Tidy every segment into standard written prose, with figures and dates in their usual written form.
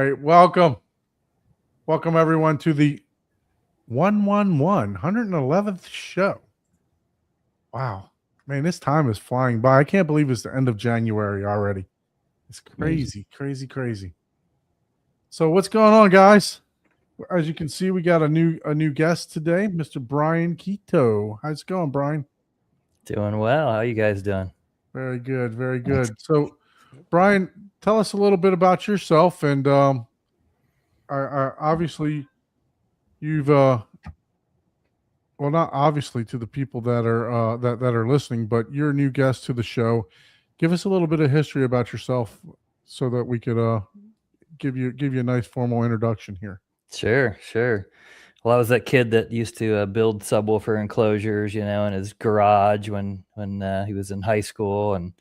right, welcome everyone to the 111th show. Wow, man, this time is flying by. I can't believe it's the end of January already. It's crazy, crazy. So what's going on, guys? As you can see, we got a new guest today, Mr. Brian Quito. How's it going, Brian? Doing well. How you guys doing? Very good, very good. So, Brian, tell us a little bit about yourself, and obviously you've well, not obviously to the people that are that are listening, but you're a new guest to the show. Give us a little bit of history about yourself, so that we could give you a nice formal introduction here. Sure. Well, I was that kid that used to build subwoofer enclosures, in his garage when he was in high school, and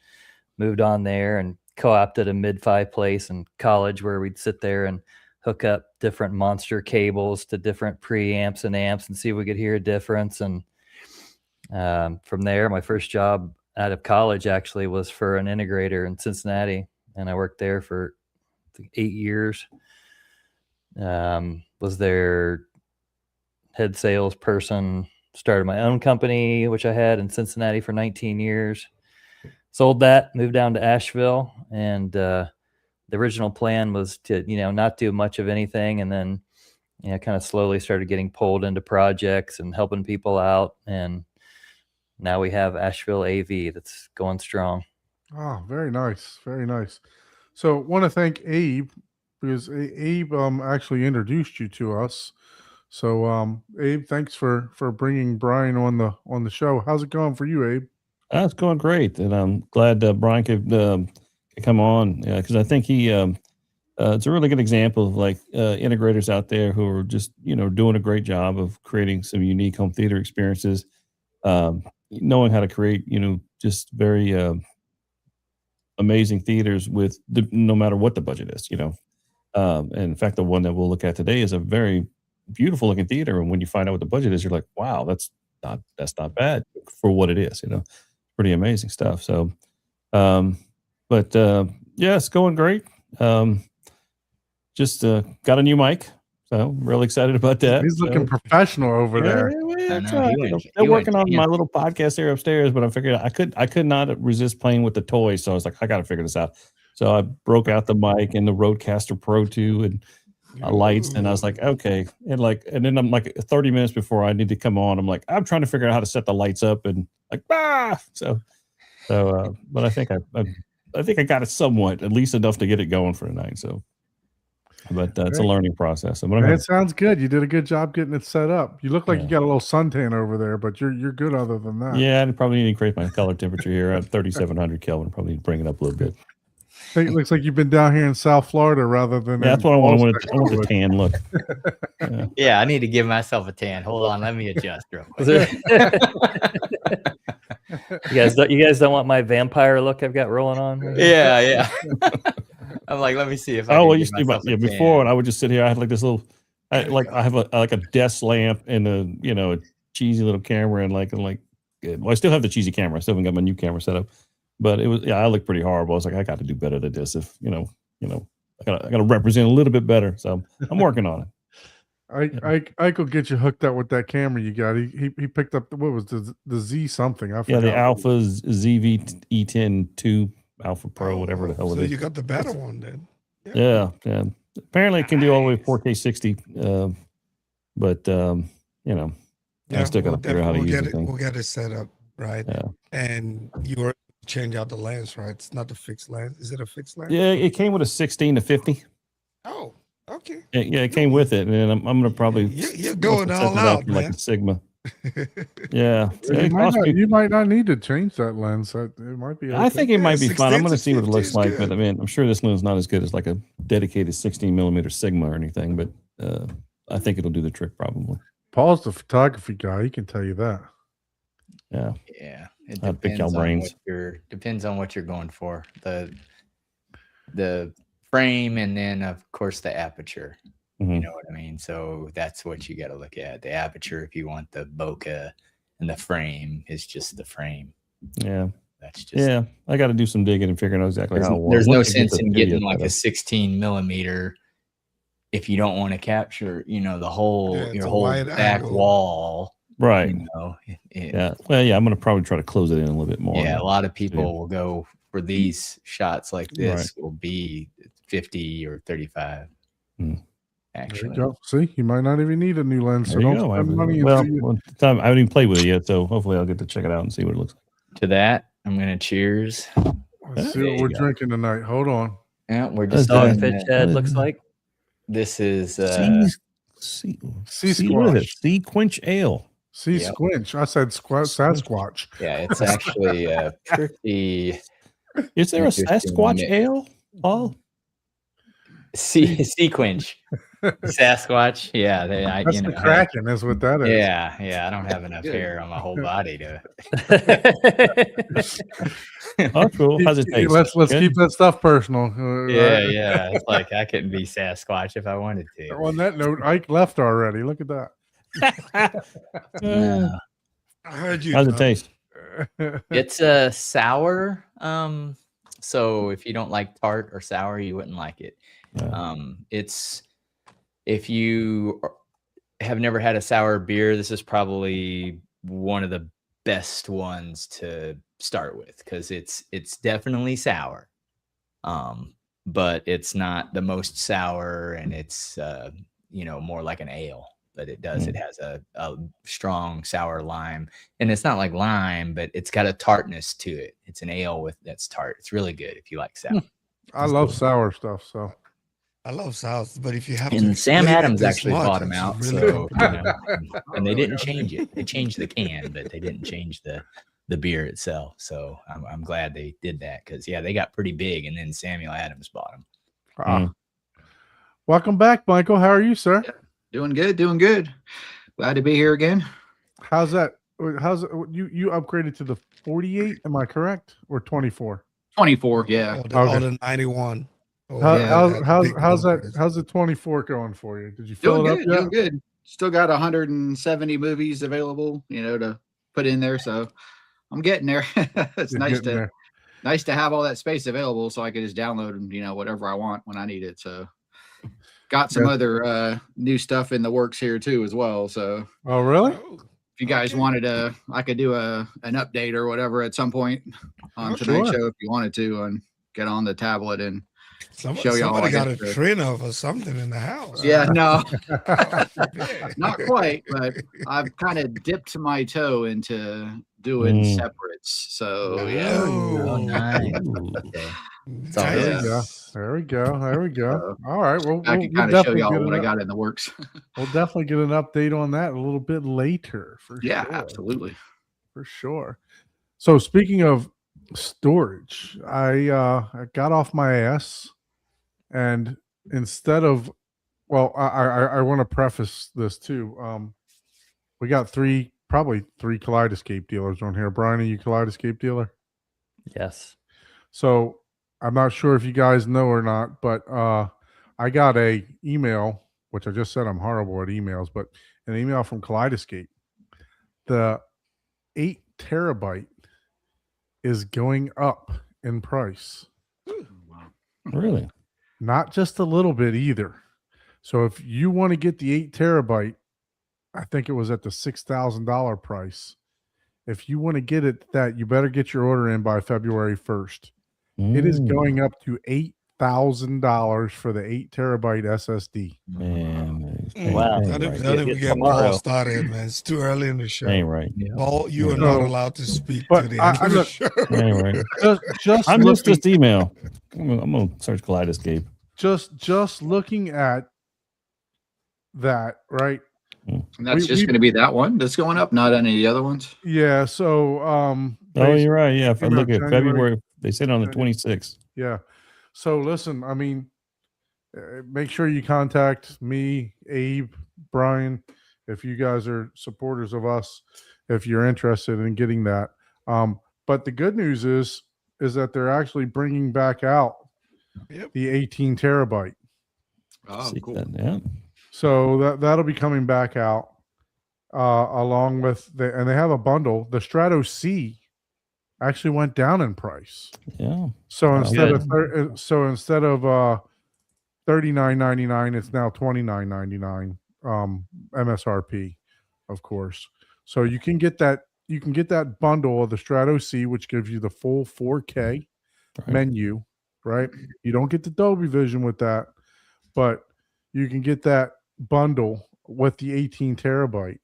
moved on there and co-opted a mid-fi place in college where we'd sit there and hook up different monster cables to different preamps and amps and see if we could hear a difference. And from there, my first job out of college actually was for an integrator in Cincinnati, and I worked there for 8 years. Was their head salesperson, started my own company, which I had in Cincinnati for 19 years. Sold that, moved down to Asheville, and the original plan was to, not do much of anything, and then, kind of slowly started getting pulled into projects and helping people out, and now we have Asheville AV that's going strong. Oh, very nice, very nice. So, want to thank Abe, because Abe actually introduced you to us. So, Abe, thanks for bringing Brian on the show. How's it going for you, Abe? It's going great, and I'm glad Brian could come on, because I think he it's a really good example of integrators out there who are just doing a great job of creating some unique home theater experiences, knowing how to create just very amazing theaters with no matter what the budget is, and in fact, the one that we'll look at today is a very beautiful looking theater, and when you find out what the budget is, you're like, wow, that's not bad for what it is, pretty amazing stuff. So, yeah, it's going great. Just got a new mic, so I'm really excited about that. He's looking professional over there. They're working on my little podcast here upstairs, but I figured I could not resist playing with the toys, so I was like, I got to figure this out. So I broke out the mic and the Rodecaster Pro 2 and lights, and I was like, okay, and then I'm like 30 minutes before I need to come on, I'm like, I'm trying to figure out how to set the lights up, and so but I think I got it somewhat, at least enough to get it going for tonight. So, but it's a learning process. It sounds good. You did a good job getting it set up. You look like you got a little suntan over there, but you're good other than that. Yeah, I probably need to increase my color temperature here at 3,700 Kelvin. Probably need to bring it up a little bit. It looks like you've been down here in South Florida rather than. Yeah, that's what I want. I want the tan look. Yeah, I need to give myself a tan. Hold on, let me adjust real quick. You guys don't want my vampire look I've got rolling on? Yeah. I'm like, let me see if I. Oh, well, you see, before, and I would just sit here. I had like this little, I have a desk lamp and a cheesy little camera, and well, I still have the cheesy camera. I still haven't got my new camera set up. But it was, I look pretty horrible. I was like, I got to do better than this. If I got to represent a little bit better. So I'm working on it. I could get you hooked up with that camera you got. He picked up what was the Z something? I forgot. Yeah, the Alpha ZV E10 2 Alpha Pro, whatever the hell it is. So you got the better one then. Yeah. Apparently it can do all the way 4K 60. But I still got to figure out how to use it. We'll get it set up, right? Yeah. And you're change out the lens, right? It's not the fixed lens. Is it a fixed lens? Yeah, it came with a 16 to 50. Oh, okay. Yeah, it came with it, and I'm gonna probably you're going all out, man. Like a Sigma. Yeah, you might not need to change that lens. It might be. Okay. I think it might be fun. I'm gonna see what it looks like, but I mean, I'm sure this lens is not as good as like a dedicated 16 millimeter Sigma or anything, but I think it'll do the trick probably. Paul's the photography guy. He can tell you that. Yeah. It depends on what you're going for. The frame, and then of course the aperture. Mm-hmm. You know what I mean? So that's what you got to look at. The aperture, if you want the bokeh, and the frame is just the frame. Yeah. That's just I got to do some digging and figuring out exactly how it works. There's no sense in getting like a 16 millimeter if you don't want to capture, the whole Yeah, it's your a whole wide back angle. wall, Right. yeah, Well, yeah, I'm going to probably try to close it in a little bit more. a lot of people will go for these shots like this Right. will be 50 or 35. Hmm. There Actually, you go. See, you might not even need a new lens. So There you don't go. spend money Well, until you. I haven't even played with it yet, so hopefully I'll get to check it out and see what it looks like. to that, I'm gonna cheers. Let's see There what you we're go. drinking tonight. Hold on. Yeah, we're just That's doing Dogfish the- head looks like. This is Sea Sea what is it? squash. Sea Quench Ale. See, Yep. squinch. I said Sasquatch. yeah, it's actually pretty Is there a Interesting Sasquatch mix. Ale, Paul? sequence. Sasquatch. Yeah, That's the Kraken, is what that is. Yeah, I don't have enough hair on my whole body to. Oh, cool. How's it taste? Let's Good? keep that stuff personal. Yeah. It's like I couldn't be Sasquatch if I wanted to. On that note, Ike left already. Look at that. No. I heard you. How's it Tom. taste? It's a sour. So if you don't like tart or sour, you wouldn't like it. Yeah. It's if you have never had a sour beer, this is probably one of the best ones to start with because it's definitely sour. But it's not the most sour, and it's more like an ale. But it has a strong sour lime, and it's not like lime, but it's got a tartness to it. It's an ale that's tart. It's really good if you like sour. I love sour stuff. So I love South, but if you have And to Sam explain it Adams this actually much, bought them it's out, really so complicated. and they didn't change it. They changed the can, but they didn't change the beer itself. So I'm glad they did that because they got pretty big, and then Samuel Adams bought them. Welcome back, Michael. How are you, sir? Doing good. Glad to be here again. How's that? You upgraded to the 48? Am I correct, or 24? 24, yeah. All the 91. Oh, How's the 24 going for you? Did you fill Doing it good, up doing good. Still got 170 movies available, to put in there. So I'm getting there. It's You're nice getting there. nice to have all that space available so I can just download, whatever I want when I need it. So got some other new stuff in the works here too as well. So Oh, really? if you guys wanted I could do an update or whatever at some point on Okay. tonight's Sure. show if you wanted to, and get on the tablet and Somebody, show y'all, somebody I got a guess, the- trainer or something in the house. yeah, no, Yeah. not quite, but I've kind of dipped my toe into doing separates. So yeah, Oh, nice. Ooh. Okay. Nice. all There we go. There we go. There we go. All right. Well, I we'll can kind of show definitely y'all get what I an got in the works. we'll definitely get an update on that a little bit later. For Yeah, sure. absolutely. For sure. So speaking of storage, I got off my ass, and instead of, well, I want to preface this too. We got probably three Kaleidoscape dealers on here. Brian, are you Kaleidoscape dealer? Yes. So I'm not sure if you guys know or not, but I got a email, which I just said I'm horrible at emails, but an email from Kaleidoscape. The 8 terabyte is going up in price. Really? Not just a little bit either. So if you want to get the 8 terabyte, I think it was at the $6,000 price. If you want to get it that, you better get your order in by February 1st. It is going up to $8,000 for the 8 terabyte SSD. Man, Wow. Not Ain't if, right. not if we Get get tomorrow. Paul started, man. It's too early in the show. Ain't right. Paul, you are No. not allowed to speak But to the I- end I of the look- show. Ain't right. Just I missed looking, this email. I'm gonna search Kaleidoscape. just looking at that, right? And that's We- just we- going to be that one that's going up, not any of the other ones. Yeah. So Oh, basi- you're right. Yeah, if I you know, look at January- February, they said on the 26th. Yeah. So listen, I mean, make sure you contact me, Abe, Brian, if you guys are supporters of us, if you're interested in getting that. But the good news is that they're actually bringing back out Yep. the 18 terabyte. Oh, See cool. that? Yeah. So that'll be coming back out along with and they have a bundle. The Strato C actually went down in price. Yeah. So Oh, instead good. of $39.99. It's now $29.99 MSRP, of course. So you can get that bundle of the Strato C, which gives you the full 4K Right. menu, right? You don't get the Dolby Vision with that, but you can get that bundle with the 18 terabyte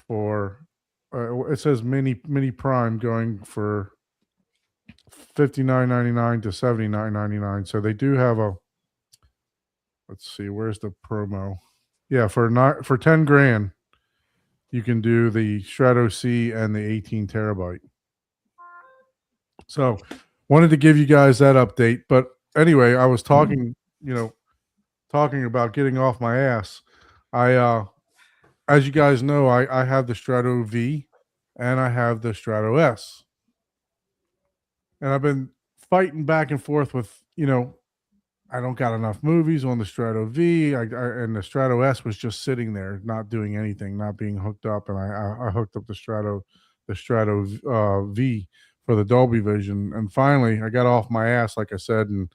for it says mini prime going for $59.99 to $79.99. So they do have a, let's see, where's the promo? Yeah, for 10 grand you can do the Strato C and the 18 terabyte. So wanted to give you guys that update. But anyway, I was talking about getting off my ass. As you guys know, I have the Strato V and I have the Strato S. And I've been fighting back and forth with, I don't got enough movies on the Strato V. And the Strato S was just sitting there, not doing anything, not being hooked up. And I hooked up the Strato V for the Dolby Vision. And finally, I got off my ass, like I said, and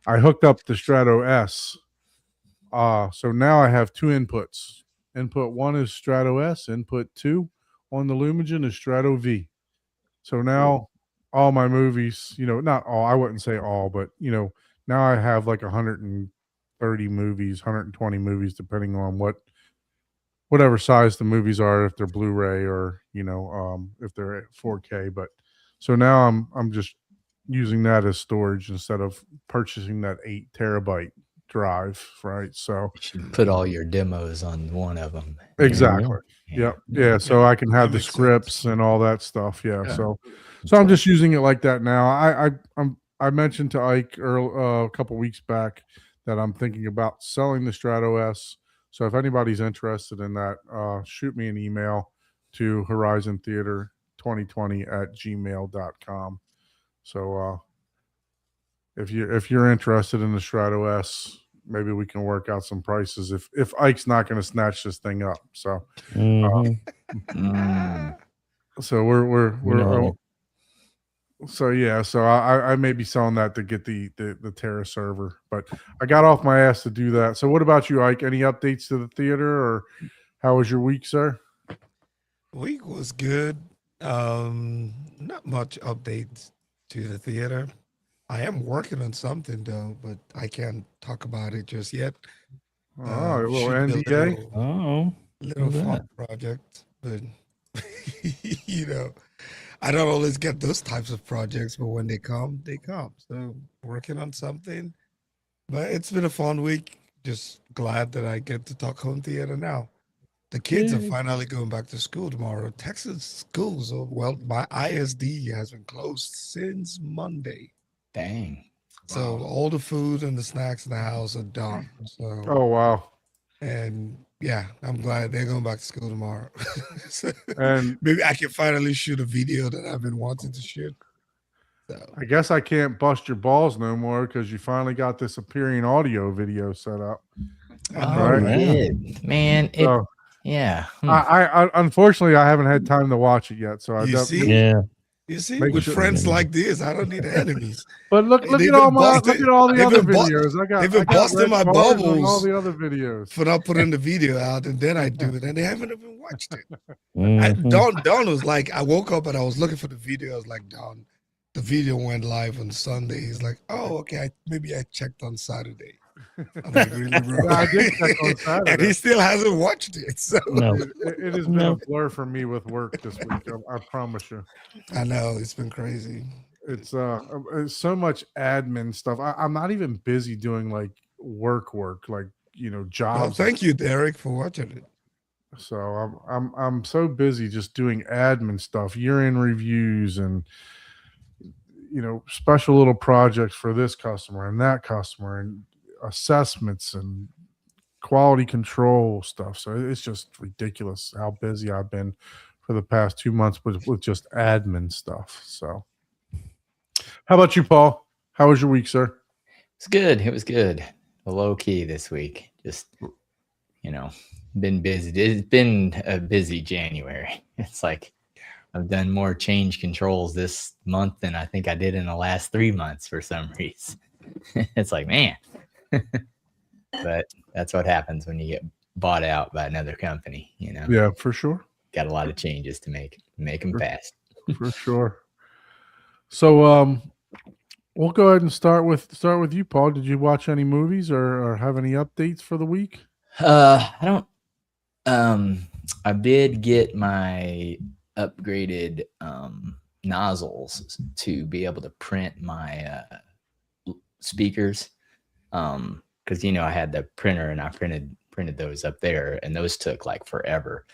I hooked up the Strato S. So now I have two inputs. Input 1 is Strato S. Input 2 on the Lumagen is Strato V. So now all my movies, not all, I wouldn't say all, but, now I have like 130 movies, 120 movies, depending on whatever size the movies are, if they're Blu-ray or, if they're 4K. But so now I'm just using that as storage instead of purchasing that 8 terabyte drive, right? So You should put all your demos on one of them. exactly. Yep. Yeah. So I can have That the makes scripts sense. and all that stuff. Yeah. Yeah. So I'm just using it like that now. I mentioned to Ike a couple weeks back that I'm thinking about selling the Strato S. So if anybody's interested in that, shoot me an email to horizontheater2020@gmail.com. So if you're interested in the Strato S, maybe we can work out some prices if Ike's not going to snatch this thing up. So Mhm. so we're No. so yeah, so I may be selling that to get the Terra server, but I got off my ass to do that. So what about you, Ike? Any updates to the theater, or how was your week, sir? Week was good. Not much updates to the theater. I am working on something though, but I can't talk about it just yet. Oh, a little Should be NDA. Oh, little Who's fun project, but I don't always get those types of projects, but when they come, they come. So working on something, but it's been a fun week. Just glad that I get to talk home theater now. The kids are Yay. finally going back to school tomorrow. Texas schools, my ISD has been closed since Monday. Dang. So Wow. all the food and the snacks in the house are done. So Oh wow. and yeah, I'm glad they're going back to school tomorrow. So And maybe I can finally shoot a video that I've been wanting to shoot. So I guess I can't bust your balls no more because you finally got this appearing audio video set up. I Oh, know, right. right? yeah. Man, So yeah. I unfortunately I haven't had time to watch it yet. So I You definitely. see? yeah. You see, Make with sure- friends like this, I don't need enemies. But look They at been all busting- the they other been bu- videos. they been I got busting red my bars on all bubbles. the other videos. For not putting the video out, and then I do it, and they haven't even watched it. Mhm. Don was like, I woke up and I was looking for the video. I was like, Don, the video went live on Sunday. He's like, oh, okay. Maybe I checked on Saturday. I'm like, really, bro? Yeah, I did check on And Saturday. he still hasn't watched it. So No. It has been No. a blur for me with work this week. I promise you. I know it's been crazy. It's so much admin stuff. I'm not even busy doing like work, like Well, jobs. thank you, Derek, for watching it. So I'm so busy just doing admin stuff, year-end reviews, and special little projects for this customer and that customer, and assessments and quality control stuff. So it's just ridiculous how busy I've been for the past 2 months with just admin stuff. So how about you, Paul? How was your week, sir? It's good. It was good. Low key this week. Just, been busy. It's been a busy January. It's like I've done more change controls this month than I think I did in the last 3 months for some reason. It's like, man. But that's what happens when you get bought out by another company. You know, Yeah, for sure. got a lot of changes to make them Sure. fast. For sure. So we'll go ahead and start with you, Paul. Did you watch any movies or have any updates for the week? I don't. I did get my upgraded nozzles to be able to print my speakers. Because I had the printer and I printed those up there, and those took like forever.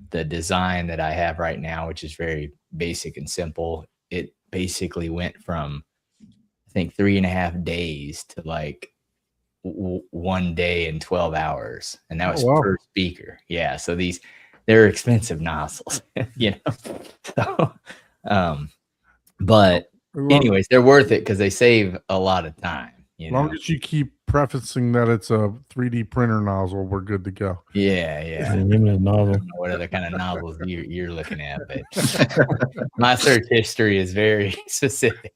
The design that I have right now, which is very basic and simple, it basically went from I think 3.5 days to like 1 day and 12 hours, and that was wow. per speaker. Yeah, so they're expensive nozzles, So, but anyways, they're worth it because they save a lot of time. As long as you keep prefacing that it's a 3D printer nozzle, we're good to go. Yeah. It's a limited novel. I don't know what other kind of nozzles you're looking at, but my search history is very specific.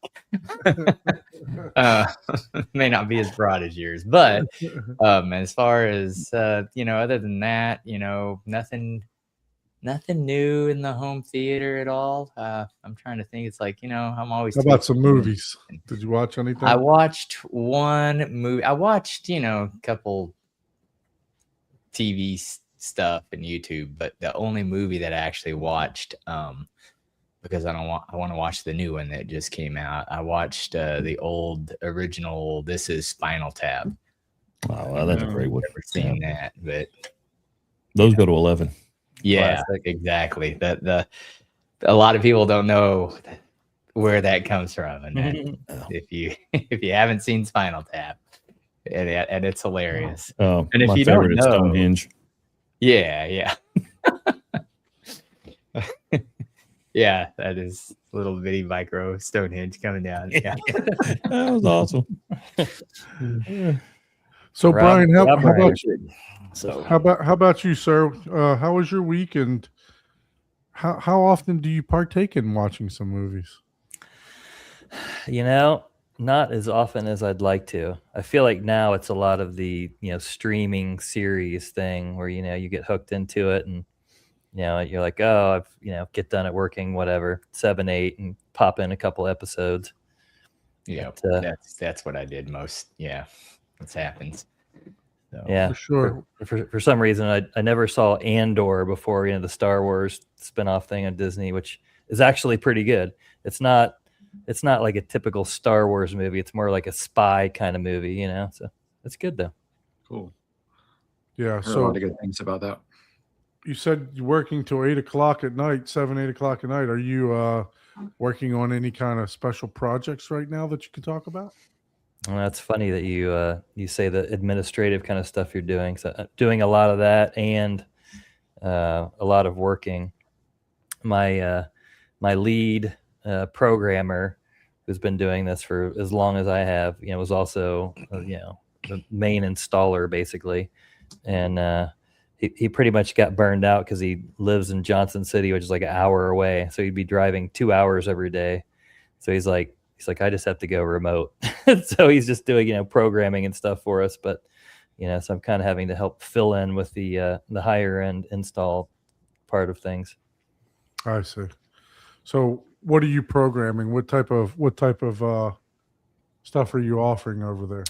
May not be as broad as yours, but as far as other than that, nothing new in the home theater at all. I'm trying to think. It's like, I'm always. How about some movies? Did you watch anything? I watched one movie. I watched, a couple TV stuff and YouTube, but the only movie that I actually watched, because I want to watch the new one that just came out. I watched the old original. This is Spinal Tap. Oh, well, that's a great one. I've never seen that, but those go to 11. Yeah, exactly. A lot of people don't know where that comes from, and if you haven't seen Spinal Tap, and it's hilarious. Oh, and if my you don't favorite is know, Stonehenge. yeah, yeah, that is little bitty micro Stonehenge coming down. Yeah, That was awesome. So Brian, how about you? so how about you, sir? How was your week, and how often do you partake in watching some movies? Not as often as I'd like to. I feel like now it's a lot of the streaming series thing where you get hooked into it, and you're like, oh, I've get done at working, whatever, 7, 8, and pop in a couple episodes. yeah, that's what I did most. Yeah, that happens. So. Yeah, For sure. For some reason, I never saw Andor before. The Star Wars spinoff thing on Disney, which is actually pretty good. It's not like a typical Star Wars movie. It's more like a spy kind of movie, So it's good though. Cool. Yeah. Heard a So lot of good things about that. you said you're working till 8 o'clock at night, 7, 8 o'clock at night. Are you working on any kind of special projects right now that you can talk about? Well, that's funny that you say the administrative kind of stuff you're doing. So doing a lot of that and a lot of working. My lead programmer, who's been doing this for as long as I have, was also the main installer basically, and he pretty much got burned out because he lives in Johnson City, which is like an hour away. So he'd be driving 2 hours every day. So he's like, I just have to go remote. So he's just doing, programming and stuff for us. But, so I'm kind of having to help fill in with the higher end install part of things. I see. So what are you programming? What type of stuff are you offering over there?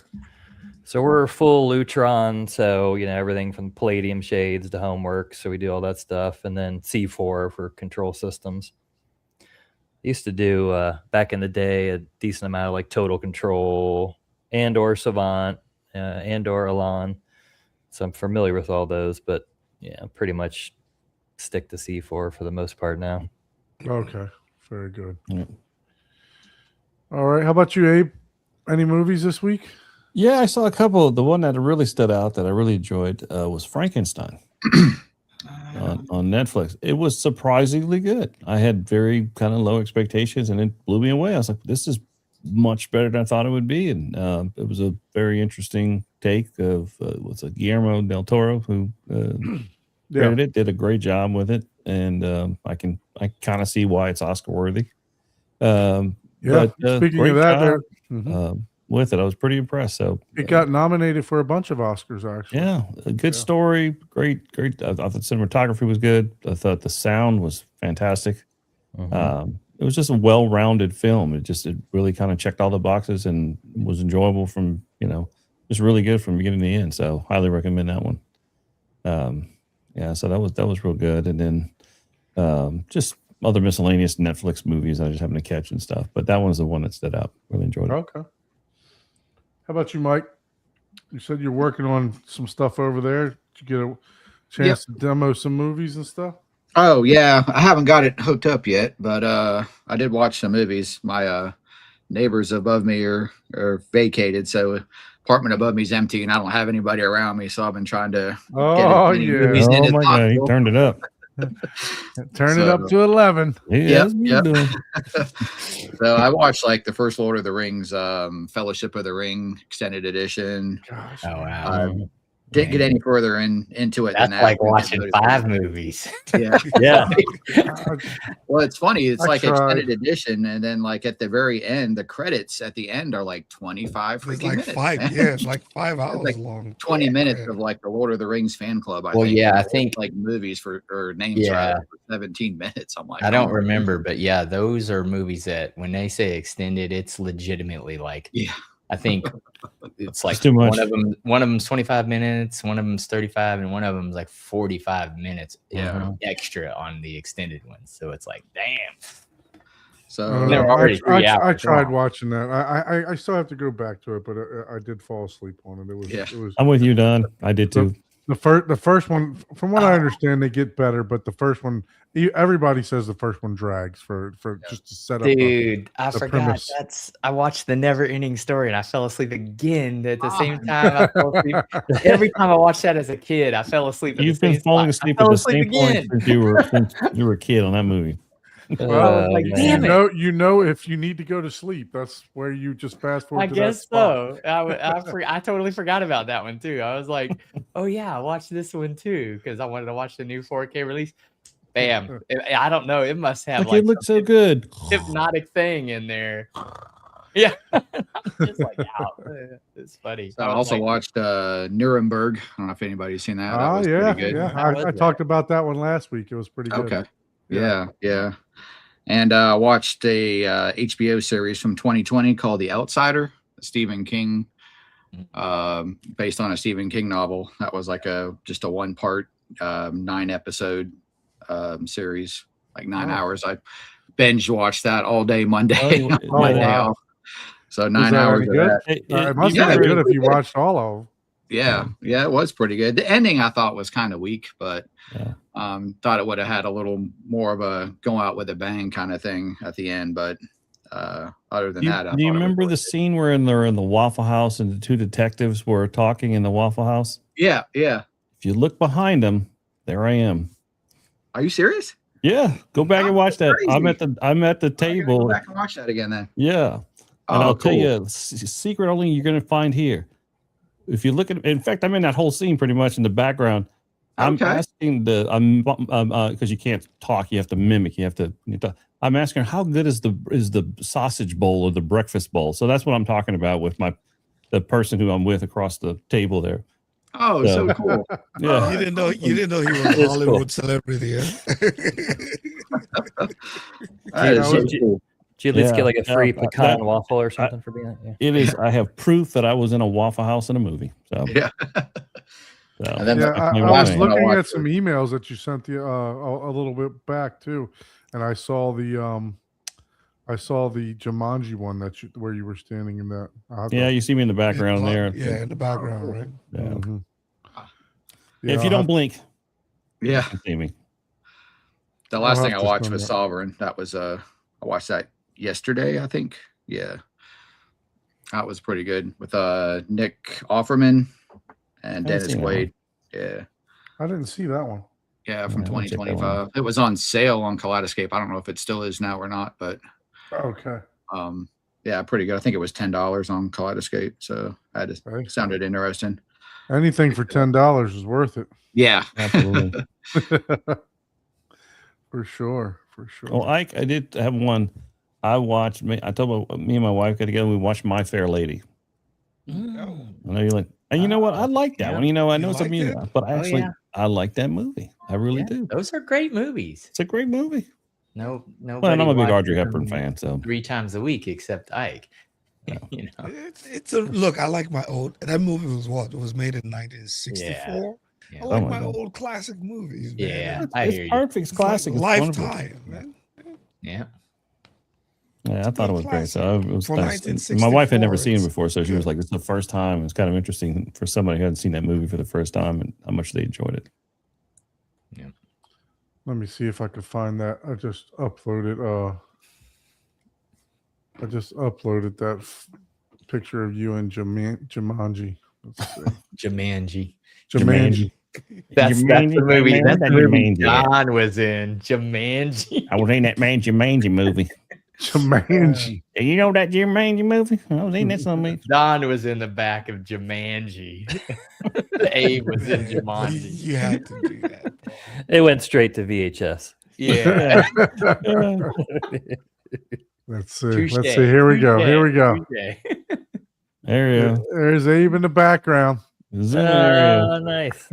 So we're full Lutron. So, everything from Palladium shades to homework. So we do all that stuff. And then C4 for control systems. I used to do back in the day a decent amount of like Total Control and/or Savant and/or Elan. So I'm familiar with all those, but pretty much stick to C4 for the most part now. Okay, very good. Yeah. All right, how about you, Abe? Any movies this week? Yeah, I saw a couple. The one that really stood out that I really enjoyed was Frankenstein on Netflix. It was surprisingly good. I had very kind of low expectations, and it blew me away. I was like, this is much better than I thought it would be. And it was a very interesting take of what's it, Guillermo del Toro, who created it, did a great job with it. And I kind of see why it's Oscar worthy. Speaking of that, with it. I was pretty impressed. So It got nominated for a bunch of Oscars, actually. yeah, a good Yeah. story, great. I thought the cinematography was good. I thought the sound was fantastic. It was just a well-rounded film. It really kind of checked all the boxes and was enjoyable from just really good from beginning to end. So highly recommend that one. Yeah, so that was real good. And then just other miscellaneous Netflix movies I just happened to catch and stuff. But that one's the one that stood out. Really enjoyed it. Okay. How about you, Mike? You said you're working on some stuff over there. Did you get a chance to demo some movies and stuff? Oh yeah, I haven't got it hooked up yet, but I did watch some movies. My neighbors above me are vacated, so apartment above me is empty, and I don't have anybody around me. So I've been trying to Oh, many yeah. movies in Oh as my God, he possible. turned it up. Turn it up to 11. Yeah, Yep. doing. So I watched like the first Lord of the Rings, Fellowship of the Ring extended edition. Gosh. Oh wow. Didn't get any further into it That's than that. like watching 5 movies. Yeah. Yeah. Well, it's funny. It's I like tried. extended edition, and then like at the very end, the credits at the end are like 25 It's freaking like minutes. 5. man. Yeah, it's like 5 hours like long. 20 minutes Yeah. of like the Lord of the Rings fan club. I Well, think. yeah, I and it's think- like movies or names Yeah. for 17 minutes. I'm like, I oh don't my remember, goodness. but yeah, those are movies that when they say extended, it's legitimately like Yeah. I think it's like too much. one of them's 25 minutes, one of them's 35, and one of them's like 45 minutes extra on the extended one. So it's like, damn. So They're already 3 I hours tried long. watching that. I still have to go back to it, but I did fall asleep on it. It was I'm with you, Don. I did too. the first one. From what I understand, they get better, but the first one, everybody says the first one drags for just to set up. Dude, I the forgot. premise. I watched the Never Ending Story and I fell asleep again at the same time. I fell asleep. Every time I watched that as a kid, I fell asleep. At You've the been same falling spot. I asleep fell at the asleep same point again. since you were a kid on that movie. Well, like, man. damn it. you know, if you need to go to sleep, that's where you just fast forward. I to guess that spot. so. I totally forgot about that one too. I was like, oh yeah, I watched this one too because I wanted to watch the new 4K release. Bam! I don't know. It must have Like, it looked so good. hypnotic thing in there. Yeah, just like out. It's funny. I was also like, watched Nuremberg. I don't know if anybody's seen that. That Oh was yeah, pretty good. yeah. How was I that? talked about that one last week. It was pretty good. Okay. Yeah. And I watched a HBO series from 2020 called The Outsider, Stephen King, based on a Stephen King novel. That was like just a 1-part, 9-episode series, like 9 Oh. hours. I binge watched that all day Monday. Oh, my yeah. day Wow. off. So Was 9 that hours any of good? that. It must yeah, have been it good was if you watched all of them. Yeah, it was pretty good. The ending I thought was kind of weak, but Yeah. thought it would have had a little more of a go out with a bang kind of thing at the end. But other than Do you, that, I do you thought it was remember really the good. scene where they're in the Waffle House and the 2 detectives were talking in the Waffle House? Yeah. If you look behind them, there I am. Are you serious? Yeah, go back and Oh, watch that. crazy. I'm at the I gotta table. go back and watch that again then. Yeah. And Oh, I'll tell cool. you, secret only you're going to find here. If you look at, in fact, I'm in that whole scene pretty much in the background. I'm Okay. asking because you can't talk, you have to mimic. I'm asking her, how good is the sausage bowl or the breakfast bowl? So that's what I'm talking about with the person who I'm with across the table there. Oh, So- so cool. You didn't know he was a It's Hollywood cool. celebrity. That is so Did you- cool. Did you at least Yeah, get like a free yeah, pecan that- waffle or something for being that? Yeah. It is. I have proof that I was in a Waffle House in a movie. So, Yeah. so And then Yeah, the I last was one I looking at watched some emails that you sent a little bit back too, and I saw the Jumanji one where you were standing in that. I'll have to- yeah, you see me in the background there. Yeah, in the background, cool. right? Yeah. Mhm. If I'll you don't have- blink, Yeah. you can see me. The I'll last have thing I to watched send was that. Sovereign. That was I watched that yesterday, I think. Yeah. That was pretty good with Nick Offerman and Haven't Dennis seen that one. Quaid. Yeah. I didn't see that one. Yeah, from Yeah, I'll check that one 2025. It was on sale on Kaleidoscape. I don't know if it still is now or not, but Okay. yeah, pretty good. I think it was $10 on Kaleidoscape. So Hey. sounded interesting. Anything for $10 is worth it. Yeah. Absolutely. For sure. For sure. Oh, I did have one. I told me and my wife got together. We watched My Fair Lady. Mm. I know you're like, and you know what? I like that Yeah. one. You know, I You know some liked music, it? but Oh, actually, yeah. I like that movie. I really Yeah, do. those are great movies. It's a great movie. No, Well, nobody. and I'm a big Audrey watches Hepburn them fan, so 3 times a week except Ike. You know. It's a look. I like my old. That movie was what? It was made in 1964. Yeah. I like Oh my my God. old classic movies, man. Yeah, It's, I it's hear you. perfect. It's it's classic. like It's wonderful. Lifetime, man. Yeah. Yeah, I thought it was great. So it was For nice. And my wife had never 1964, seen it it's before, so she was good. like, "It's the first time." It's kind of interesting for somebody who hadn't seen that movie for the first time and how much they enjoyed it. Let me see if I can find that. I just uploaded that picture of you and Jumanji. Let's see. Jumanji. Jumanji. That's the Jumanji, movie. man, That's that the movie Jumanji, yeah. John was in. Jumanji. I was in that man Jumanji movie. Jumanji. You know that Jumanji movie? I was in that something. Don was in the back of Jumanji. Abe was in Man, Jumanji. you had to do that. It went straight to VHS. Yeah. Let's see. Touche. Let's see. Here we go. Here we go. Touche. There you go. There's Abe in the background. Zoom in area. Oh, nice.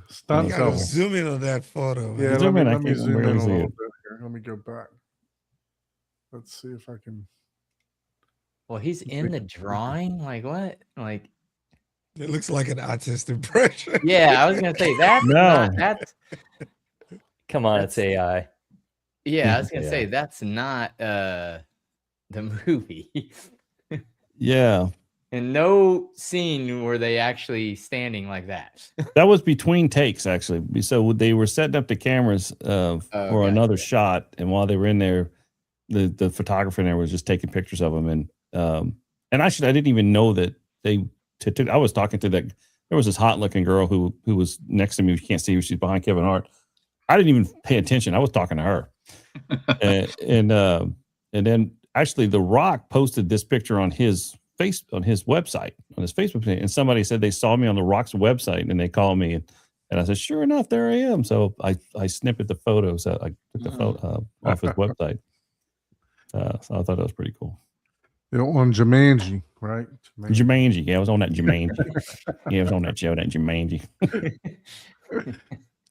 Stunt You gotta double. zoom in on that photo. man. Yeah, let Zoom me, in, I let me can't zoom in a barely see little it. bit here. Let me go back. Let's see if I can. Well, he's in the drawing. Like what? Like It looks like an artist impression. yeah, I was gonna say that's No. not that's Come on, it's AI. yeah, I was gonna Yeah. say that's not the movie. Yeah. And no scene were they actually standing like that. That was between takes, actually. So they were setting up the cameras for gotcha. another shot, and while they were in there, the photographer in there was just taking pictures of them. And actually, I didn't even know that they. I was talking to that. There was this hot looking girl who was next to me. You can't see her; she's behind Kevin Hart. I didn't even pay attention. I was talking to her, and then actually, The Rock posted this picture on his website, on his Facebook page, and somebody said they saw me on The Rock's website, and they called me, and I said, sure enough, there I am. So I snippet the photos. I took the photo off his website. So I thought that was pretty cool. You know, on Jumanji, right? Jumanji. Yeah, I was on that Jumanji. Yeah, I was on that show, that Jumanji.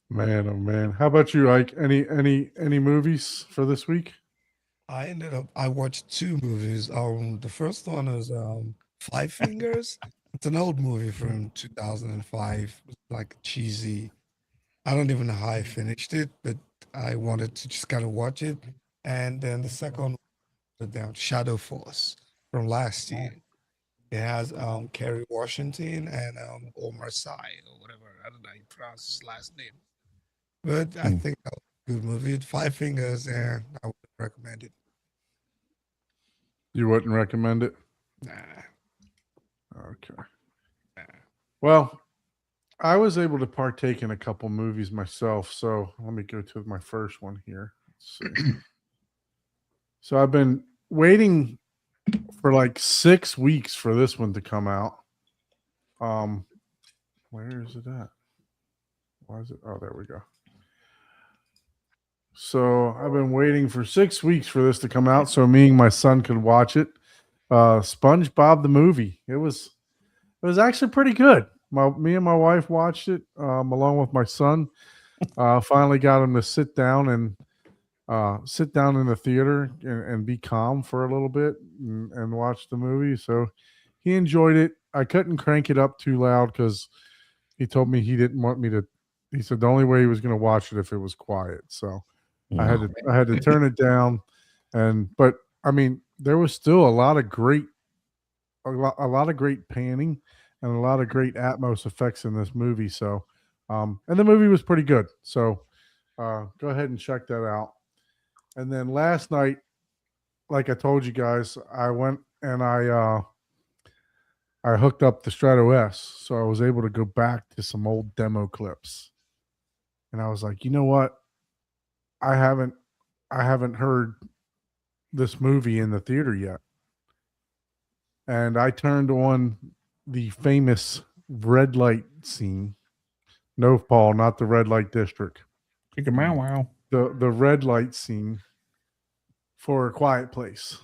Man, oh man. How about you, Ike? Any movies for this week? I watched 2 movies. The first one is Five Fingers. It's an old movie from 2005. It's like cheesy. I don't even know how I finished it, but I wanted to just kind of watch it. And then the second one down Shadow Force from last year. It has Kerry Washington and Omar Sy or whatever. I don't know how you pronounce his last name. But I think that was a good movie. Five Fingers, and I would recommend it. You wouldn't recommend it? Nah. Okay. Well, I was able to partake in a couple movies myself, so let me go to my first one here. Let's see. So I've been waiting for like 6 weeks for this one to come out. Where is it at? Why is it? Oh, there we go. So I've been waiting for 6 weeks for this to come out so me and my son could watch it. SpongeBob the movie. It was actually pretty good. Me and my wife watched it along with my son. Finally got him to sit down in the theater and be calm for a little bit and watch the movie. So he enjoyed it. I couldn't crank it up too loud because he told me he didn't want me to. He said the only way he was going to watch it if it was quiet. So I had to turn it down. But I mean, there was still a lot of great panning and a lot of great Atmos effects in this movie. So, and the movie was pretty good. So, go ahead and check that out. And then last night, like I told you guys, I went and I hooked up the Strato S, so I was able to go back to some old demo clips. And I was like, you know what? I haven't heard this movie in the theater yet. And I turned on the famous red light scene. No, Paul, not the red light district. Wow. The red light scene for A Quiet Place.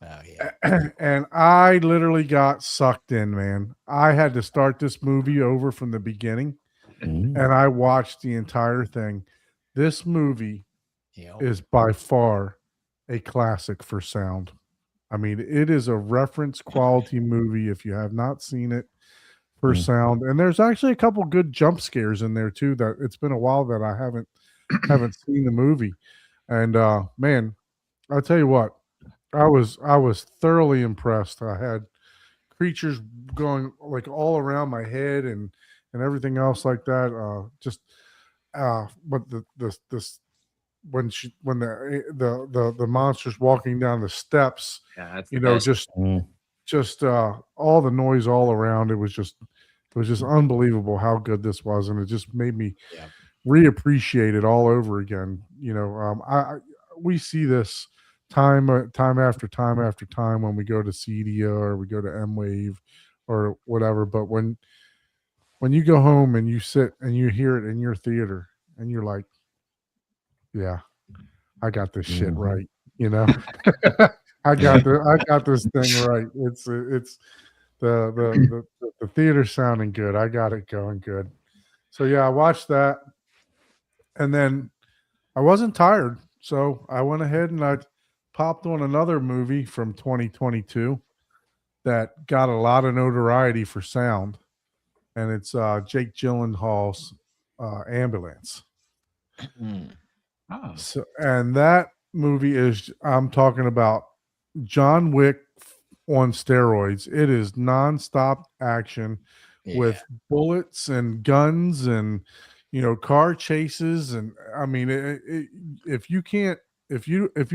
Oh yeah. And I literally got sucked in, man. I had to start this movie over from the beginning, Mm. and I watched the entire thing. This movie Yeah. is by far a classic for sound. I mean, it is a reference quality movie if you have not seen it for sound. And there's actually a couple good jump scares in there too. That it's been a while that I haven't seen the movie. And man, I'll tell you what, I was thoroughly impressed. I had creatures going like all around my head and everything else like that. But this when the monster's walking down the steps, Yeah, that's you the know, best. just all the noise all around. It was just unbelievable how good this was, and it just made me Yeah. reappreciate it all over again. You know, we see this time after time after time when we go to CDO or we go to M Wave or whatever. But when you go home and you sit and you hear it in your theater and you're like, yeah, I got this shit right. You know, I got this thing right. It's the theater sounding good. I got it going good. So yeah, I watched that, and then I wasn't tired, so I went ahead and I popped on another movie from 2022 that got a lot of notoriety for sound, and it's Jake Gyllenhaal's Ambulance. Oh. So, and that movie is, I'm talking about John Wick on steroids. It is nonstop action with bullets and guns and, you know, car chases. And I mean, if you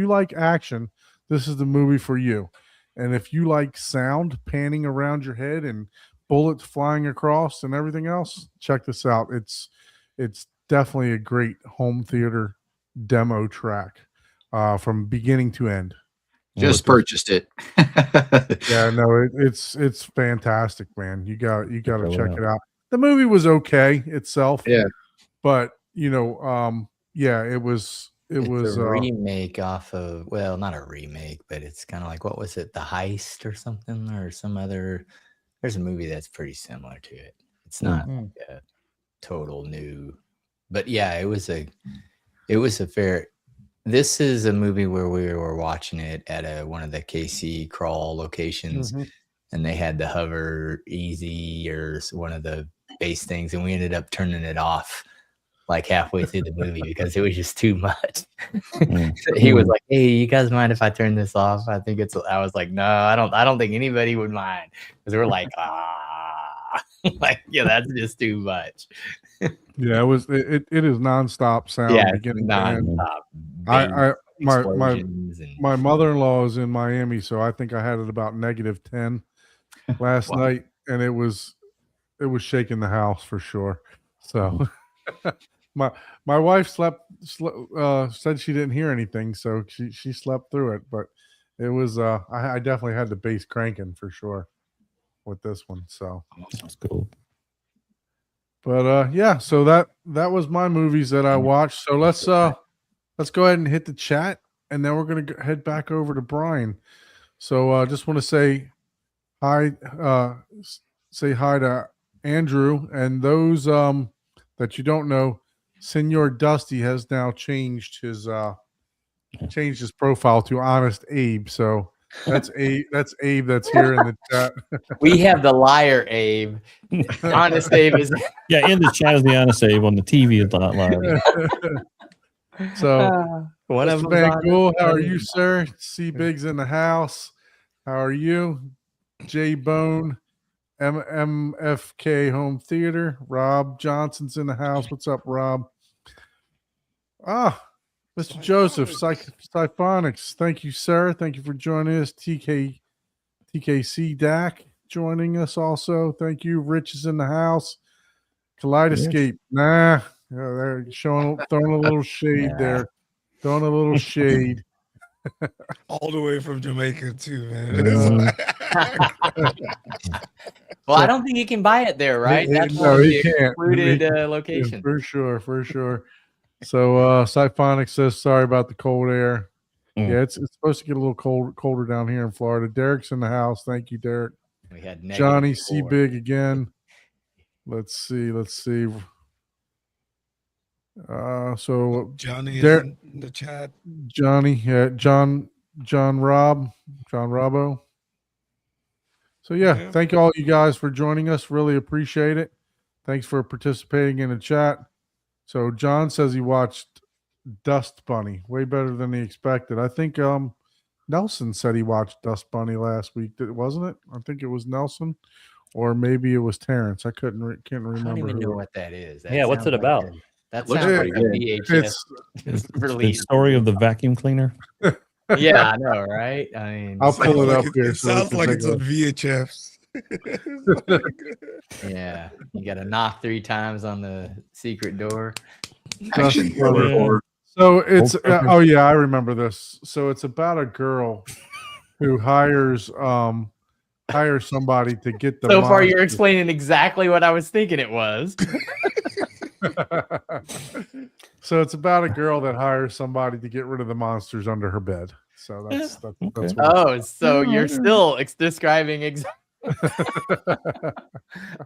like action, this is the movie for you. And if you like sound panning around your head and bullets flying across and everything else, check this out. It's definitely a great home theater demo track from beginning to end. Just purchased it. Yeah, no, it's fantastic, man. You got to Check it check out. it out. The movie was okay itself, Yeah. but you know, yeah, it was a remake off of, well, not a remake, but it's kind of like, what was it, The Heist or something, or some other. There's a movie that's pretty similar to it. It's not like a total new, but yeah, it was a fair. This is a movie where we were watching it at one of the KC crawl locations, and they had the Hover Easy or one of the base things, and we ended up turning it off like halfway through the movie because it was just too much. He was like, "Hey, you guys mind if I turn this off?" I was like, "No, I don't think anybody would mind," because we're like, like, yeah, that's just too much. Yeah, it is nonstop sound. Yeah, beginning to end. nonstop. My mother-in-law is in Miami, so I think I had it about -10 last night, and it was shaking the house for sure. So my wife said she didn't hear anything, so she slept through it, but it was I definitely had the bass cranking for sure with this one. So That's cool. but yeah, so that was my movies that I watched. So let's go ahead and hit the chat, and then we're gonna head back over to Brian. So just want to say hi, to Andrew, and those that you don't know, Senor Dusty has now changed his profile to Honest Abe. So that's Abe that's here in the chat. We have the liar Abe. Honest Abe is Yeah, in the chat is the honest Abe. On the TV is not live. So one of Mr. them. Van Gool, how are you, sir? C Big's in the house. How are you? J Bone, MFK Home Theater. Rob Johnson's in the house. What's up, Rob? Mr. Joseph, Siphonics. Thank you, sir. Thank you for joining us. TKC DAC joining us also. Thank you. Rich is in the house. Kaleidoscape. Nah. They're throwing a little shade there. Throwing a little shade. All the way from Jamaica too, man. Well, I don't think you can buy it there, right? That's No, one of the he can't. excluded Yeah, location. for sure. So Siphonic says sorry about the cold air. Yeah, it's supposed to get a little colder down here in Florida. Derek's in the house. Thank you, Derek. We had negative Johnny C 4. Big again. Let's see. So Johnny is Derek- in the chat. Johnny, John Robbo. So Yeah. thank all you guys for joining us. Really appreciate it. Thanks for participating in the chat. So John says he watched Dust Bunny, way better than he expected. I think Nelson said he watched Dust Bunny last week, wasn't it? I think it was Nelson, or maybe it was Terrence. I can't remember. I don't even who know it- what that is. That Yeah, what's sounds it about? That Looks sounds pretty like a good. VHS It's The release. story of the vacuum cleaner. Yeah, I know, right? I mean, I'll pull it up It here. so we sounds can like take it's a on look. VHS. yeah, you got to knock 3 times on the secret door. Action Dust Bunny. Record. So it's Goldberger. oh yeah, I remember this. So it's about a girl who hires somebody to get the So far, you're monsters. explaining exactly what I was thinking it was. So it's about a girl that hires somebody to get rid of the monsters under her bed. So that's Okay. what Oh, so Yeah, you're yeah. still describing exactly.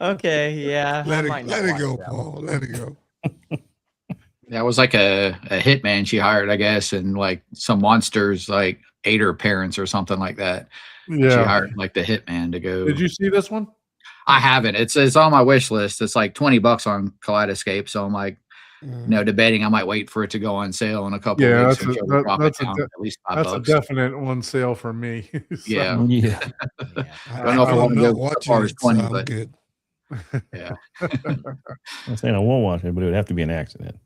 Okay, yeah. I Let might not it watch go, that one. Paul. Let it go. That was like a hitman she hired, I guess, and like some monsters like ate her parents or something like that. She yeah. hired like the hitman to go. Did you see this one? I haven't. It's on my wish list. It's like $20 on Kaleidoscape. So I'm like, debating. I might wait for it to go on sale in a couple Yeah, of weeks. that's and a- she'll that- drop that's it a down de- at least $5. That's a definite on sale for me. So- Yeah. Yeah. Yeah. I don't know if I want to not go as watching far as it, so 20, I'm but good. yeah. I'm saying I won't watch it, but it would have to be an accident.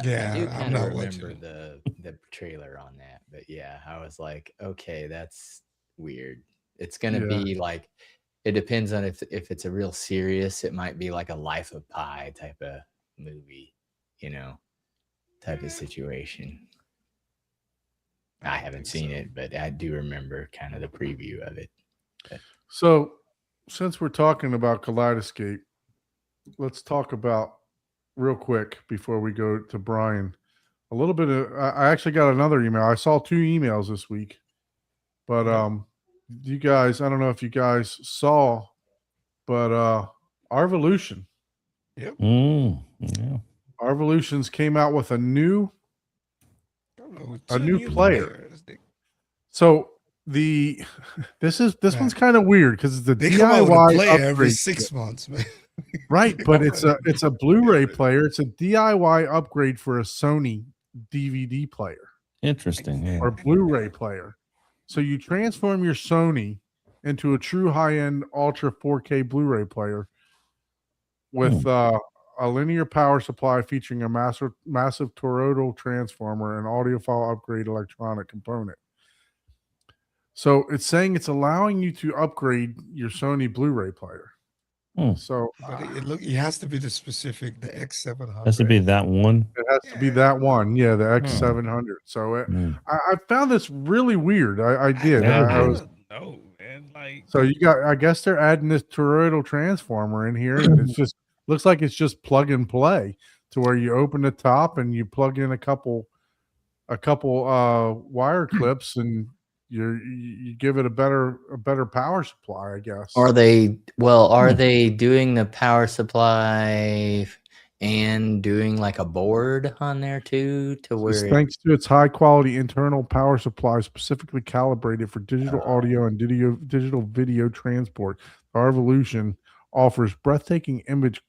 Yeah, I do I'm kind of not watching remember the trailer on that, but yeah, I was like, okay, that's weird. It's gonna Yeah. be like, it depends on if it's a real serious. It might be like a Life of Pi type of movie, type of situation. I haven't seen it, but I do remember kind of the preview of it. So, since we're talking about Kaleidoscape, let's talk about real quick before we go to Brian. A little bit of I actually got another email. I saw 2 emails this week, but you guys, I don't know if you guys saw, but Arvolution, Yeah. Arvolutions came out with a new. Oh, A two new player. players. So this Yeah. one's kind of weird because it's a They come out with a DIY player every upgrade. 6 months, man. Right, but it's a Blu-ray player. It's a DIY upgrade for a Sony DVD player Interesting. Yeah. or Blu-ray player. So you transform your Sony into a true high-end Ultra 4K Blu-ray player with a linear power supply featuring a massive toroidal transformer and audiophile upgrade electronic component. So it's saying it's allowing you to upgrade your Sony Blu-ray player. So But it has to be the X700. Has to be that one. it has to be that one, yeah, the X700. So I found this really weird. I did. Yeah, I it was is. No, man. Like, so you got. I guess they're adding this toroidal transformer in here, and it's just looks like it's just plug and play to where you open the top and you plug in a couple wire clips and you give it a better power supply, I guess. Are they doing the power supply and doing like a board on there too, to It's where thanks to its high quality internal power supply specifically calibrated for digital audio and digital video transport, the Arvolution offers breathtaking image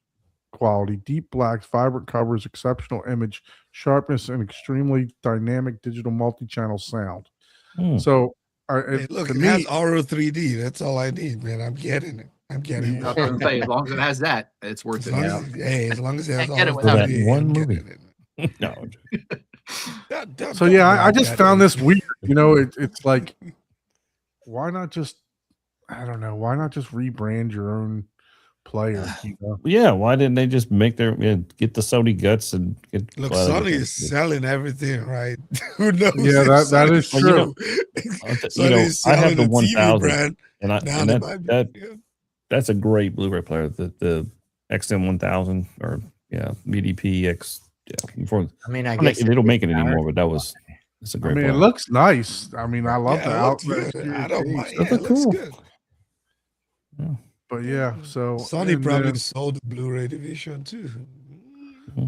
quality, deep blacks, vibrant covers, exceptional image sharpness, and extremely dynamic digital multi-channel sound. So hey, look, to it me, has Auro 3D. That's all I need, man. I'm getting it. I'm getting I it. was gonna say, as long as it has that, it's worth As it. long Yeah. as long as it has Can't get it Auro without 3D, that one I'm movie. getting it. No. so yeah, I just found this weird. It's like, why not just, I don't know, why not just rebrand your own player? Yeah. Why didn't they just make get the Sony guts and get? Look, well, Sony is selling everything, right? Who knows? Yeah, if that Sony- is Well, true. Sony's I have selling the a TV 1000, brand. and Now they might be- yeah. that's a great Blu-ray player. The XM1000 or BDP X. Yeah, before I mean, I guess they don't make it anymore, but that was It's a I great mean, it product. looks nice. I mean, I love Yeah, the it looks outlet. good. I don't mind. Stuff Yeah, it look looks cool. good. But yeah, so Sony and probably then sold the Blu-ray division too.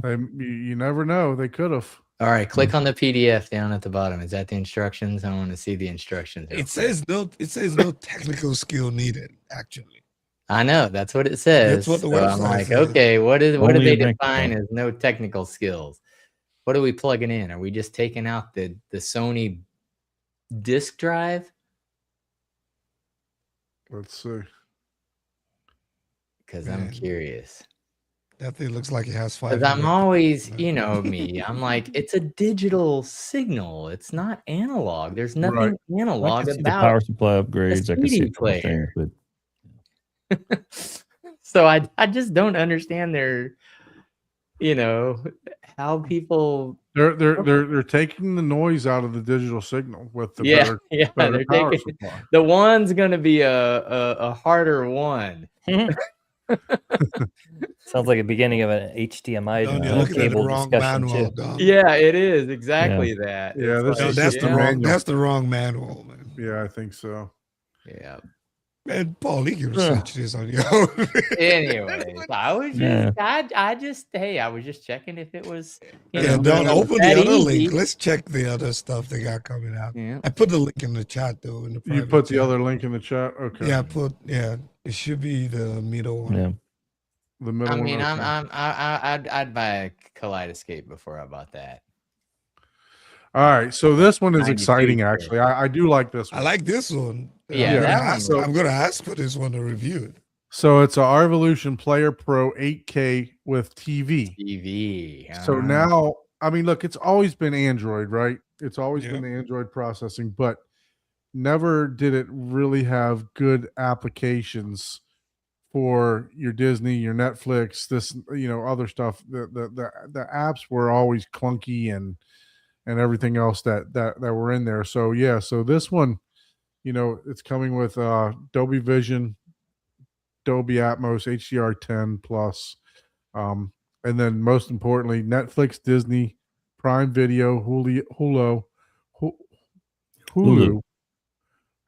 you never know. They could have. All right, click on the PDF down at the bottom. Is that the instructions? I want to see the instructions. real It quick. says no. It says no technical skill needed. Actually, I know that's what it says. what the so I'm website like, says. okay, what do Only they a Microsoft. define as no technical skills? What are we plugging in? Are we just taking out the Sony disk drive? Let's see. Because I'm Man. curious. that thing looks like it has Because 500. I'm always, you know me, I'm like, it's a digital signal. It's not analog. There's nothing Right. I analog can see the about power supply upgrades. I can see CD a couple things, player. but So I just don't understand their, how people. They're taking the noise out of the digital signal with the Yeah, better, yeah, better they're power taking supply. the one's gonna be a harder one. Sounds like the beginning of an HDMI Don, you're to looking at the cable wrong discussion manual, too. Don. Yeah, it is exactly that. Yeah, It's this No, is that's just the a wrong. manual. That's the wrong manual, man. Yeah, I think so. Yeah. Man, Paul, you can research this on your own. Anyways, I was just, Yeah. I was just checking if it was. Yeah, Don, open that the other easy. link. Let's check the other stuff they got coming out. Yeah. I put the link in the chat though. In the You private put the chat. other link in the chat. Okay. Yeah. It should be the middle one. yeah. The middle I mean, one. Okay. I'd buy a Kaleidoscape before I bought that. All right. So this one is 92 exciting. sure. Actually, I do like this one. I like this one. Yeah, I'm gonna that ask- one- I'm gonna ask for this one to review it. So it's a Revolution Player Pro 8K with TV. TV. So now, I mean, look, it's always been Android, right? It's always Yeah. been the Android processing, but never did it really have good applications for your Disney, your Netflix, this, other stuff. The apps were always clunky and everything else that were in there. So yeah, so this one, it's coming with Dolby Vision, Dolby Atmos, HDR10 plus, and then most importantly, Netflix, Disney, Prime Video, Hulu,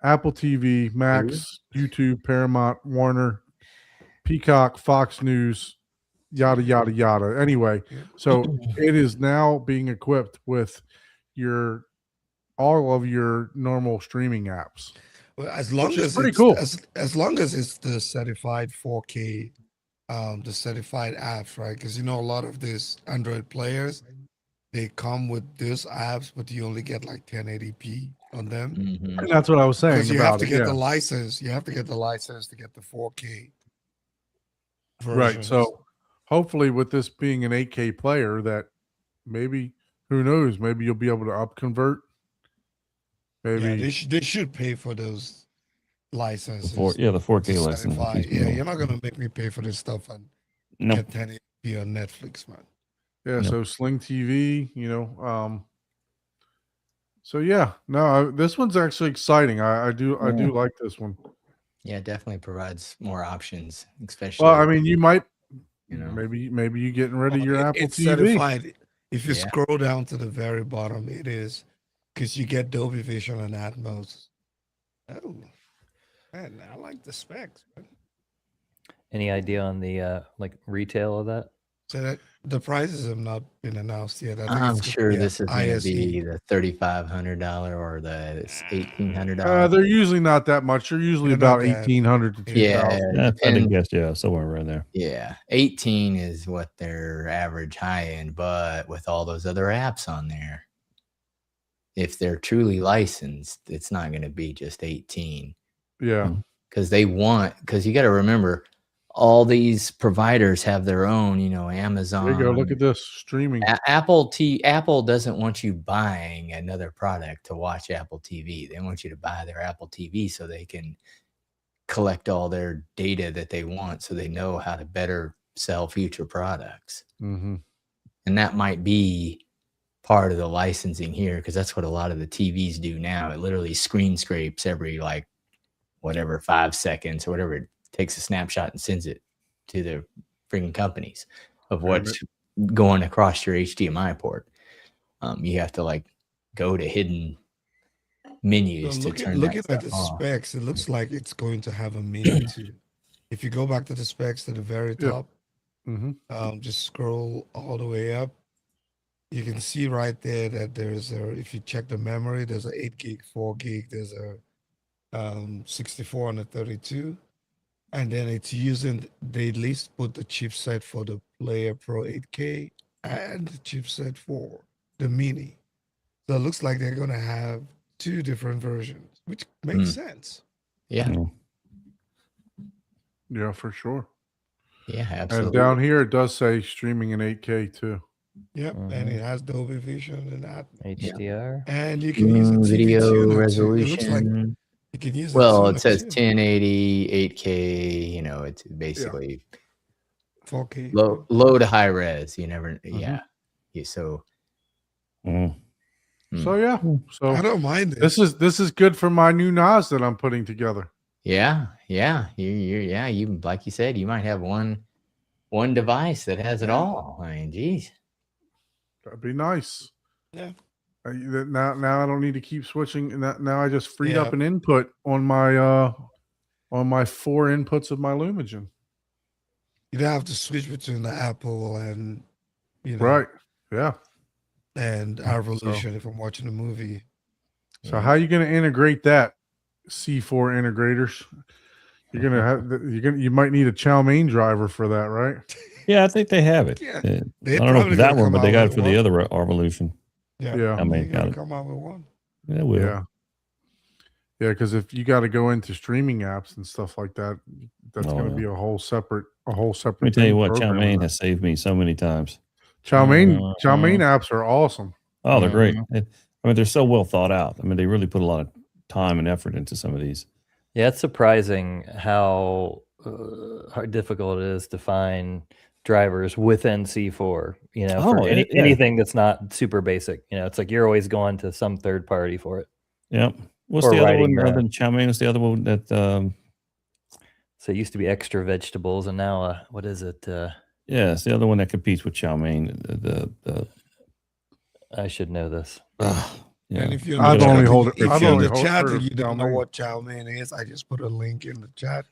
Apple TV, Max, YouTube, Paramount, Warner, Peacock, Fox News, yada yada yada. Anyway, so it is now being equipped with all of your normal streaming apps. Well, as long is as pretty it's cool. as long as it's the certified 4K, the certified apps, right? Because a lot of these Android players, they come with these apps, but you only get like 1080p on them. Mhm. And that's what I was saying Because you have about to it. get Yeah. the license. You have to get the license to get the 4K. Right. versions. So hopefully with this being an 8K player, that maybe, who knows, maybe you'll be able to up convert. Maybe yeah, they should pay for those licenses. The 4K to license. certify. is Yeah, cool. you're not gonna make me pay for this stuff and No. get 1080p on Netflix, man. yeah, Yep. so Sling TV, so yeah, no, this one's actually exciting. I do like this one. Yeah, it definitely provides more options, especially. Well, I mean, you might, You know. maybe you getting rid of Well, your it- Apple it's TV. certified. If you Yeah. scroll down to the very bottom, it is because you get Dolby Vision and Atmos. Oh, man, I like the specs, man. Any idea on the retail of that? So that the prices have not been announced yet. I think I'm it's gonna sure be this is at going to ISE. be the $3,500 or the $1,800. They're usually not that much. They're usually They're not about that. 1,800 to 2,000. Yeah, That's, I depend- guess, yeah, somewhere around there. Yeah, 18 is what their average high end, but with all those other apps on there, if they're truly licensed, it's not going to be just 18 Yeah. because you got to remember all these providers have their own, Amazon. There you go. Look at this streaming. Apple doesn't want you buying another product to watch Apple TV. They want you to buy their Apple TV so they can collect all their data that they want so they know how to better sell future products. Mm-hmm. And that might be part of the licensing here because that's what a lot of the TVs do now. It literally screen scrapes every 5 seconds or whatever. It takes a snapshot and sends it to the freaking companies of what's going across your HDMI port. You have to go to hidden menus So to looking, turn looking that at stuff the off. specs, it looks like it's going to have a mini too. If you go back to the specs at the very Yeah. top, Mm-hmm. just scroll all the way up. You can see right there that there's a, if you check the memory, there's a 8 gig, 4 gig, there's a 64 and a 32. And then it's using, they at least put the chipset for the Player Pro 8K and the chipset for the Mini. So it looks like they're going to have 2 different versions, which makes sense. Yeah, Yeah, for sure. yeah, And absolutely. down here it does say streaming in 8K too. Yep. And it has Dolby Vision and that. HDR. And you can use a TV Video tuner too. It looks like resolution. you can use a Well, tuner it says too. 1080, 8K. You know, it's basically 4K. low to high res. You never, Mm-hmm. yeah. So So yeah. I So don't mind it. this is good for my new NAS that I'm putting together. yeah, you like you said, you might have one device that has it all. I mean, geez. That'd be nice. Yeah. Now I don't need to keep switching. And now I just freed up Yeah. an input on my 4 inputs of my Lumagen. You don't have to switch between the Apple and Right. Yeah. and our Revolution if I'm watching a movie. So how are you going to integrate that? C4 integrators. You're gonna have you might need a chow mein driver for that, right? Yeah, I think they have it. Yeah. I They're don't know probably if that gonna one, come but they out got it with for the one. other Revolution. Yeah. I They're mean, gonna got it. come out with one. Yeah, will. Yeah. Yeah, because if you got to go into streaming apps and stuff like that, that's Oh, going to yeah. be a whole separate. Let me tell you what, chow mein has saved me so many times. Chow mein Mhm. apps are awesome. Oh, they're great. I mean, they're so well thought out. I mean, they really put a lot of time and effort into some of these. Yeah, it's surprising how difficult it is to find drivers within C4. You know, for yeah. anything that's not super basic. You know, it's like you're always going to some third party for it. Yep. What's Or the other writing one other the- than chow mein? What's the other one that? So it used to be extra vegetables, and now what is it? Yeah, it's the other one that competes with chow mein. The I should know this. yeah. And if you're I've in the only chat, hold- if I've you're in only the hold- chat heard and of you chow don't know mein. what chow mein is, I just put a link in the chat.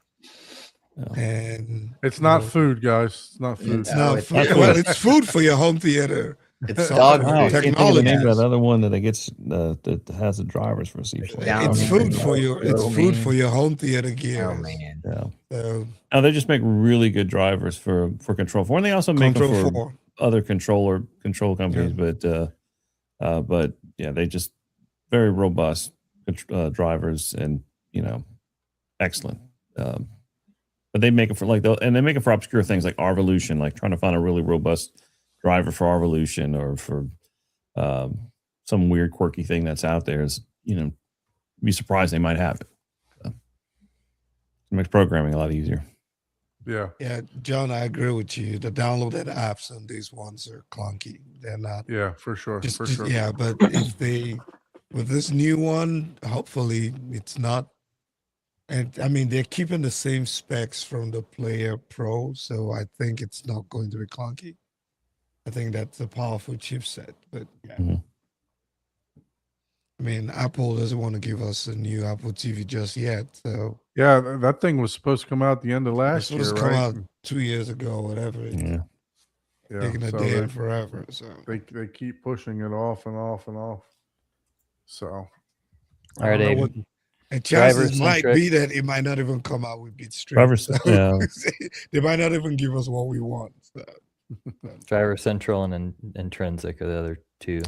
And It's not you know, food, guys. It's not food. It's No, not it's food. not Well, food. it's food for your home theater. It's So- dog Oh, I can't food. think of the name of technology. that other one that gets that has the drivers for C4. Down It's there. food for your Oh, home theater gear. Oh man. Yeah. So Now they just make really good drivers for Control 4, and they also make them Control for 4. other control companies. But yeah, they just very robust drivers, and excellent. But they make it for and they make it for obscure things like Arvolution, like trying to find a really robust driver for Arvolution or for some weird quirky thing that's out there. Is be surprised they might have it. So, it makes programming a lot easier. Yeah. Yeah, John, I agree with you. The downloaded apps on these ones are clunky. They're not. Yeah, for sure. Just, for just- sure. Yeah, but if they, with this new one, hopefully it's not. And I mean, they're keeping the same specs from the Player Pro, so I think it's not going to be clunky. I think that's a powerful chipset, but yeah. Mhm. I mean, Apple doesn't want to give us a new Apple TV just yet, so Yeah, that thing was supposed to come out the end of it's last year, supposed to come right? out 2 years ago, whatever. It's Yeah. Yeah. taking a So day they, and forever. So they keep pushing it off and off and off. So All I right, don't know Abe. what- and chances might Driver-centric. be that it might not even come out with Bitstream. Drivers- So yeah. they might not even give us what we want. So. Driver Central and Intrinsic are the other two.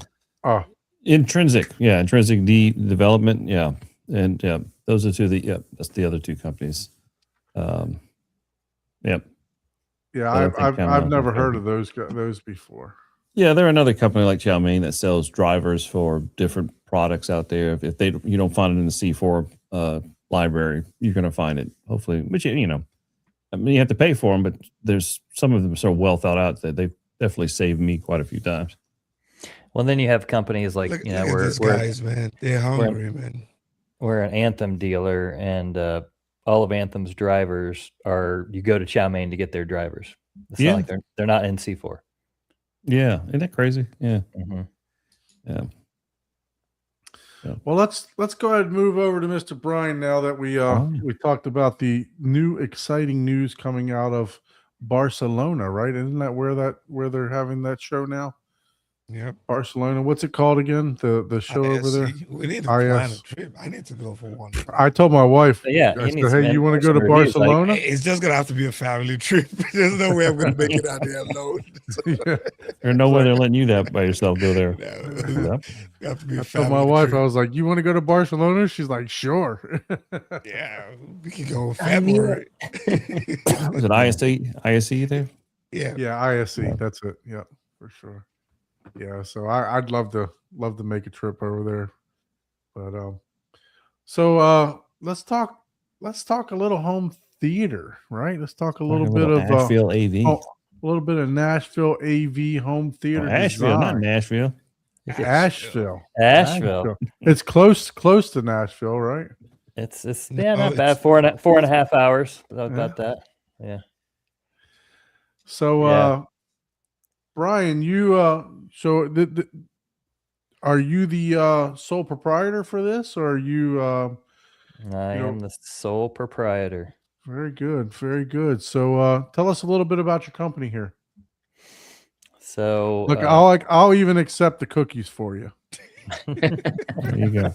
oh, Intrinsic D development, yeah, and yeah, those are that's the other two companies. Yep, yeah, I don't think I've Cameron's never okay. heard of those before. yeah, they're another company like Chow mein that sells drivers for different products out there. If you don't find it in the C4 library, you're going to find it hopefully. Which I mean, you have to pay for them, but there's some of them so well thought out that they've definitely saved me quite a few times. Well, then you have companies like Look, you know look at these we're guys, man. They're hungry, man. we're an Anthem dealer, and all of Anthem's drivers you go to Chow mein to get their drivers. It's Yeah. not like they're not in C4. Yeah, isn't that crazy? Yeah, Mm-hmm. yeah. Well, let's go ahead and move over to Mr. Brian now that we talked about the new exciting news coming out of Barcelona, right? Isn't that where they're having that show now? Yep. Barcelona. What's it called again? The show over there? ISC. We need to plan a IS. trip. I need to go for one. I told my wife, But yeah, I you said, need some hey, you want to go to in-person reviews, like- Barcelona? It's just gonna have to be a family trip. There's no way I'm gonna make it out there alone. Yeah. There's no way they're letting you that by yourself go there. No. Yep. Have to be a I told family my wife, I trip. was like, you want to go to Barcelona? She's like, sure. Yeah, we could go in I knew February. Was it ISE there? Yeah. Yeah, ISC. That's it. Yeah, for sure. Yeah, so I'd love to make a trip over there. But so let's talk a little home theater, right? Let's talk a little bit of Nashville AV. a little bit of Nashville AV home theater. Asheville, not design. Nashville. Asheville. Asheville. It's close to Nashville, right? It's No, yeah, not bad. it's- 4.5 hours. About that. Yeah. So Yeah. Brian, you so are you the sole proprietor for this, or are you I You know- am the sole proprietor. very good, very good. So tell us a little bit about your company here. So Look, I'll even accept the cookies for you. There you go.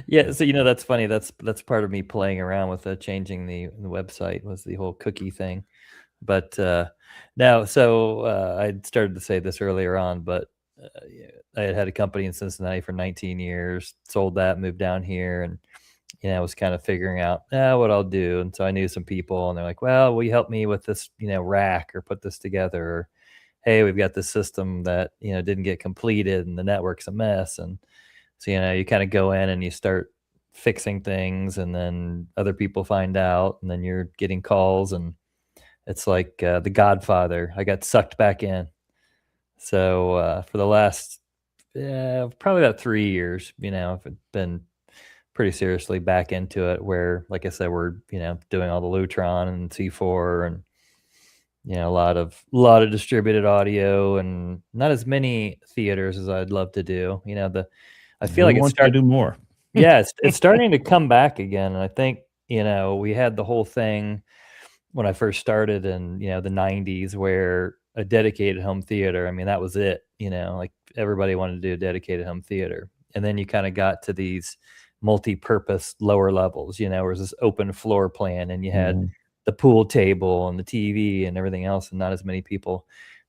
yeah, so that's funny. That's part of me playing around with changing the website was the whole cookie thing. But now, so I started to say this earlier on, but I had a company in Cincinnati for 19 years, sold that, moved down here, and I was kind of figuring out what I'll do. And so I knew some people, and they're like, "Well, will you help me with this, rack or put this together?" Or, "Hey, we've got this system that didn't get completed, and the network's a mess." And so you kind of go in and you start fixing things, and then other people find out, and then you're getting calls, and it's like The Godfather. I got sucked back in. So for the last probably about 3 years, I've been pretty seriously back into it. Where, like I said, we're doing all the Lutron and C4, and a lot of distributed audio, and not as many theaters as I'd love to do. I feel like it's want you to do more. yeah, it's starting to come back again. And I think, we had the whole thing when I first started in, the 90s, where a dedicated home theater, I mean, that was it, like everybody wanted to do a dedicated home theater. And then you kind of got to these multi-purpose lower levels, where it was this open floor plan, and you had Mhm. the pool table and the TV and everything else, and not as many people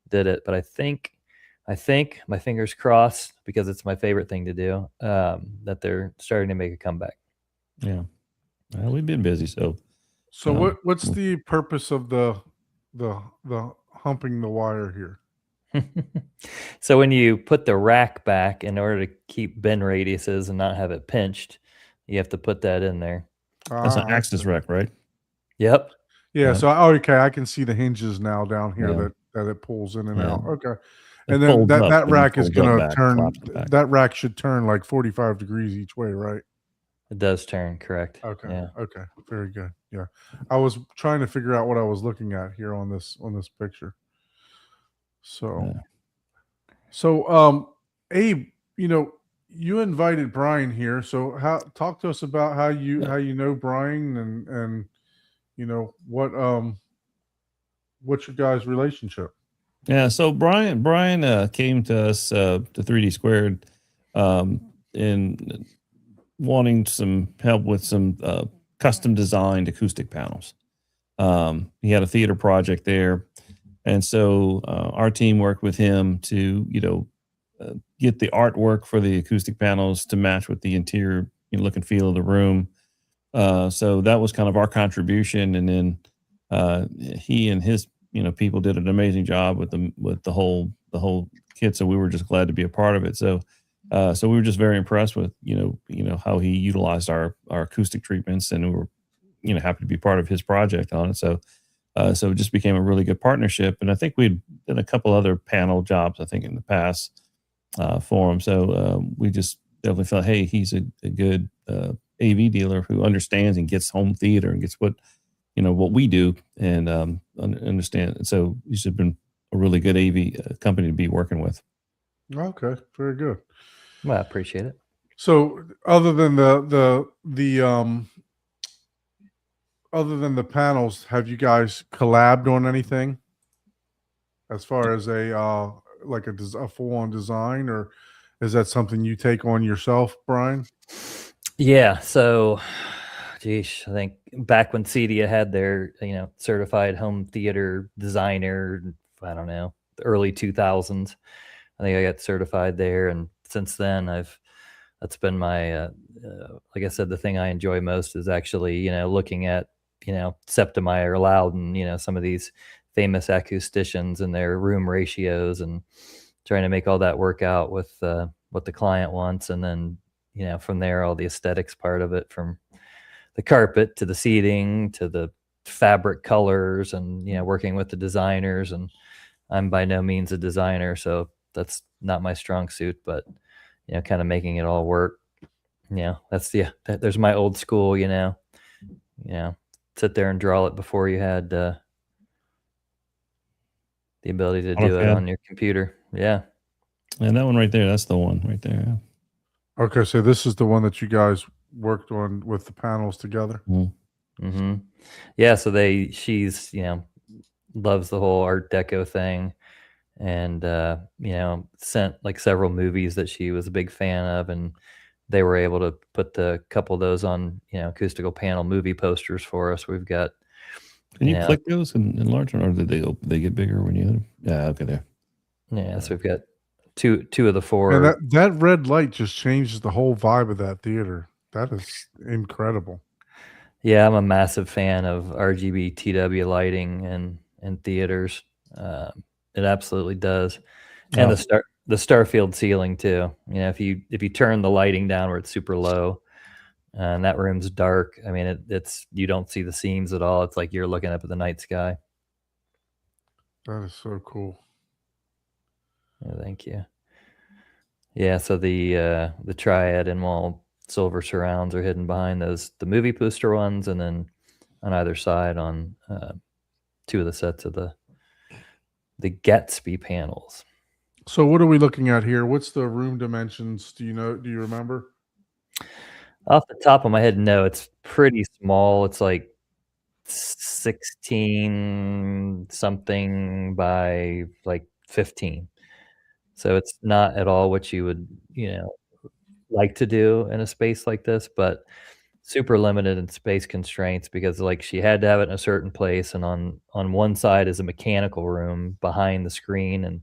did it. But I think my fingers crossed, because it's my favorite thing to do, that they're starting to make a comeback. Yeah. Well, we've been busy, so So what's the purpose of the humping the wire here? So when you put the rack back, in order to keep bend radiuses and not have it pinched, you have to put that in there. that's an Ah, Axis wreck, right? Yep. Yeah, Yeah. so okay, I can see the hinges now down here Yeah. that it pulls in and Yeah. out. Okay. It And then folds up that and rack is folds up going to back, turn flops back. that rack should turn like 45 degrees each way, right? It does turn, correct. Okay. Yeah. Okay. Very good. Yeah. I was trying to figure out what I was looking at here on this picture. So Yeah. so Abe, you invited Brian here. So talk to us about how you know Brian and what's your guys' relationship? Yeah, so Brian came to us to 3D Squared in wanting some help with some custom designed acoustic panels. He had a theater project there, and so our team worked with him to get the artwork for the acoustic panels to match with the interior look and feel of the room. So that was kind of our contribution, and then he and his people did an amazing job with the whole kit. So we were just glad to be a part of it. So we were just very impressed with how he utilized our acoustic treatments, and we were happy to be part of his project on it. So it just became a really good partnership. And I think we'd done a couple other panel jobs, I think, in the past for him. So we just definitely felt, hey, he's a good AV dealer who understands and gets home theater and gets what we do and understand. And so he's been a really good AV company to be working with. Okay, very good. Well, I appreciate it. So other than other than the panels, have you guys collabed on anything as far as a like a full-on design, or is that something you take on yourself, Brian? Yeah. So, geez, I think back when CEDIA had their, certified home theater designer, I don't know, the early 2000s, I think I got certified there. And since then, that's been my, like I said, the thing I enjoy most is actually, looking at, Septmeyer, Loudon, some of these famous acousticians and their room ratios and trying to make all that work out with what the client wants. And then, from there, all the aesthetics part of it, from the carpet to the seating to the fabric colors and, working with the designers. And I'm by no means a designer, so that's not my strong suit, but, kind of making it all work. There's my old school, sit there and draw it before you had the ability to do it AutoCAD. on your computer. Yeah. And that one right there, that's the one right there. Yeah. Okay, so this is the one that you guys worked on with the panels together. Mm-hmm. Yeah. So she's, loves the whole Art Deco thing, and sent like several movies that she was a big fan of, and they were able to put the couple of those on, acoustical panel movie posters for us. We've got. Can you click those and enlarge them, or did they get bigger when you? Yeah. Okay. There. Yeah. So we've got two of the four. And that red light just changes the whole vibe of that theater. That is incredible. Yeah, I'm a massive fan of RGB TW lighting in theaters. It absolutely does, and the Starfield ceiling too. If you turn the lighting down where it's super low, and that room's dark, I mean it's you don't see the seams at all. It's like you're looking up at the night sky. That is so cool. Yeah, thank you. Yeah, so the Triad and wall silver surrounds are hidden behind the movie booster ones, and then on either side on two of the sets of the Gatsby panels. So what are we looking at here? What's the room dimensions? Do you remember? Off the top of my head, no, it's pretty small. It's like 16 something by like 15. So it's not at all what you would, like to do in a space like this, but super limited in space constraints, because like she had to have it in a certain place, and on one side is a mechanical room behind the screen, and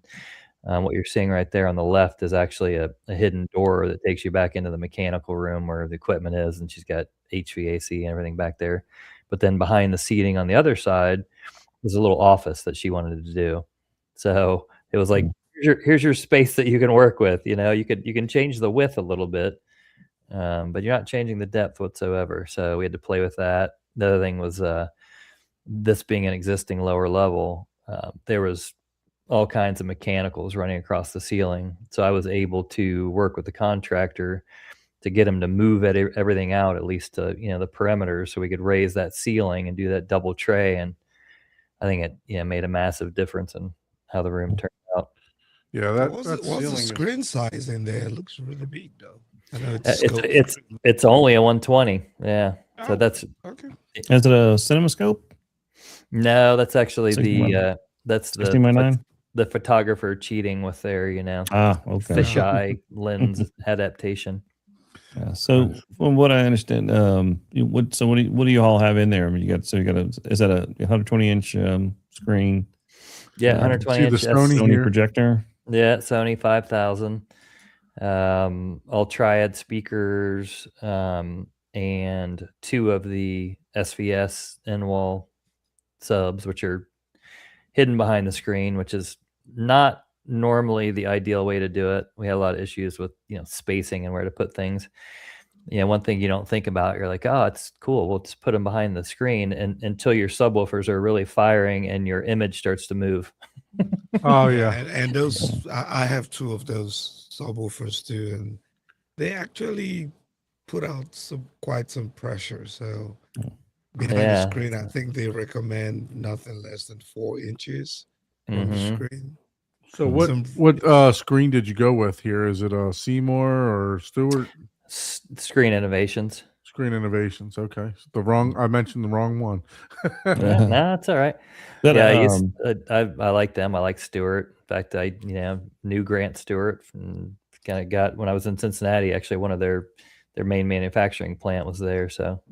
what you're seeing right there on the left is actually a hidden door that takes you back into the mechanical room where the equipment is, and she's got HVAC and everything back there. But then behind the seating on the other side is a little office that she wanted to do. So it was like, here's your space that you can work with. You can change the width a little bit, but you're not changing the depth whatsoever. So we had to play with that. The other thing was this being an existing lower level, there was all kinds of mechanicals running across the ceiling. So I was able to work with the contractor to get him to move everything out, at least to, the perimeter, so we could raise that ceiling and do that double tray. And I think it made a massive difference in how the room turned out. Yeah, What's the screen size in there? It looks really big though. I know it's only a 120. Yeah. So Oh, that's okay. Is it a CinemaScope? no, that's actually 16 that's 16 by 9? the photographer cheating with their, Okay. fisheye lens adaptation. Yeah, so from what I understand, what do you all have in there? I mean, is that a 120-inch screen? Yeah, Um, 120 see the inch Sony Sony here? projector? Yeah, Sony 5000. All Triad speakers, and two of the SVS in-wall subs, which are hidden behind the screen, which is not normally the ideal way to do it. We had a lot of issues with, spacing and where to put things. One thing you don't think about, you're like, oh, it's cool, we'll just put them behind the screen, and until your subwoofers are really firing and your image starts to move. Oh yeah. And those I have two of those subwoofers too, and they actually put out quite some pressure. So behind Yeah. the screen, I think they recommend nothing less than 4 inches on the Mhm. screen. So what Some- screen did you go with here? Is it a Seymour or Stewart? Screen Innovations. Screen Innovations. Okay, I mentioned the wrong one. Yeah, no, it's all right. That, Yeah, I like them. I like Stewart. In fact, I knew Grant Stewart from kind of got when I was in Cincinnati. Actually, one of their main manufacturing plant was there, so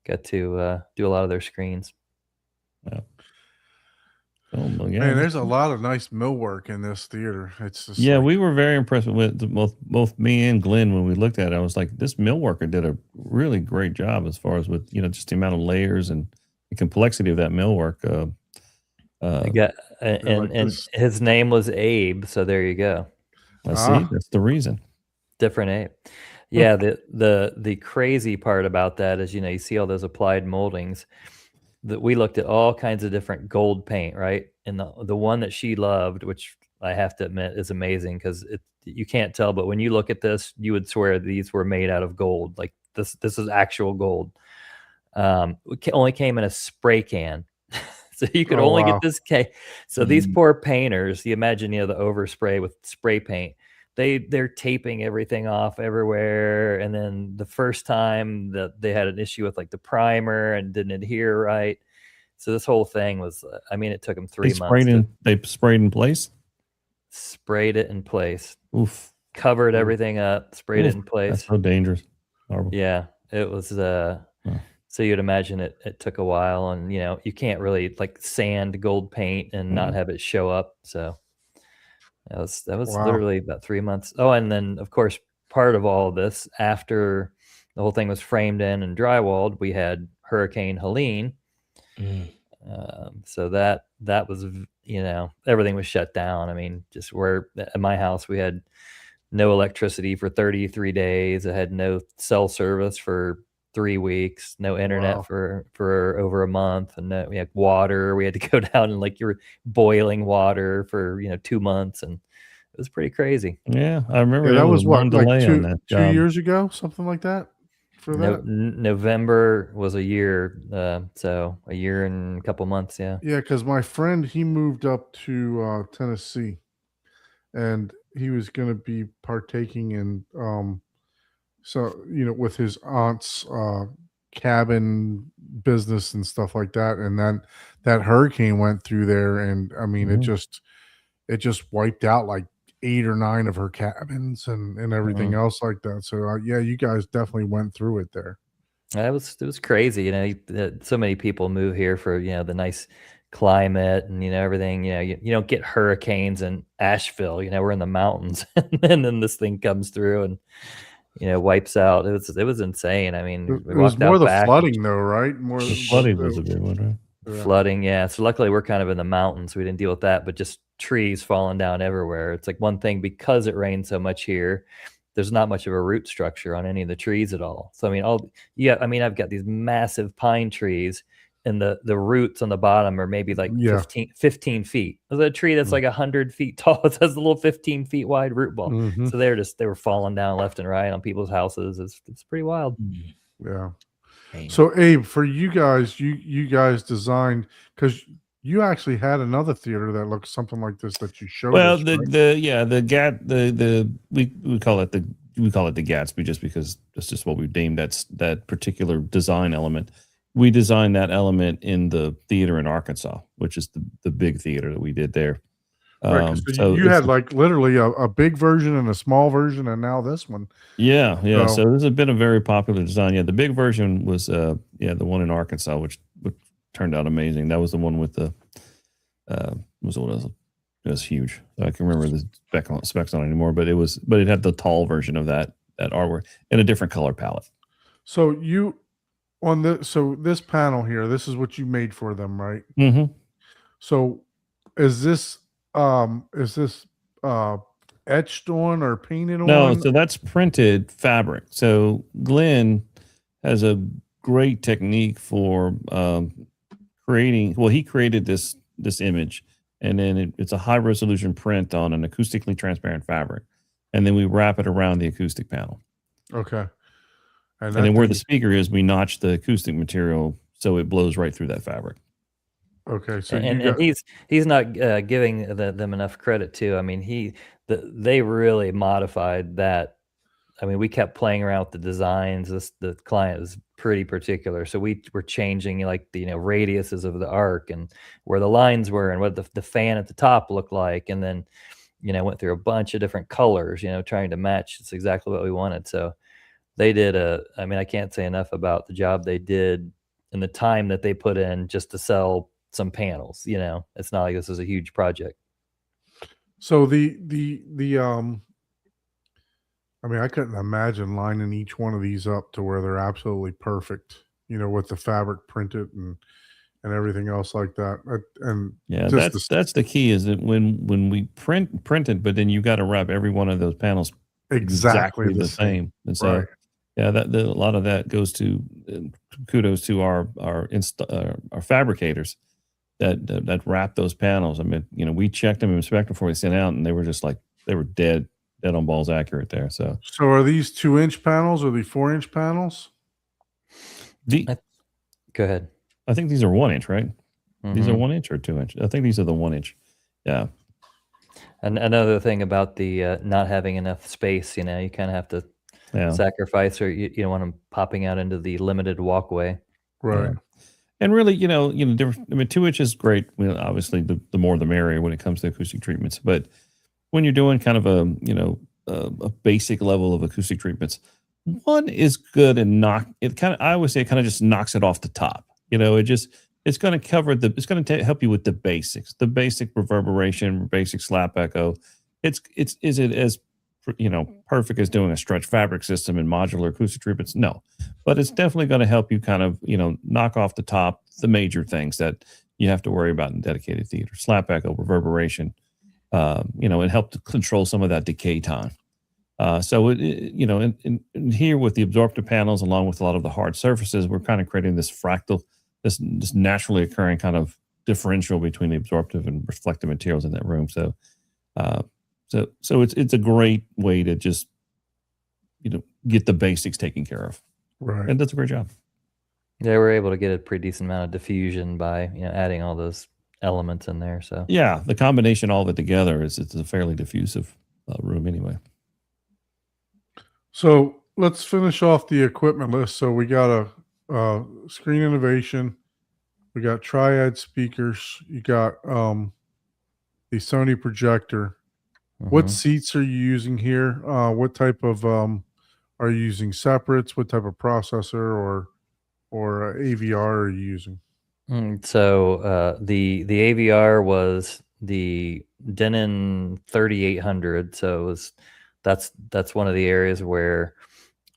got to do a lot of their screens. yeah, Man, there's a lot of nice millwork in this theater. It's just yeah, like- we were very impressed with both me and Glenn when we looked at it. I was like, this millworker did a really great job as far as with just the amount of layers and the complexity of that millwork. I got and this. his name was Abe, so there you go. I see. That's the reason. Different Abe. Yeah, the crazy part about that is you see all those applied moldings. That we looked at all kinds of different gold paint, right? And the one that she loved, which I have to admit is amazing because you can't tell, but when you look at this, you would swear these were made out of gold. Like this is actual gold. It only came in a spray can. So you could only get this cake. So these poor painters, you imagine, the overspray with spray paint. They're taping everything off everywhere, and then the first time that they had an issue with like the primer and didn't adhere right, so this whole thing was, it took them 3 months. They sprayed in place. Sprayed it in place. Oof. Covered everything up. Sprayed it in place. That's so dangerous. Horrible. Yeah, it was. So you'd imagine it took a while, and you can't really like sand gold paint and not have it show up. So. That was Wow. literally about 3 months. Oh, and then of course, part of all of this, after the whole thing was framed in and drywalled, we had Hurricane Helene. So that was, everything was shut down. I mean, just where at my house we had no electricity for 33 days. I had no cell service for 3 weeks, no internet Wow. for over a month, and we had water. We had to go down and like you're boiling water for 2 months, and it was pretty crazy. Yeah, I remember Yeah, there that was one what, like delay on that 2 job. years ago, something like that. For that, November was a year, so a year and a couple months. Yeah. yeah, because my friend, he moved up to Tennessee, and he was going to be partaking in so with his aunt's cabin business and stuff like that, and then that hurricane went through there, and I mean, Mhm. it just wiped out like 8 or 9 of her cabins and everything else like that. So yeah, you guys definitely went through it there. It was crazy. So many people move here for the nice climate and everything. You don't get hurricanes in Asheville. We're in the mountains, and then this thing comes through and wipes out. It was insane. I mean, It we was walked more out the back. flooding, though, right? More The flooding was a big one, right? Yeah. Flooding, yeah. So luckily we're kind of in the mountains. We didn't deal with that, but just trees falling down everywhere. It's like one thing, because it rained so much here, there's not much of a root structure on any of the trees at all. So I've got these massive pine trees, and the roots on the bottom are maybe like 15 feet. There's a tree that's like 100 feet tall. It has a little 15 feet wide root ball. Mhm. So they were falling down left and right on people's houses. It's pretty wild. Yeah. Dang. So Abe, for you guys, you guys designed, because you actually had another theater that looked something like this that you showed Well, us, the right? the GAT we call it the Gatsby just because that's just what we've named that particular design element. We designed that element in the theater in Arkansas, which is the big theater that we did there. Right, 'cause so you had like literally a big version and a small version, and now this one. Yeah. So- So this has been a very popular design. Yeah, the big version was the one in Arkansas, which turned out amazing. That was the one with the it was huge. I can remember the specs on it anymore, but it had the tall version of that artwork in a different color palette. So this panel here, this is what you made for them, right? Mm-hmm. So is this etched on or painted No, on? so that's printed fabric. So Glenn has a great technique for creating. Well, he created this image, and then it's a high resolution print on an acoustically transparent fabric, and then we wrap it around the acoustic panel. Okay. And then where the speaker is, we notch the acoustic material so it blows right through that fabric. Okay, so and you got he's not giving them enough credit too. I mean, they really modified that. I mean, we kept playing around with the designs. The client was pretty particular, so we were changing like the radiuses of the arc and where the lines were and what the fan at the top looked like, and then went through a bunch of different colors, trying to match. It's exactly what we wanted. So they did I mean, I can't say enough about the job they did and the time that they put in just to sell some panels. It's not like this was a huge project. so the I mean, I couldn't imagine lining each one of these up to where they're absolutely perfect, with the fabric printed and everything else like that. And Yeah, just that's the key is that when we print it, but then you got to wrap every one of those panels exactly the same. And so, right. yeah, a lot of that goes to kudos to our fabricators that wrap those panels. I mean, we checked them and inspected before we sent out, and they were just like they were dead on balls accurate there. So are these 2-inch panels or the 4-inch panels? Go ahead. I think these are 1-inch, right? These are Mhm. 1-inch or 2-inch. I think these are the 1-inch. Yeah. And another thing about the not having enough space, you kind of have to sacrifice, or you don't want them popping out into the limited walkway. Right. Yeah. And really, different. I mean, 2-inch is great. Obviously, the more the merrier when it comes to acoustic treatments. But when you're doing kind of a basic level of acoustic treatments, 1 is good and I always say it kind of just knocks it off the top. It's going to cover it's going to help you with the basics, the basic reverberation, basic slap echo. Is it as perfect as doing a stretch fabric system and modular acoustic treatments? No, but it's definitely going to help you kind of knock off the top the major things that you have to worry about in dedicated theater: slap echo, reverberation, and help to control some of that decay time. So in here with the absorptive panels, along with a lot of the hard surfaces, we're kind of creating this fractal, this naturally occurring kind of differential between the absorptive and reflective materials in that room. So, it's a great way to just get the basics taken care of, Right. and that's a great job. Yeah, we're able to get a pretty decent amount of diffusion by adding all those elements in there. So Yeah, the combination, all of it together, it's a fairly diffusive room anyway. So let's finish off the equipment list. So we got a Screen Innovation, we got Triad speakers, you got the Sony projector. What Mhm. seats are you using here? What type of are you using separates? What type of processor or AVR are you using? So the AVR was the Denon 3800. So that's one of the areas where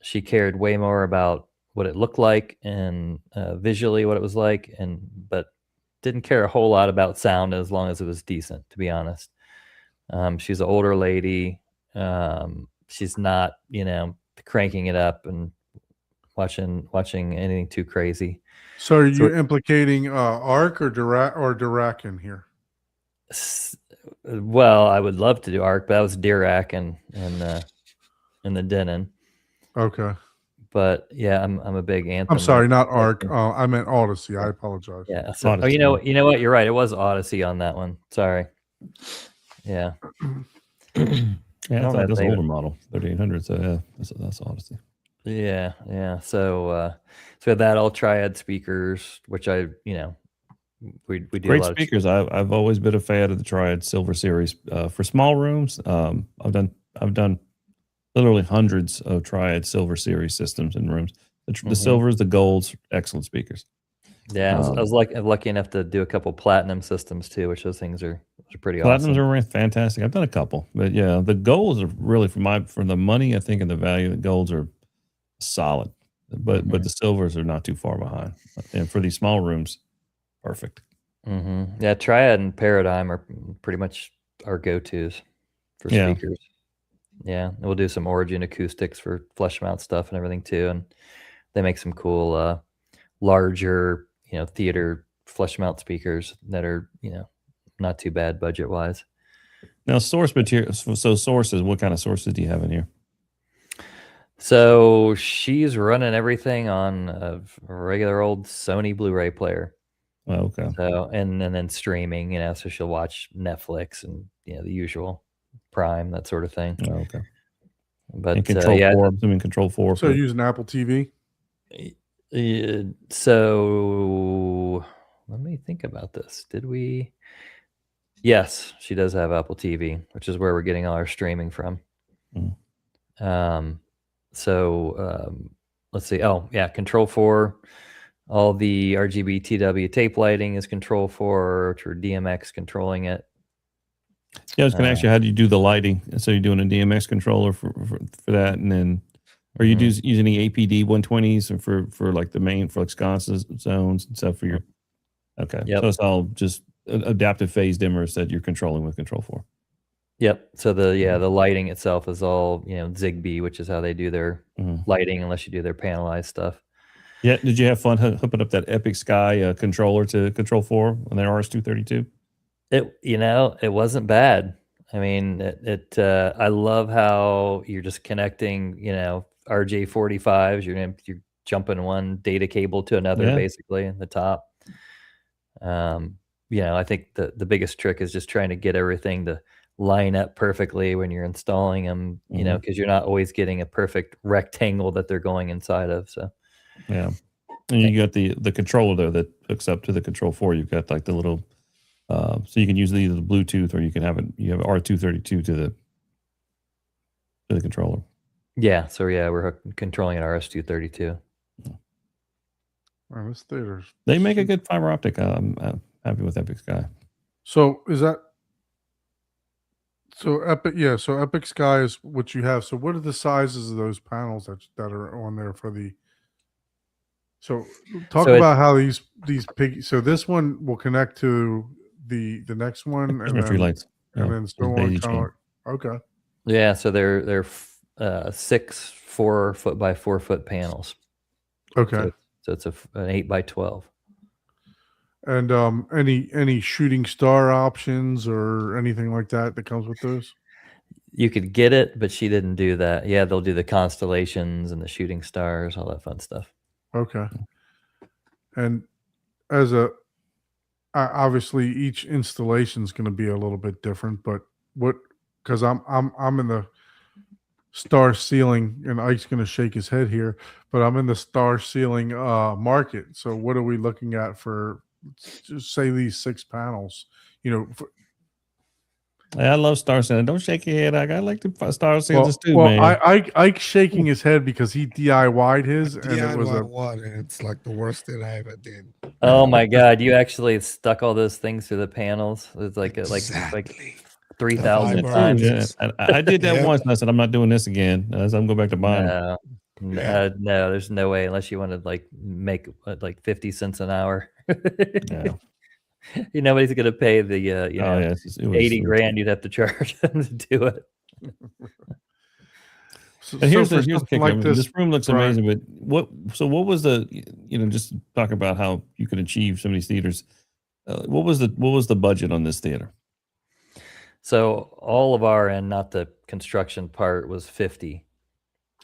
she cared way more about what it looked like and visually what it was like, but didn't care a whole lot about sound as long as it was decent, to be honest. She's an older lady. She's not cranking it up and watching anything too crazy. So are you implicating ARC or Dirac in here? Well, I would love to do ARC, but that was Dirac and the Denon. Okay. But yeah, I'm a big Anthem. I'm sorry, not ARC. I meant Odyssey. I apologize. Yeah. So, Odyssey. you know what? You're right. It was Odyssey on that one. Sorry. Yeah. Yeah, don't know that's if an they- older model, 3800. So yeah, that's Odyssey. Yeah. So we had that all Triad speakers, which we do a Great lot of speakers. I've always been a fan of the Triad Silver Series for small rooms. I've done literally hundreds of Triad Silver Series systems in rooms. The silvers, the golds, excellent speakers. Yeah, I was lucky enough to do a couple platinum systems too, which those things are pretty Platinums awesome. are fantastic. I've done a couple, but yeah, the golds are really for the money I think and the value. The golds are solid, but the silvers are not too far behind. And for these small rooms, perfect. Yeah, Triad and Paradigm are pretty much our go-tos for Yeah. speakers. Yeah, and we'll do some Origin acoustics for flush mount stuff and everything too, and they make some cool larger theater flush mount speakers that are not too bad budget wise. Now, source materials. So sources. What kind of sources do you have in here? So she's running everything on a regular old Sony Blu-ray player. Oh, okay. So and then streaming, you know, so she'll watch Netflix and you know the usual Prime, that sort of thing. Oh, okay. But And Control yeah, 4. I'm assuming Control 4. So using Apple TV. so let me think about this. Did we? Yes, she does have Apple TV, which is where we're getting all our streaming from. Mm. Let's see. Oh, yeah, Control 4. All the RGB TW tape lighting is Control 4, which we're DMX controlling it. Yeah, I was going to ask you, how do you do the lighting? So you're doing a DMX controller for that, and then are you using any APD 120s for like the main, for like sconces zones and stuff for your? Okay, Yep. So it's all just adaptive phase dimmers that you're controlling with Control 4. Yep. So the lighting itself is all, you know, Zigbee, which is how they do their lighting, unless you do their panelized stuff. Yeah. Did you have fun hooking up that Epic Sky controller to Control 4 on their RS-232? It wasn't bad. I mean, I love how you're just connecting, you know, RJ45s. You're jumping one data cable to another, basically in the top. You know, I think the biggest trick is just trying to get everything to line up perfectly when you're installing them, you know, because you're not always getting a perfect rectangle that they're going inside of. So, yeah. And you got the controller there that hooks up to the Control 4. You've got like the little, so you can use either the Bluetooth or you can have R232 to the controller. Yeah. So yeah, we're controlling an RS-232. Wow, this theater's. They make a good fiber optic. I'm happy with Epic Sky. So is that? So Epic, yeah. So Epic Sky is what you have. So what are the sizes of those panels that are on there for the? So talk about how these pig. So this one will connect to the next one, and Christmas tree then, lights. and then so on. Daisy Kind chain. of okay. Yeah. So they're 6 4-foot by 4-foot panels. Okay. So it's an 8 by 12. And any shooting star options or anything like that comes with those? You could get it, but she didn't do that. Yeah, they'll do the constellations and the shooting stars, all that fun stuff. Okay. And obviously each installation is going to be a little bit different, but because I'm in the star ceiling, and Ike's going to shake his head here, but I'm in the star ceiling market. So what are we looking at for, just say, these 6 panels? You know, I love star ceiling. Don't shake your head. I like the star ceilings too, well, man. Ike's shaking his head because he DIY'd his, and it was one, and it's like the worst thing I ever did. Oh my God! You actually stuck all those things through the panels. It's like Exactly. 3,000 fiber times. Yeah. I did that once, and I said I'm not doing this again. So I'm going to go back to buying them. No, there's no way, unless you want to like make like 50 cents an hour. Yeah. Nobody's gonna pay the Oh, yeah, it was 80 grand you'd have to charge them to do it. So, And here's for the something kicker. like This room looks Brian, amazing, but what was the, just talk about how you could achieve some of these theaters. What was the budget on this theater? So all of our end, not the construction part, was 50.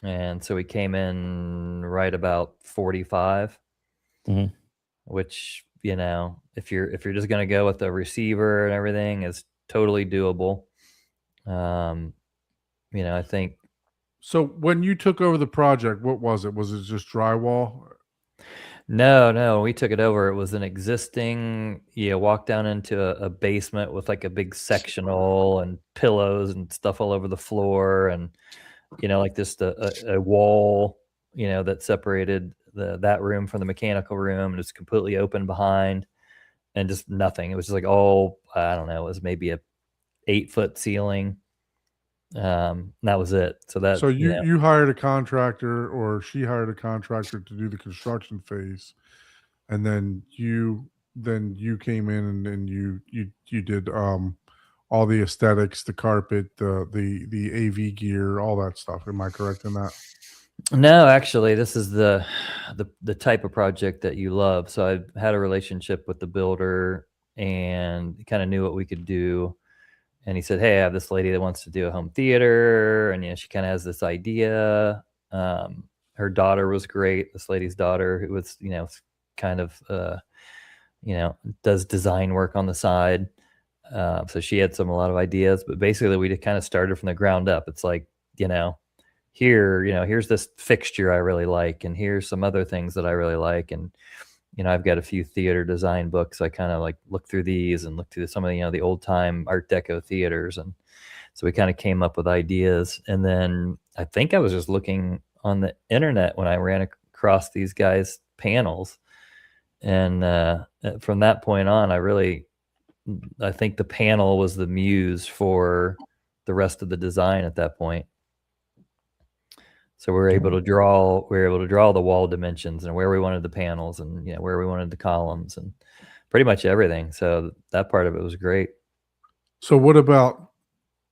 And so we came in right about 45, which, if you're just going to go with the receiver and everything, is totally doable. I think. So when you took over the project, what was it? Was it just drywall? No, we took it over. It was an existing, walk down into a basement with like a big sectional and pillows and stuff all over the floor, and like just a wall, that separated that room from the mechanical room, and it's completely open behind, and just nothing. It was just like I don't know, it was maybe a 8-foot ceiling. That was it. So you hired a contractor, or she hired a contractor to do the construction phase, and then you came in and you did all the aesthetics, the carpet, the AV gear, all that stuff. Am I correct in that? No, actually, this is the type of project that you love. So I had a relationship with the builder and kind of knew what we could do. And he said, "Hey, I have this lady that wants to do a home theater, and she kind of has this idea. Her daughter was great. This lady's daughter, who was kind of does design work on the side. So she had a lot of ideas, but basically we kind of started from the ground up. It's like, here's this fixture I really like, and here's some other things that I really like. And, I've got a few theater design books. I kind of like look through these and look through some of the old time Art Deco theaters. And so we kind of came up with ideas. And then I think I was just looking on the internet when I ran across these guys' panels. And from that point on, I think the panel was the muse for the rest of the design at that point. So we were able to draw the wall dimensions and where we wanted the panels and where we wanted the columns and pretty much everything. So that part of it was great. So what about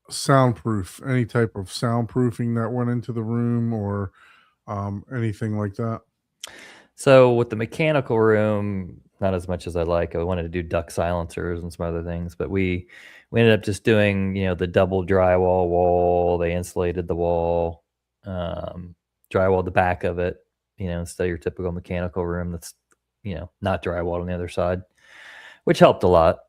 soundproof? Any type of soundproofing that went into the room or anything like that? So with the mechanical room, not as much as I like. I wanted to do duct silencers and some other things, but we ended up just doing, the double drywall wall. They insulated the wall, drywalled the back of it, instead of your typical mechanical room that's, not drywalled on the other side, which helped a lot.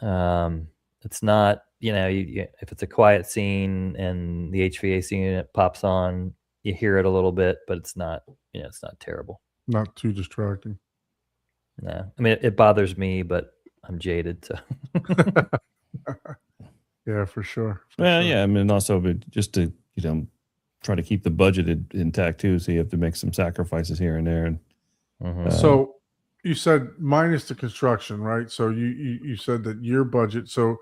It's not, if it's a quiet scene and the HVAC unit pops on, you hear it a little bit, but it's not, it's not terrible. Not too distracting. No, I mean, it bothers me, but I'm jaded. So Yeah, for sure. Well, yeah. I mean, also just to, try to keep the budget intact too. So you have to make some sacrifices here and there. And So you said minus the construction, right? So you said that your budget. So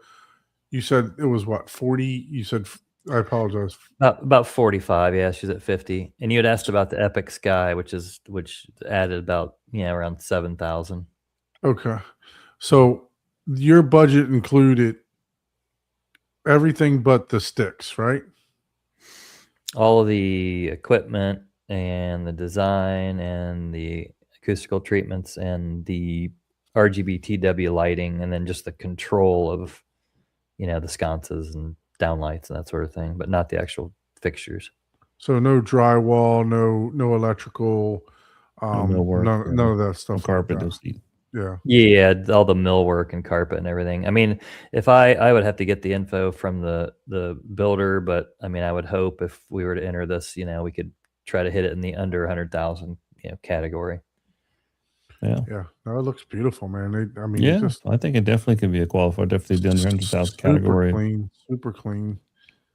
you said it was what, 40? You said, I apologize. about 45. Yeah, she's at 50. And you had asked about the Epic Sky, which added about around 7,000. Okay, so your budget included everything but the sticks, right? All of the equipment and the design and the acoustical treatments and the RGB-TW lighting, and then just the control of, the sconces and downlights and that sort of thing, but not the actual fixtures. So no drywall, no electrical, millwork, none of that stuff. carpet. Like that. Yeah. Yeah, all the millwork and carpet and everything. I mean, if I would have to get the info from the builder, but I mean, I would hope if we were to enter this, we could try to hit it in the under 100,000 category. Yeah. Yeah. No, it looks beautiful, man. I mean, Yeah, just I think it definitely could be a qualifier. Definitely the under 100,000 category. Super clean.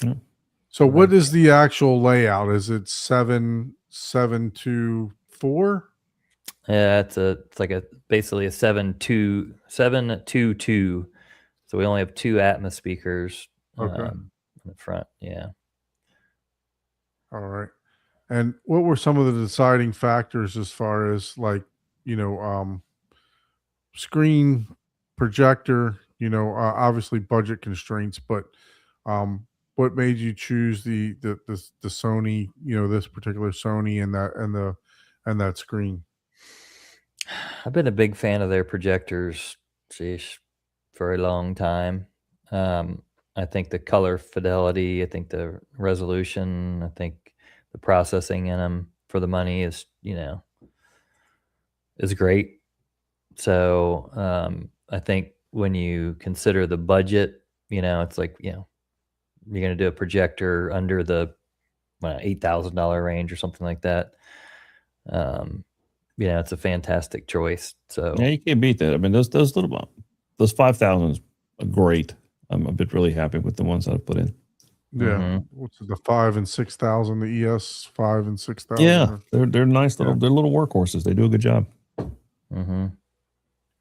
Yeah. So what is the actual layout? Is it 7-7-2-4? Yeah, it's basically a 7-2-2. So we only have 2 Atmos speakers in the front. Yeah. All right. And what were some of the deciding factors as far as like, screen, projector, obviously budget constraints, but what made you choose the Sony, this particular Sony and that screen? I've been a big fan of their projectors, for a long time. I think the color fidelity, I think the resolution, I think the processing in them for the money is great. So I think when you consider the budget, it's like, you're going to do a projector under the $8,000 range or something like that. It's a fantastic choice. So yeah, you can't beat that. I mean, those 5,000s are great. I'm really happy with the ones that I put in. Yeah. What's it, the 5 and 6,000, the ES 5 and 6,000? Yeah, they're nice they're little workhorses. They do a good job.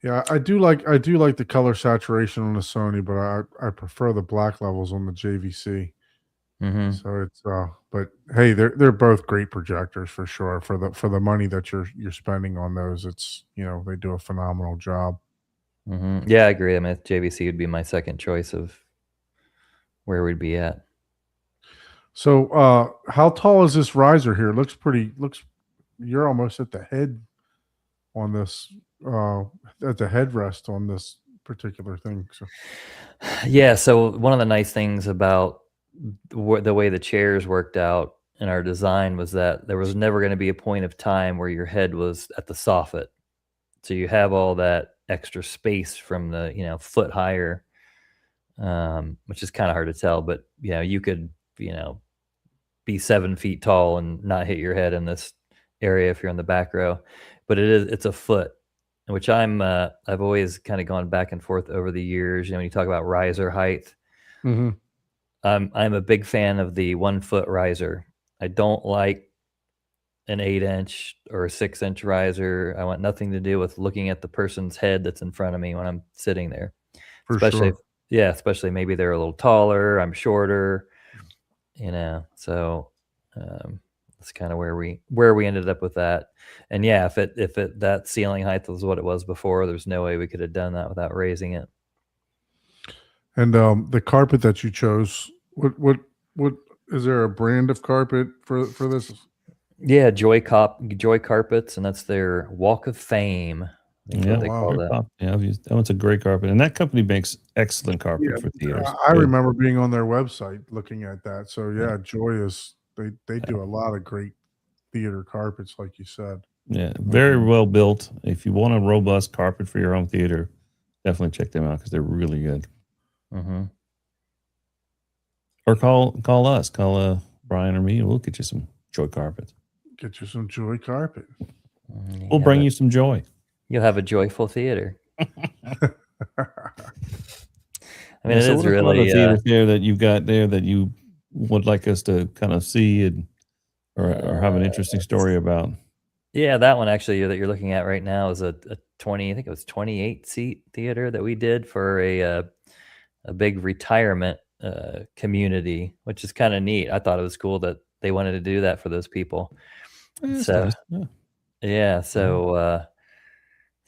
Yeah, I do like the color saturation on the Sony, but I prefer the black levels on the JVC. So it's but hey, they're both great projectors for sure. For the money that you're spending on those, it's they do a phenomenal job. Yeah, I agree. I mean, JVC would be my second choice of where we'd be at. So how tall is this riser here? Looks you're almost at the head on this at the headrest on this particular thing. So yeah, so one of the nice things about the way the chairs worked out in our design was that there was never going to be a point of time where your head was at the soffit. So you have all that extra space from the foot higher, which is kind of hard to tell. But you could be 7 feet tall and not hit your head in this area if you're in the back row. But it's a foot, which I've always kind of gone back and forth over the years. When you talk about riser height, Mhm. I'm a big fan of the 1 foot riser. I don't like an 8-inch or a 6-inch riser. I want nothing to do with looking at the person's head that's in front of me when I'm sitting there. For Especially, sure. especially maybe they're a little taller. I'm shorter, So that's kind of where we ended up with that. And yeah, if it that ceiling height was what it was before, there's no way we could have done that without raising it. And the carpet that you chose, what is there a brand of carpet for this? Yeah, Joy Carpets, and that's their Walk of Fame. I think Yeah, what they call great that. Yeah, I've used that. One's a great carpet, and that company makes excellent carpet Yeah, for theaters. I Good. remember being on their website looking at that. So yeah, Joy is they do a lot of great theater carpets, like you said. Yeah, very well built. If you want a robust carpet for your home theater, definitely check them out because they're really good. Mm-hmm. Or call us, Brian or me, and we'll get you some Joy carpets. Get you some Joy carpet. We'll bring you some joy. You'll have a joyful theater. I mean, Yeah, so it is what are some really other theaters there that you've got there that you would like us to kind of see or have an interesting story about? Yeah, that one actually that you're looking at right now is a 20, I think it was 28 seat theater that we did for a big retirement community, which is kind of neat. I thought it was cool that they wanted to do that for those people. That's So nice. Yeah. yeah, so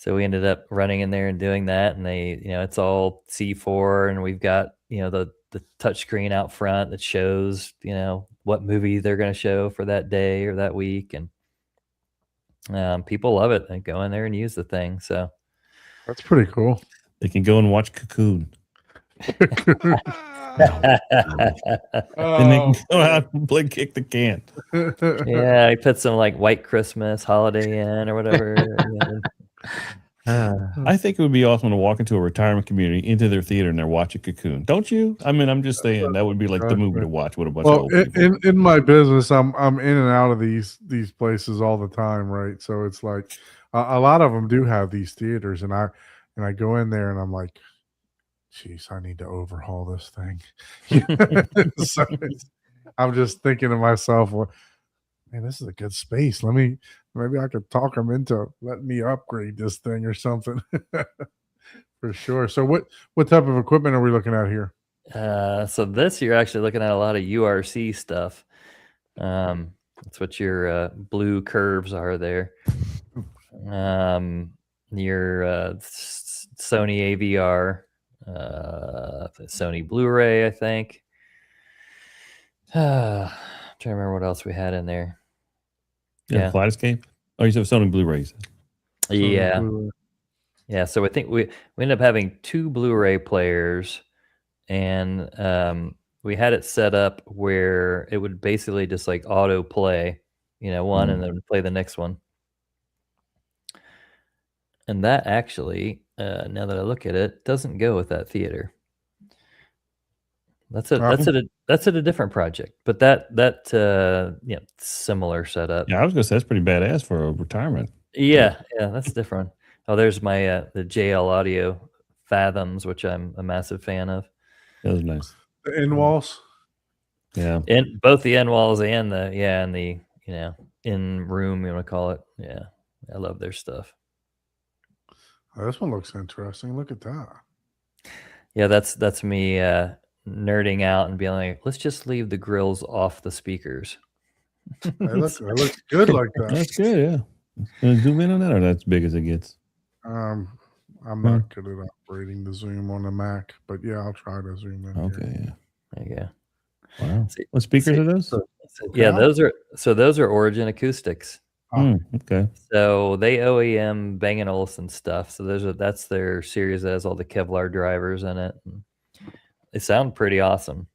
we ended up running in there and doing that, and they, it's all C4, and we've got the touch screen out front that shows what movie they're going to show for that day or that week, and people love it. They go in there and use the thing. So That's pretty cool. They can go and watch Cocoon. And they can go out and play kick the can. yeah, I put some like White Christmas Holiday Inn or whatever. I think it would be awesome to walk into a retirement community, into their theater, and they're watching Cocoon. Don't you? I mean, I'm just saying that would be like the movie to watch with a bunch of Well, old people. in my business, I'm in and out of these places all the time, right? So it's like a lot of them do have these theaters, and I go in there and I'm like, geez, I need to overhaul this thing. So I'm just thinking to myself, well, man, this is a good space. Maybe I could talk them into letting me upgrade this thing or something. For sure. So what type of equipment are we looking at here? So this, you're actually looking at a lot of URC stuff. That's what your blue curves are there. Your Sony AVR, Sony Blu-ray, I think. I'm trying to remember what else we had in there. Yeah, Kaleidoscape. Oh, you said Sony Blu-rays. Yeah. Blu-ray. Yeah, so I think we ended up having 2 Blu-ray players, and we had it set up where it would basically just like auto play, one and then play the next one. And that actually, now that I look at it, doesn't go with that theater. That's at a different project, but that similar setup. Yeah, I was gonna say that's pretty badass for a retirement. Yeah, that's different. Oh, there's my the JL Audio Fathoms, which I'm a massive fan of. That was nice. The in walls. Yeah. And both the end walls and the in room, you want to call it. Yeah. I love their stuff. Oh, this one looks interesting. Look at that. Yeah, that's me nerding out and being like, let's just leave the grills off the speakers. It looks good like that. That's good, yeah. Zoom in on that, or that's big as it gets? I'm not good at operating the zoom on the Mac, but yeah, I'll try to zoom in. Okay, here. yeah. There you go. Wow. What speakers are those? Yeah, those are Origin Acoustics. Okay. So they OEM Bang & Olufsen stuff. So that's their series that has all the Kevlar drivers in it. And they sound pretty awesome.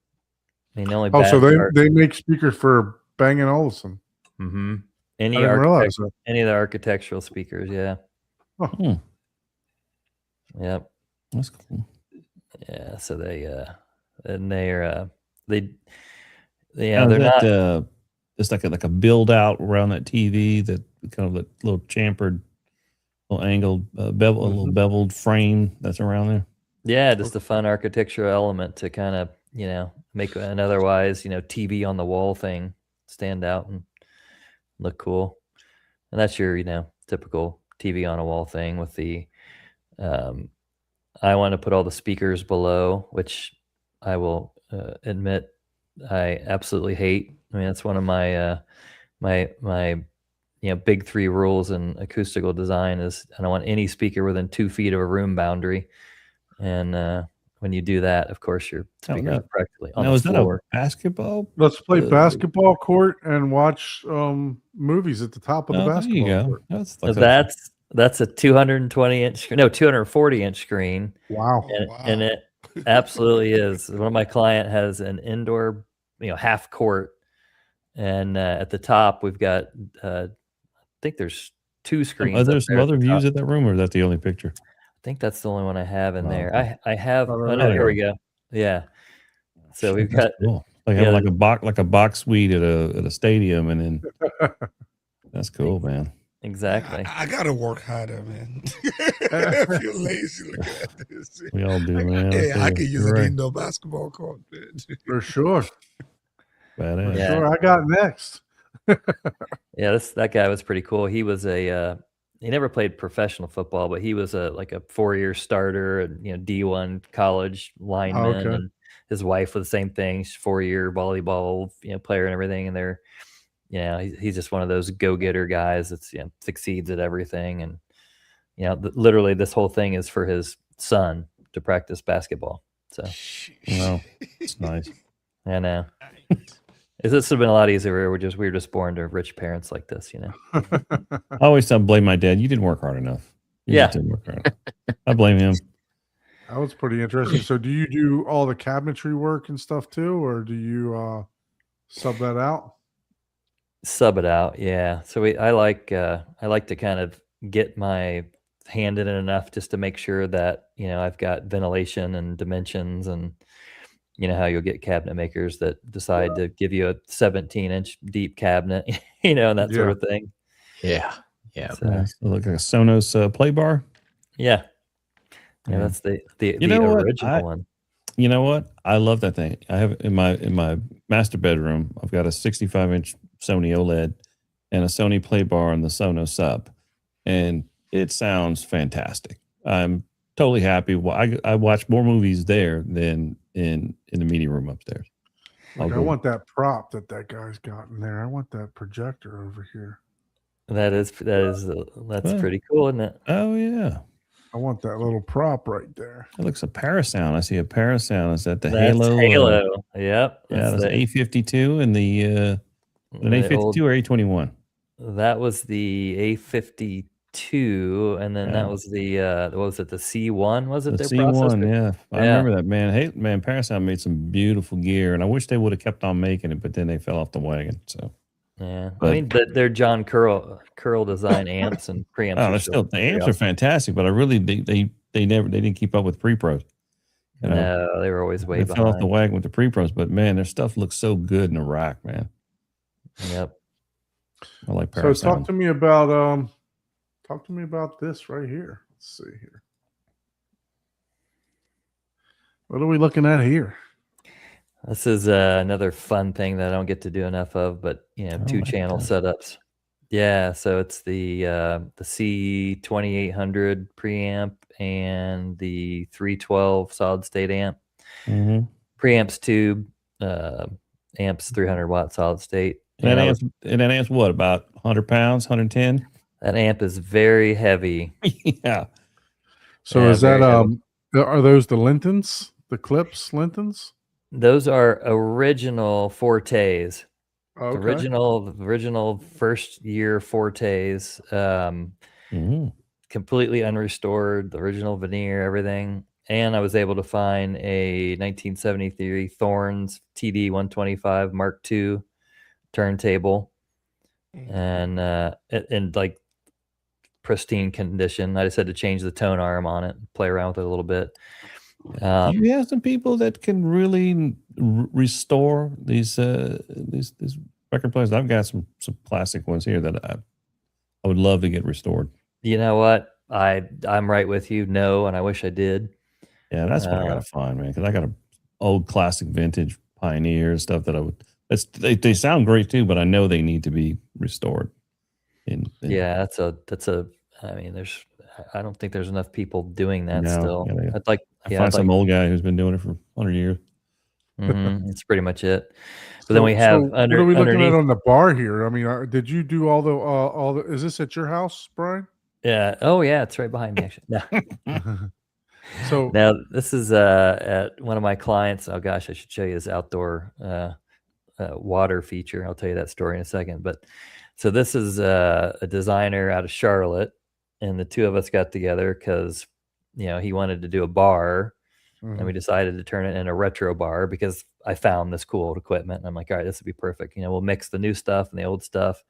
I mean, the only so part- they make speakers for Bang & Olufsen. Mm-hmm. I didn't realize that. Any of the architectural speakers, yeah. Oh. Yep. That's cool. Yeah. So and they're they Now, is they're not. that it's like a build out around that TV, that kind of a little chamfered, little angled, bevel, a little beveled frame that's around there. Yeah, just a fun architectural element to kind of, make an otherwise, TV on the wall thing stand out and look cool. And that's your, typical TV on a wall thing with the, I want to put all the speakers below, which I will admit I absolutely hate. I mean, that's one of my, my big 3 rules in acoustical design is I don't want any speaker within 2 feet of a room boundary. And when you do that, of course, your speaker no. is practically on Now, the is that floor. a basketball? Let's play basketball court and watch movies at the top of the Oh, there you basketball go. court. That's So like that's a 220-inch, no, 240-inch screen, Wow. and it absolutely is. One of my client has an indoor, half court, and at the top we've got, I think there's 2 screens. Are there up some there at other the views top. of that room, or is that the only picture? I think that's the only one I have in Oh, there. okay. I have. Oh, Oh, there no, you here we go. Yeah. So Shit, we've that's got. cool. Like yeah, having like a box suite at a stadium, and then that's cool, man. Exactly. I gotta work harder, man. I feel lazy looking at this. We all do, man. Hey, I tell could you, use you're an right. indoor basketball court, man. For sure. For Badass. Yeah. sure. I got next. Yeah, that guy was pretty cool. He was he never played professional football, but he was like a 4-year starter and D1 college lineman, okay. and his wife was the same thing. She's 4-year volleyball player and everything. And they're he's just one of those go-getter guys that's succeeds at everything. And literally this whole thing is for his son to practice basketball. So Wow, it's nice. I know. This would have been a lot easier. We were just born to rich parents like this, I always blame my dad. You didn't work hard enough. You Yeah. just didn't work hard enough. I blame him. That was pretty interesting. So do you do all the cabinetry work and stuff too, or do you sub that out? Sub it out, yeah. So I like to kind of get my hand in it enough just to make sure that I've got ventilation and dimensions, and how you'll get cabinet makers that decide to give you a 17-inch deep cabinet, and that sort Yeah. of thing. Yeah. Yeah. So, So look like a Sonos play bar. yeah, Yeah. that's the know what? original one. You know what? I love that thing. I have in my master bedroom. I've got a 65-inch Sony OLED and a Sony play bar on the Sonos sub, and it sounds fantastic. I'm totally happy. I watch more movies there than in the meeting room upstairs. Like, I go- want that prop that guy's got in there. I want that projector over here. That's Well. pretty cool, isn't it? Oh yeah, I want that little prop right there. it looks a Parasound. I see a Parasound. Is that the That's Halo? Halo. Yep. Yeah, That's that's the- A52 and the an the old- A52 or A21. That was the A52, and then Yeah. that was the what was it? The C1 was it? The their C1, processor? yeah. I Yeah. remember that, man. Hey, man, Parasound made some beautiful gear, and I wish they would have kept on making it, but then they fell off the wagon. So, Yeah, But- I mean, they're John Curl design amps and preamps. oh, are they're still the pretty amps are awesome. fantastic, but I really they didn't keep up with pre-pros. You know, No, they were always way they fell off the behind. wagon with the pre-pros, but man, their stuff looks so good in the rack, man. Yep. I like So Parasound. talk to me about this right here. Let's see here. What are we looking at here? This is another fun thing that I don't get to do enough of, but Oh, 2 my channel gosh. setups. Yeah, so it's the C2800 preamp and the 312 solid state amp. Mhm. Preamps tube, amps 300 watt solid state. And And that amp's what, about 100 pounds, 110? that amp is very heavy. Yeah. So Yeah, is that very heavy. are those the Lintons? The Clips Lintons? Those are original Fortes. Okay. Original first year Fortes. Mhm. Completely unrestored, the original veneer, everything. And I was able to find a 1973 Thorns TD 125 Mark II turntable, and like pristine condition. I just had to change the tone arm on it, play around with it a little bit. Do you have some people that can really restore these record players? I've got some classic ones here that I would love to get restored. You know what? I'm right with you. No, and I wish I did. Yeah, that's what I gotta find, man. Because I got an old classic vintage Pioneer stuff that I would. They sound great too, but I know they need to be restored. Yeah, that's a. I mean, I don't think there's enough people doing that No, still. yeah, I'd like. I find some old guy who's been doing it for 100 years. That's pretty much it. But then we have what are we looking at underneath. on the bar here? I mean, did you do all the? Is this at your house, Brian? Yeah. Oh, yeah. It's right behind me. Actually. No. So Now this is at one of my clients. Oh gosh, I should show you this outdoor water feature. I'll tell you that story in a second. But so this is a designer out of Charlotte, and the two of us got together because he wanted to do a bar, and we decided to turn it into a retro bar because I found this cool old equipment, and I'm like, all right, this would be perfect. We'll mix the new stuff and the old stuff.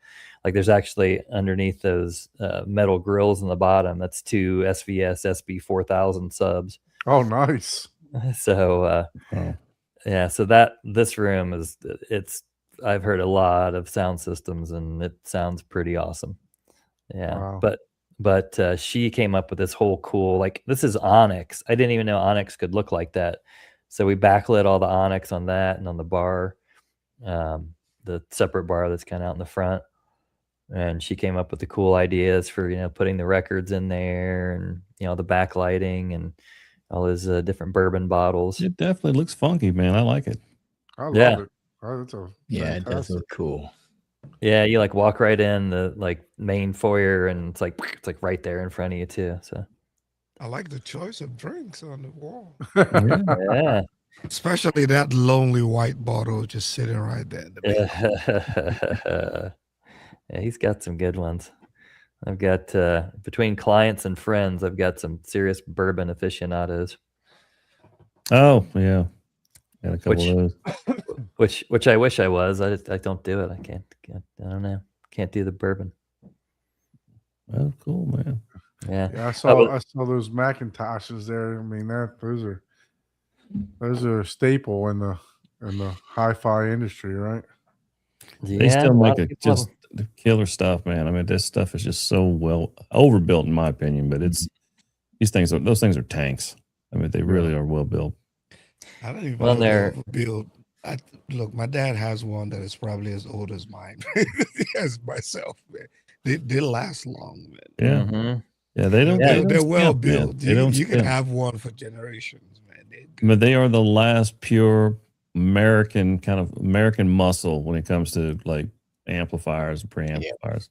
Like there's actually underneath those metal grills in the bottom, that's two SVS SB 4000 subs. Oh, nice. So yeah, so this room I've heard a lot of sound systems, and it sounds pretty awesome. Yeah. Wow. But she came up with this whole cool, like, this is Onyx. I didn't even know Onyx could look like that. So we backlit all the Onyx on that and on the bar, the separate bar that's kind of out in the front. And she came up with the cool ideas for, putting the records in there and, the backlighting and all those different bourbon bottles. It definitely looks funky, man. I like it. I love Yeah. it. Oh, that's Yeah, it does fantastic. look cool. Yeah, you like walk right in the main foyer, and it's like right there in front of you too. So I like the choice of drinks on the wall, yeah. especially that lonely white bottle just sitting right there. In the middle. Yeah, he's got some good ones. I've got between clients and friends, I've got some serious bourbon aficionados. Oh yeah, got a couple of those. Which I wish I was. I don't do it. I can't. I don't know. Can't do the bourbon. Oh, cool, man. Yeah. Yeah, I saw those Macintoshes there. I mean, those are a staple in the hi-fi industry, right? They still make it just killer stuff, man. I mean, this stuff is just so well overbuilt, in my opinion. But those things are tanks. I mean, they really are well built. I don't even Well, know they're- if they build. Look, my dad has one that is probably as old as mine, as myself. Man. They last long, man. Yeah, Mhm. yeah. They don't. Yeah, They're well skimp, man. built. They don't You can skimp. have one for generations, man. But they are the last pure American muscle when it comes to like amplifiers and preamplifiers.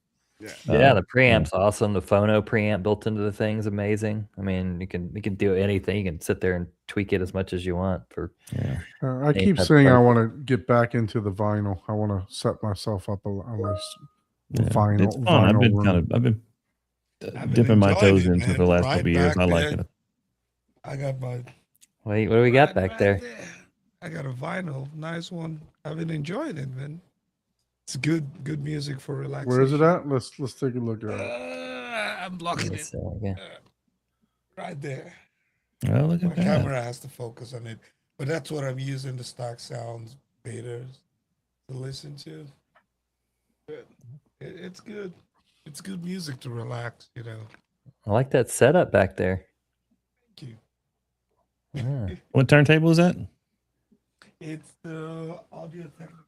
Yeah, the preamp's awesome. The phono preamp built into the thing's amazing. I mean, you can do anything. You can sit there and tweak it as much as you want for. Yeah. I keep that's saying I perfect. want to get back into the vinyl. I want to set myself up on this vinyl. It's fun. I've been I've been dipping my enjoying toes it, into man. the last Right couple of years. back I like there. it. I got my. Wait, what do we got right back there? I got a vinyl, nice one. I've been enjoying it, man. It's good music for relaxation. Where is it at? Let's take a look at it. I'm blocking it Yeah. right there. Oh, look My at that. camera has to focus on it, but that's what I'm using the stock sounds betas to listen to. It's good. It's good music to relax. I like that setup back there. Thank you. Yeah. What turntable is that? It's the Audio Technica.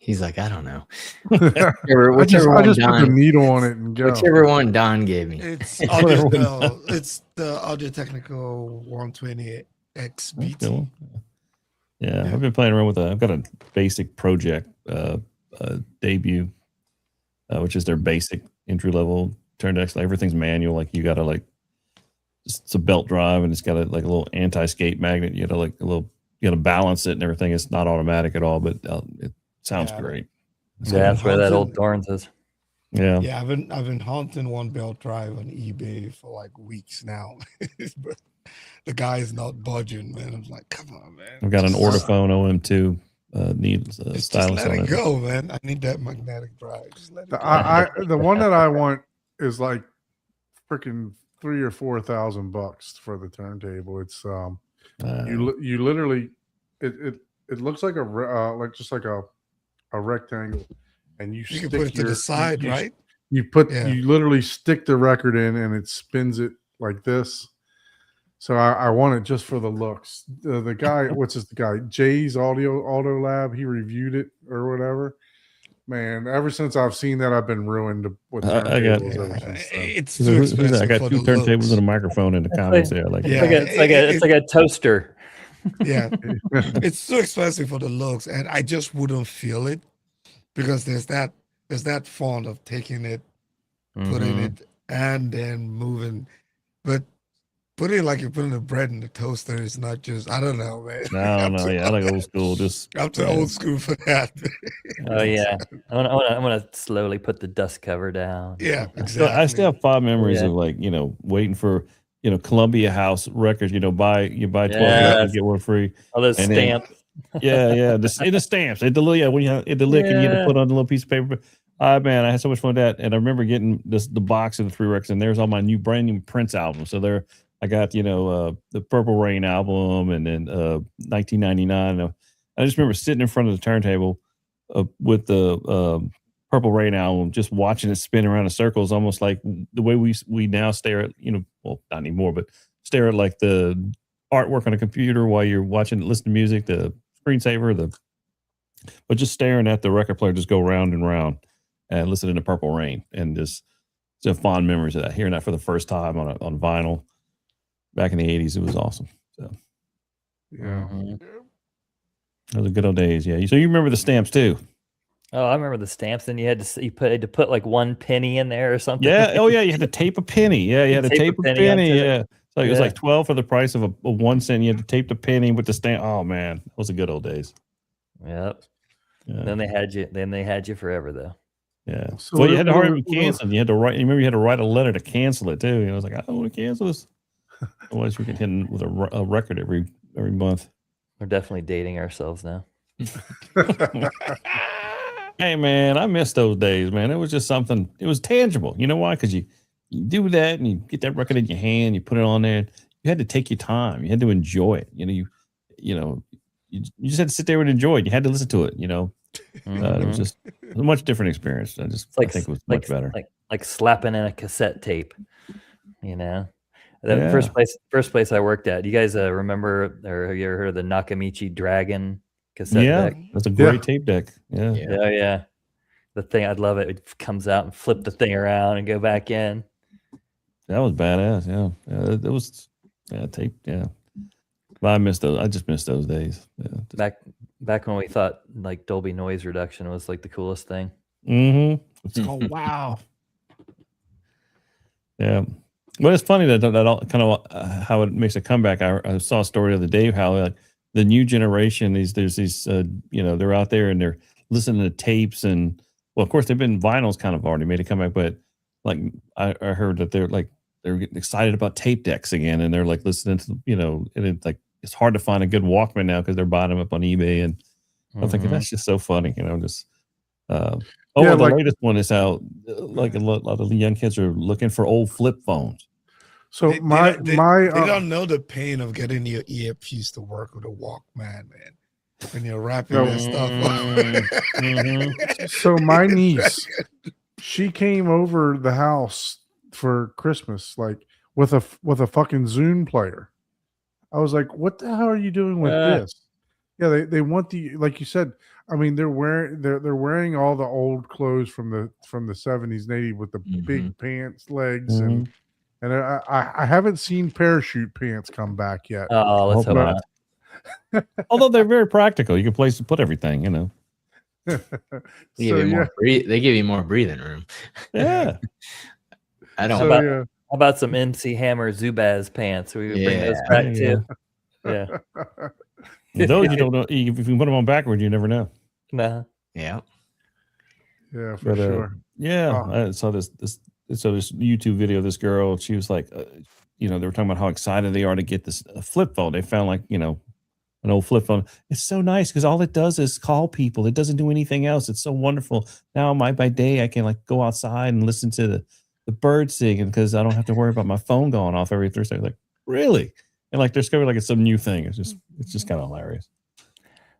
He's like, I don't know. I just one put the Don, needle on it and go. whichever one Don gave me. It's Audio. It's the Audio Technical 120 That's XBT. cool. Yeah, I've been playing around with I've got a basic project debut, which is their basic entry level turntable. Everything's manual. Like you gotta it's a belt drive and it's got a little anti-skate magnet. You gotta balance it and everything. It's not automatic at all, but it sounds Yeah. great. Yeah, that's where that old Dorns is. Yeah. Yeah, I've been hunting one belt drive on eBay for like weeks now. But the guy is not budging, man. I'm like, come on, man. I've got an Just- Ortophone OM2 need Just stylus let on it it. go, man. I need that magnetic drive. Just let it go. The one that I want is like freaking $3,000 or $4,000 for the turntable. It's you literally it looks like a rectangle, and you You can stick put it to your the side, right? you literally stick the record in and it spins it like this. So I want it just for the looks. The guy, the guy? Jay's Auto Lab. He reviewed it or whatever. Man, ever since I've seen that, I've been ruined with I got- turntables ever since then. It's Who's too that? expensive I got for two the turntables looks. and a microphone in the comments there. Like, Yeah. It's like a toaster. Yeah, it's too expensive for the looks, and I just wouldn't feel it because there's that font of taking it, putting Mhm. it, and then moving. But putting it like you're putting the bread in the toaster is not just. I don't know, man. no, yeah, I like old school. Just I'm too yeah. old school for that. Oh yeah, I'm gonna slowly put the dust cover down. Yeah, So exactly. I still have fond memories Yeah. of like waiting for Columbia House records. You buy 12 Yes. records, get one free. All those And then- stamps. Yeah, the stamps. At the when you at the lick and you had to put on a little piece of paper. Man, I had so much fun with that. And I remember getting the box of the 3 records, and there's all my brand new Prince albums. So there I got the Purple Rain album, and then 1999. I just remember sitting in front of the turntable with the Purple Rain album, just watching it spin around in circles, almost like the way we now stare at well, not anymore, but stare at like the artwork on a computer while you're watching, listening to music, the screensaver, but just staring at the record player just go round and round and listening to Purple Rain, and just fond memories of that. Hearing that for the first time on vinyl back in the 80s, it was awesome. So Yeah. Mhm. those are good old days. Yeah. So you remember the stamps too? Oh, I remember the stamps. Then you had to put like 1 penny in there or something. Yeah. Oh yeah. You had to tape a penny. Yeah. You had to tape a penny. onto it. Yeah. So it was Yeah. like 12 for the price of a 1 cent. You had to tape the penny with the stamp. Oh man, those were good old days. Yep. Yeah. Then they had you forever though. Yeah. So Well, you what- had to hurry what- up and cancel. You had to write. You remember you had to write a letter to cancel it too. I was like, I don't want to cancel this. Otherwise, we could hit with a record every month. We're definitely dating ourselves now. Hey man, I miss those days, man. It was just something. It was tangible. You know why? Because you do that and you get that record in your hand. You put it on there. You had to take your time. You had to enjoy it. You just had to sit there and enjoy it. You had to listen to it. It was Mhm. just a much different experience. I think it was much better. Like slapping in a cassette tape. The Yeah. first place I worked at. You guys remember or have you ever heard of the Nakamichi Dragon cassette Yeah, deck? that's a great Yeah. tape deck. Yeah. Yeah. Yeah. The thing, I'd love it. It comes out and flip the thing around and go back in. That was badass. Yeah. It was tape. Yeah. But I miss those. I just miss those days. Yeah. Back when we thought like Dolby noise reduction was like the coolest thing. Mm-hmm. It's called wow. Yeah. Well, it's funny that all kind of how it makes a comeback. I saw a story the other day how like the new generation, there's these they're out there and they're listening to tapes, and well, of course they've been vinyls kind of already made a comeback, but like I heard that they're getting excited about tape decks again, and they're like listening to and it's like it's hard to find a good Walkman now because they're buying them up on eBay, and I'm thinking Mhm. that's just so funny, just. Yeah, The like- latest one is how like a lot of the young kids are looking for old flip phones. So They my don't know the pain of getting your earpiece to work with a Walkman, man. When you're wrapping No. that stuff Mm-hmm. up. so my niece, she came over the house for Christmas, like with a fucking Zune player. I was like, "What the hell are you doing with this?" Yeah, they want the, like you said. I mean, they're wearing all the old clothes from the 70s and 80s with the big pants, legs, and I haven't seen parachute pants come back yet. Oh, let's hope Hope not. Although they're very practical, you can place to put everything. They give So, you yeah. more they give you more breathing room. Yeah, I don't. So, about- yeah. How about some MC Hammer Zubaz pants? We would bring those Yeah. back Yeah. too. Yeah. those you don't know. If you put them on backward, you never know. Nah. Yeah. Yeah, for But, sure. Yeah, Oh. I saw this YouTube video of this girl. She was like, they were talking about how excited they are to get this flip phone. They found like, I don't an old flip phone. It's so nice because all it does is call people. It doesn't do anything else. It's so wonderful. Now by day I can like go outside and listen to the birds singing because I don't have to worry about my phone going off every 3 seconds. Like, really? And like discover like it's some new thing. It's just kind of hilarious.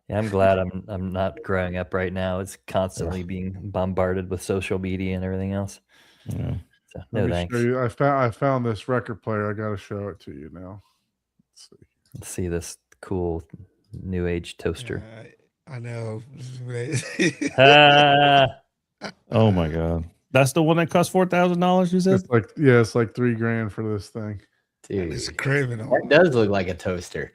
Yeah, I'm glad I'm not growing up right now. It's constantly being bombarded with social media and everything else. Yeah. So, Let no me thanks. show you. I found this record player. I got to show it to you now. Let's see. Let's see this cool new age toaster. I know. Ah, Oh my god. That's the one that cost $4,000, you said? It's like it's like $3,000 for this thing. Dude, It's criminal. that does look like a toaster.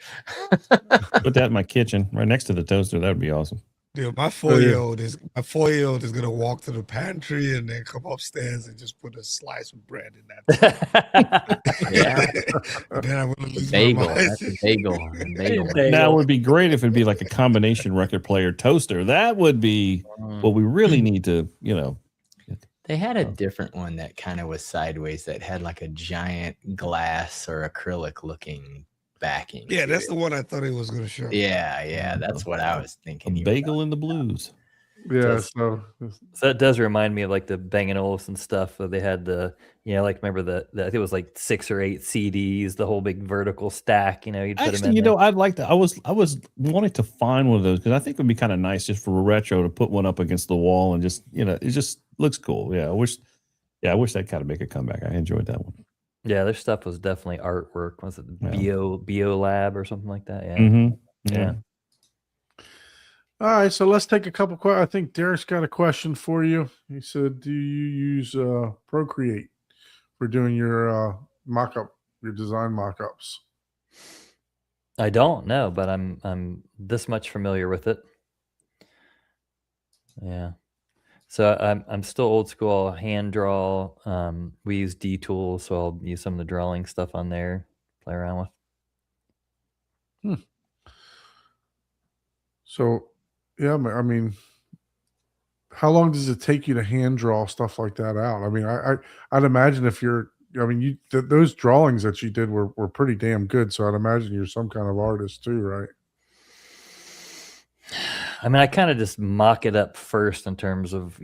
Put that in my kitchen right next to the toaster. That would be awesome. Dude, my 4-year-old is gonna walk to the pantry and then come upstairs and just put a slice of bread in that. Yeah. And then I'm gonna lose Bagel. my mind. That's a bagel. Bagel. Now it would be great if it'd be like a combination record player toaster. That would be what we really need to, They had a different one that kind of was sideways that had like a giant glass or acrylic looking backing. Yeah, to that's it. the one I thought he was gonna show. Yeah, that's what I was a thinking. bagel in the blues. Yeah. Does- So So that does remind me of like the Bang & Olufsen stuff. They had the, like remember the I think it was like 6 or 8 CDs, the whole big vertical stack. You'd put them Actually, in there. I'd like to. I was wanting to find one of those because I think it would be kind of nice just for a retro to put one up against the wall and just it just looks cool. Yeah, I wish that kind of make a comeback. I enjoyed that one. Yeah, their stuff was definitely artwork. Was it Yeah. Bio Lab or something like that? Yeah. Mm-hmm. Yeah. all right, so let's take a couple questions. I think Derek's got a question for you. He said, "Do you use Procreate for doing your your design mock-ups?" I don't know, but I'm this much familiar with it. Yeah. So I'm still old school. I'll hand draw. We use DTools, so I'll use some of the drawing stuff on there, play around with. So, yeah, I mean, how long does it take you to hand draw stuff like that out? I mean, I'd imagine if you're, those drawings that you did were pretty damn good. So I'd imagine you're some kind of artist too, right? I mean, I kind of just mock it up first in terms of,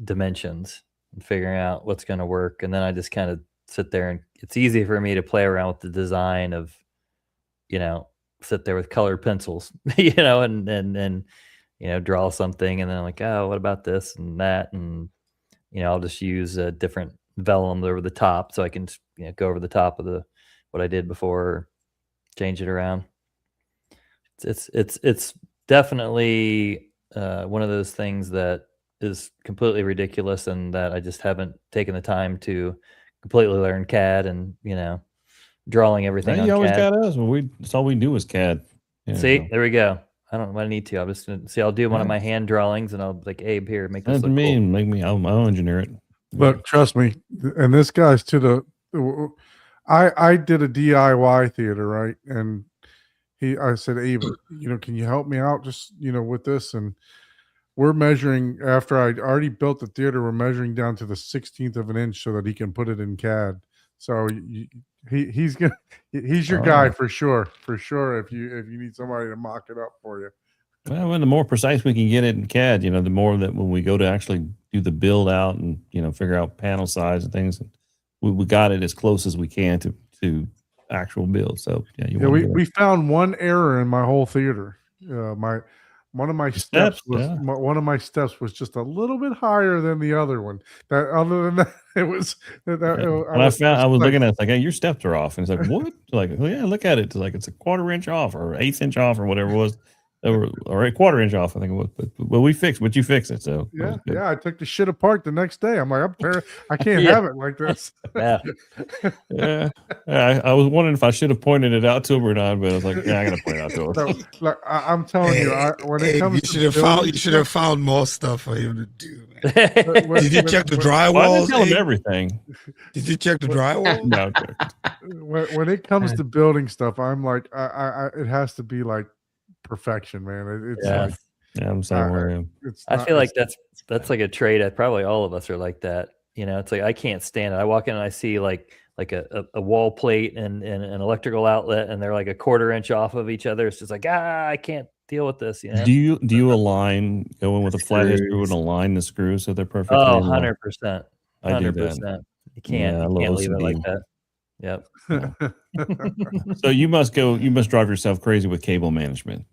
dimensions and figuring out what's going to work. And then I just kind of sit there and it's easy for me to play around with the design of, sit there with colored pencils, and draw something. And then I'm like, oh, what about this and that? And, I'll just use a different vellum over the top so I can, go over the top of what I did before, change it around. It's definitely one of those things that is completely ridiculous and that I just haven't taken the time to completely learn CAD and, drawing everything on You always CAD. got us. Well, that's all we do is CAD. See, there we go. I don't I need to. I'm just gonna see. I'll do one of my hand drawings and I'll be like, Abe, here, make this That's look me. cool. Make me. I'll engineer it. But trust me, and this guy's I did a DIY theater, right? And I said, Abe, can you help me out just, with this? And we're measuring after I already built the theater, we're measuring down to the 16th of an inch so that he can put it in CAD. So he's your guy for sure. If you need somebody to mock it up for you. Well, when the more precise we can get it in CAD, the more that when we go to actually do the build out and figure out panel size and things, we got it as close as we can to actual build. So we found one error in my whole theater. One of my steps was just a little bit higher than the other one. That other than that, it was. I was looking at it, like, hey, your steps are off, and it's like, what? Like, oh, yeah, look at it. It's like it's a 1/4 inch off or 1/8 inch off or whatever it was, or a 1/4 inch off, I think it was. But we fixed. But you fixed it, so yeah. I took the shit apart the next day. I'm like, I can't have it like this. Yeah. yeah. I was wondering if I should have pointed it out to him or not, but I was like, yeah, I gotta point it out to him. So, look, I'm telling you, when it comes, you should have found more stuff for him to do. Man. Did you check the Well, I drywall? didn't tell him everything. Did you check the drywall? No, when it comes to building stuff, I'm like, it has to be like perfection, man. It's Yeah. like, yeah, I'm somewhere. I feel like that's like a trait. Probably all of us are like that. It's like I can't stand it. I walk in and I see like like a wall plate and an electrical outlet, and they're like a 1/4 inch off of each other. It's just like, I can't deal with this, you know? Do you align, go in with a flathead screw and Screws. align the screws so they're perfectly Oh, in line? 100%. I do that. 100%. You Yeah, can't I you love can't leave it like OCD. that. Yep. So you must drive yourself crazy with cable management.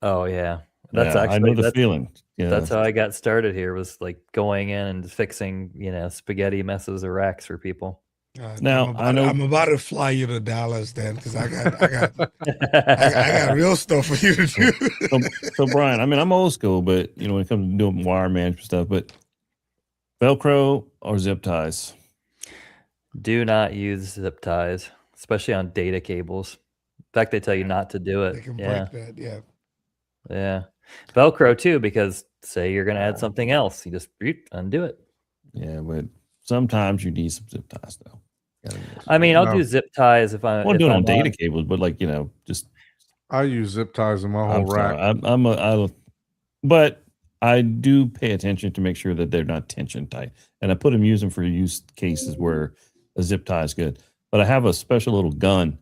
Oh yeah. That's Yeah, I know actually the that's feeling. Yeah, that's how I got started here, was like going in and fixing, spaghetti messes or racks for people. Now, I know- I'm about to fly you to Dallas then, because I got real stuff for you to do. so Brian, I mean, I'm old school, but when it comes to doing wire management stuff, but Velcro or zip ties? Do not use zip ties, especially on data cables. In fact, they tell you not to do They it. can Yeah. break that. Yeah. Yeah. Velcro too, because say you're gonna add something else, you just undo it. Yeah, but sometimes you need some zip ties though. I mean, I'll No. do zip ties if I I'm want to do it on I'm data cables, but like just I use zip ties in my I'm whole sorry, rack. but I do pay attention to make sure that they're not tension tight, and I use them for use cases where a zip tie is good. But I have a special little gun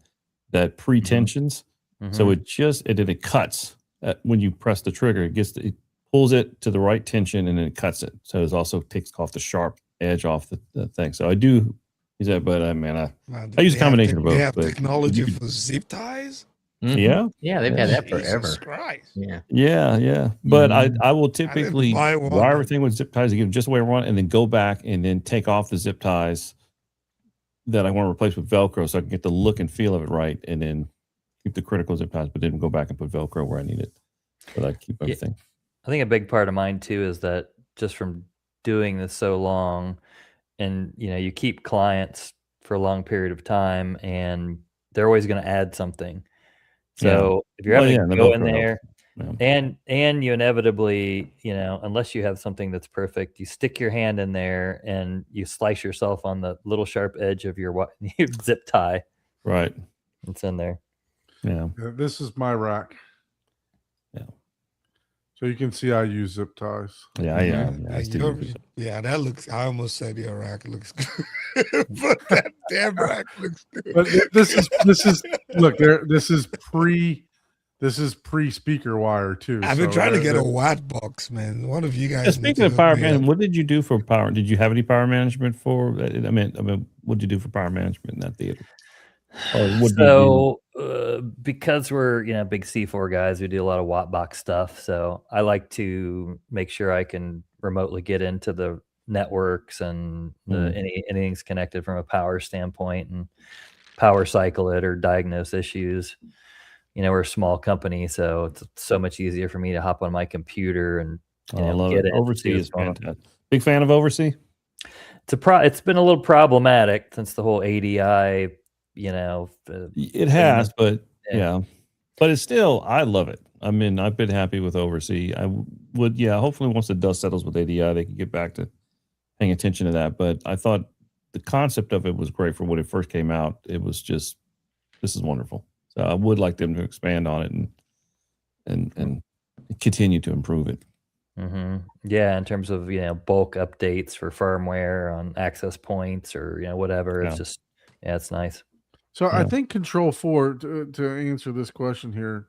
that pre-tensions, so Mhm. it cuts when you press the trigger. It pulls it to the right tension and then it cuts it. So it also takes off the sharp edge off the thing. So I do use that, but Man, I use a they have combination of both. They have but technology you could- for zip ties. Mhm. Yeah, Yeah, they've had that Jesus forever. Christ. Yeah. yeah. But I will didn't typically buy one. wire everything with zip ties to give them just the way I want, and then go back and then take off the zip ties that I want to replace with Velcro, so I can get the look and feel of it right, and then keep the critical zip ties, but then go back and put Velcro where I need it, so that I keep everything. I think a big part of mine too is that just from doing this so long, and you keep clients for a long period of time, and they're always going to add something. So if you're Well, having yeah, to the go in Velcro there, helps. and you inevitably, unless you have something that's perfect, you stick your hand in there and you slice yourself on the little sharp edge of your your zip tie. Right. It's in there. Yeah. This is my rack. Yeah. So you can see I use zip ties. Yeah. Mhm. Yeah. I still use it. Yeah, that looks. I almost said your rack looks good, but that damn rack looks good. But this is look there. This is pre speaker wire too. I've been so trying to they're- get a watt box, man. One of you guys. Yeah, need speaking to of hook power me management, up. what did you do for power? Did you have any power management for? I mean, what did you do for power management in that theater? Or what did you So because we're big C4 guys, we do a lot of watt box stuff. So I like to make sure I can remotely get into the networks and anything's connected from a power standpoint, and power cycle it or diagnose issues. We're a small company, so it's so much easier for me to hop on my computer and I love get it. in, see Oversee what's is going on. fantastic. Big fan of Oversee. It's been a little problematic since the whole ADI. It has, but Yeah. yeah, but it's still. I love it. I mean, I've been happy with Oversee. I would, hopefully once the dust settles with ADI, they can get back to paying attention to that. But I thought the concept of it was great for when it first came out. It was just, this is wonderful. So I would like them to expand on it and continue to improve it. Yeah, in terms of bulk updates for firmware on access points or whatever. It's Yeah. just it's nice. So I Yeah. think Control 4, to answer this question here,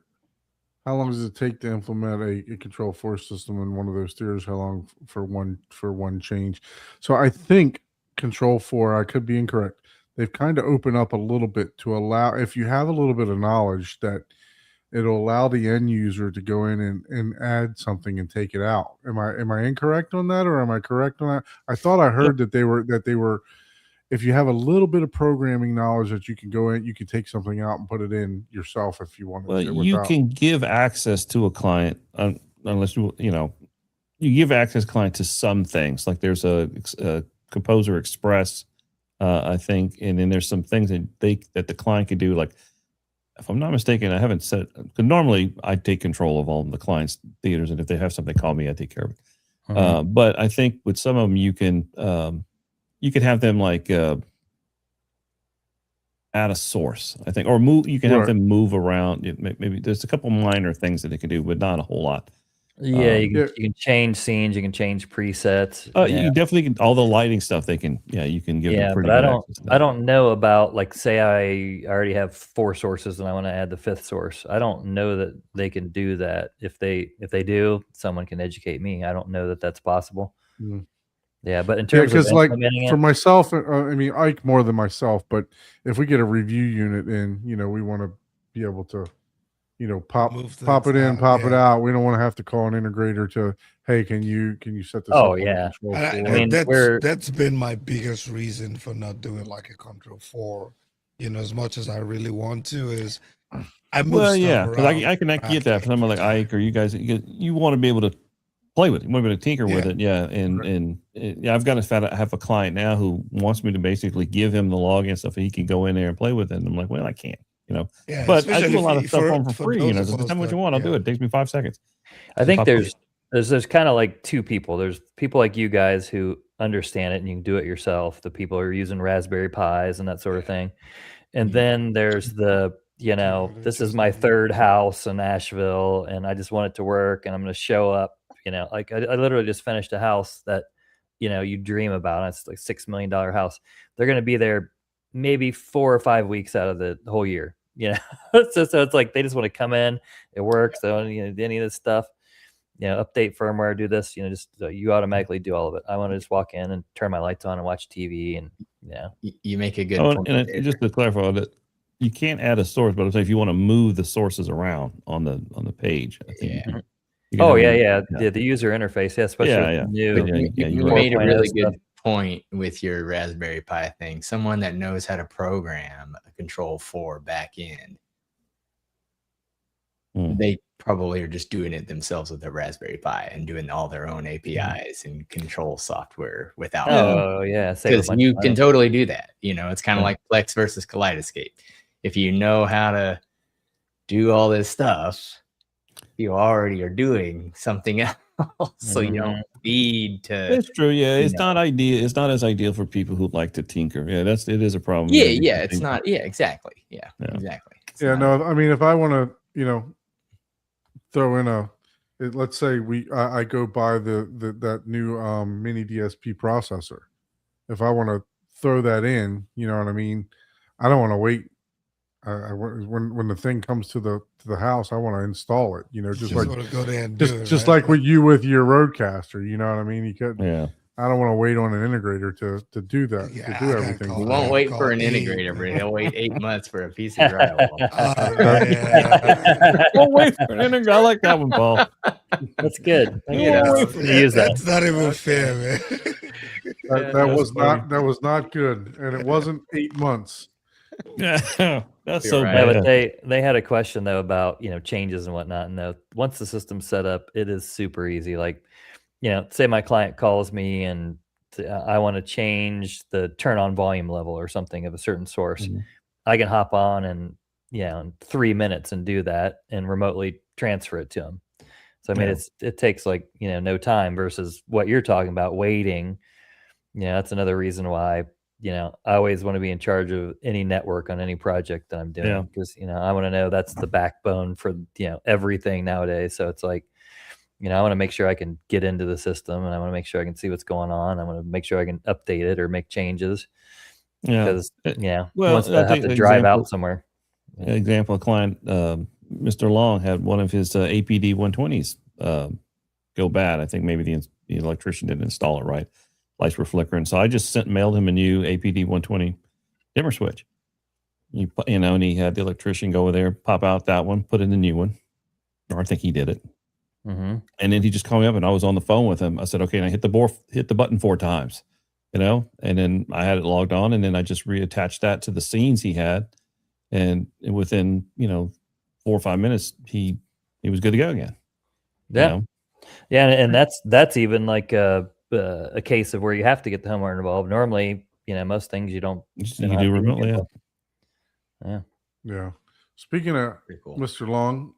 how long does it take to implement a Control 4 system in one of those theaters? How long for one change? So I think Control 4, I could be incorrect, they've kind of opened up a little bit to allow, if you have a little bit of knowledge, that it'll allow the end user to go in and add something and take it out. Am I incorrect on that, or am I correct on that? I thought I heard that they were if you have a little bit of programming knowledge, that you can go in, you can take something out and put it in yourself if you want Well, to. you can give access to a client unless you give access client to some things. Like there's a Composer Express, I think, and then there's some things that the client can do. Like, if I'm not mistaken, I haven't said, because normally I take control of all of the clients' theaters, and if they have something, call me, I take care of it. But I think with some of them, you can have them like add a source, I think, or move. You can have them move around. Maybe there's a couple minor things that they can do, but not a whole lot. Yeah, Um, you can change scenes, you can change presets. You yeah. can definitely get all the lighting stuff. They can, you can give them Yeah, pretty but good access to I that. don't know about, like, say I already have 4 sources and I want to add the 5th source. I don't know that they can do that. If they do, someone can educate me. I don't know that that's possible. Mm. Yeah, but in Yeah, terms of because like implementing for it, myself, I mean Ike more than myself, but if we get a review unit in, we want to be able to, pop Move it things in, out, pop it yeah. out. We don't want to have to call an integrator to, hey, can you set this Oh, up on the yeah. control And floor? I mean, that's been my biggest reason for not doing like a Control 4. As much as I really want to, is I move Well, stuff yeah, because around. I can get that for someone like Ike or you guys. You want to be able to play with it. You want to be able to tinker with Yeah. it. Yeah, and I've got to have a client now who wants me to basically give him the login stuff so he can go in there and play with it. And I'm like, well, I can't. Yeah, But I especially do a lot of if stuff for- on for for free. those Just of tell us me what that- you want. I'll do yeah. it. It takes me 5 seconds. I think pop it. there's kind of like 2 people. There's people like you guys who understand it and you can do it yourself. The people who are using Raspberry Pis and that sort of thing. And then there's the, that's this is just my not 3rd working. house in Asheville and I just want it to work and I'm going to show up, like I literally just finished a house that, you dream about. It's like $6 million house. They're going to be there maybe 4 or 5 weeks out of the whole year, so it's like, they just want to come in, it works. They don't need any of this stuff, update firmware, do this, you automatically do all of it. I want to just walk in and turn my lights on and watch TV and You make a good Oh, point. and there. just to clarify that, you can't add a source, but I'm saying if you want to move the sources around on the page, I think Yeah. you can Oh have yeah, them- yeah. The user interface, especially Yeah, with yeah. the But new. yeah, You you're made a 4.0 really stuff. good point with your Raspberry Pi thing. Someone that knows how to program a Control 4 back end, Hmm. they probably are just doing it themselves with their Raspberry Pi and doing all their own APIs and control software without. Oh yeah, save a Because bunch you of can money. totally do that. It's kind of Yeah. like Plex versus Kaleidoscape. If you know how to do all this stuff, you already are doing something else. So you don't need to. It's true. Yeah, you it's not ideal. It's not as ideal for people who like to tinker. Yeah, it is a problem. Yeah, You yeah, can it's tinker. not. Yeah, exactly. Yeah, Yeah. exactly. It's Yeah, not- no, I mean, if I want to, throw in let's say I go buy that new mini DSP processor. If I want to throw that in, you know what I mean? I don't want to wait. When the thing comes to the house, I want to install it. Just like want to go there and do it, just right? like with you with your Roadcaster. You know what I mean? You could. Yeah. I don't want to wait on an integrator to do that. Yeah, to I do gotta everything. call You I won't gotta wait call for an Abe, integrator, but man. he'll wait 8 months for a piece of drywall. Yeah. Don't wait for an integrator. I like that one, Paul. That's good. I You get know, it. Use that. That's not even fair, man. That that's was funny. not good, and it wasn't 8 months. Yeah, that's You're so right. Yeah, bad. but they had a question though about changes and whatnot. And once the system's set up, it is super easy. Like, say my client calls me and I want to change the turn on volume level or something of a certain source. Mhm. I can hop on and in 3 minutes and do that and remotely transfer it to them. So I mean, Yeah. it takes like no time versus what you're talking about waiting. That's another reason why I always want to be in charge of any network on any project that I'm Yeah. doing because I want to know that's the backbone for everything nowadays. So it's like I want to make sure I can get into the system and I want to make sure I can see what's going on. I want to make sure I can update it or make changes Yeah. because Well, once I I have think to the drive example- out somewhere. Example, a client, Mr. Long, had one of his APD 120s go bad. I think maybe the electrician didn't install it right. Lights were flickering. So I just mailed him a new APD 120 dimmer switch. And he had the electrician go over there, pop out that one, put in the new one. Or I think he did it. Mm-hmm. And then he just called me up and I was on the phone with him. I said, okay, and I hit the button 4 times, and then I had it logged on and then I just reattached that to the scenes he had. And within, 4 or 5 minutes, he was good to go again. Yeah. Yeah. And that's even like a case of where you have to get the homeowner involved. Normally, most things you don't. You don't can have do to get remotely. Yeah. involved. Yeah. Yeah. Speaking of Pretty cool. Mr. Long,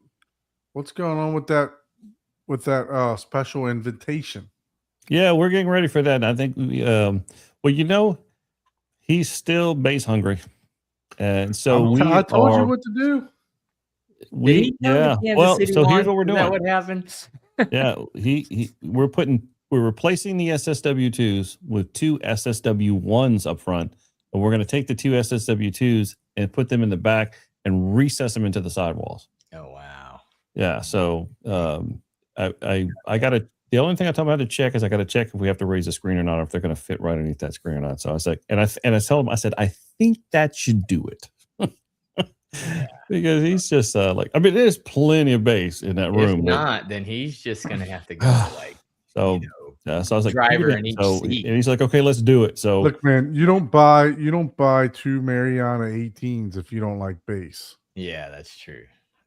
what's going on with that special invitation? Yeah, we're getting ready for that. I think, he's still base hungry. And so I told you what to do. Well, so here's what we're Is that doing. what happened? Yeah, we're replacing the SSW2s with two SSW1s up front, and we're going to take the two SSW2s and put them in the back and recess them into the sidewalls. Oh wow. Yeah, so I got to. The only thing I told him I had to check is I got to check if we have to raise the screen or not, or if they're going to fit right underneath that screen or not. So I was like, and I told him, I said, I think that should do it. Because he's just like, I mean, there's plenty of bass in that room. If not, then he's just gonna have to go like so, so I was like, driver "Keep it." in each So, seat. and he's like, okay, let's do it. So Look, man, you don't buy two Mariana 18s if you don't like bass. yeah, that's true.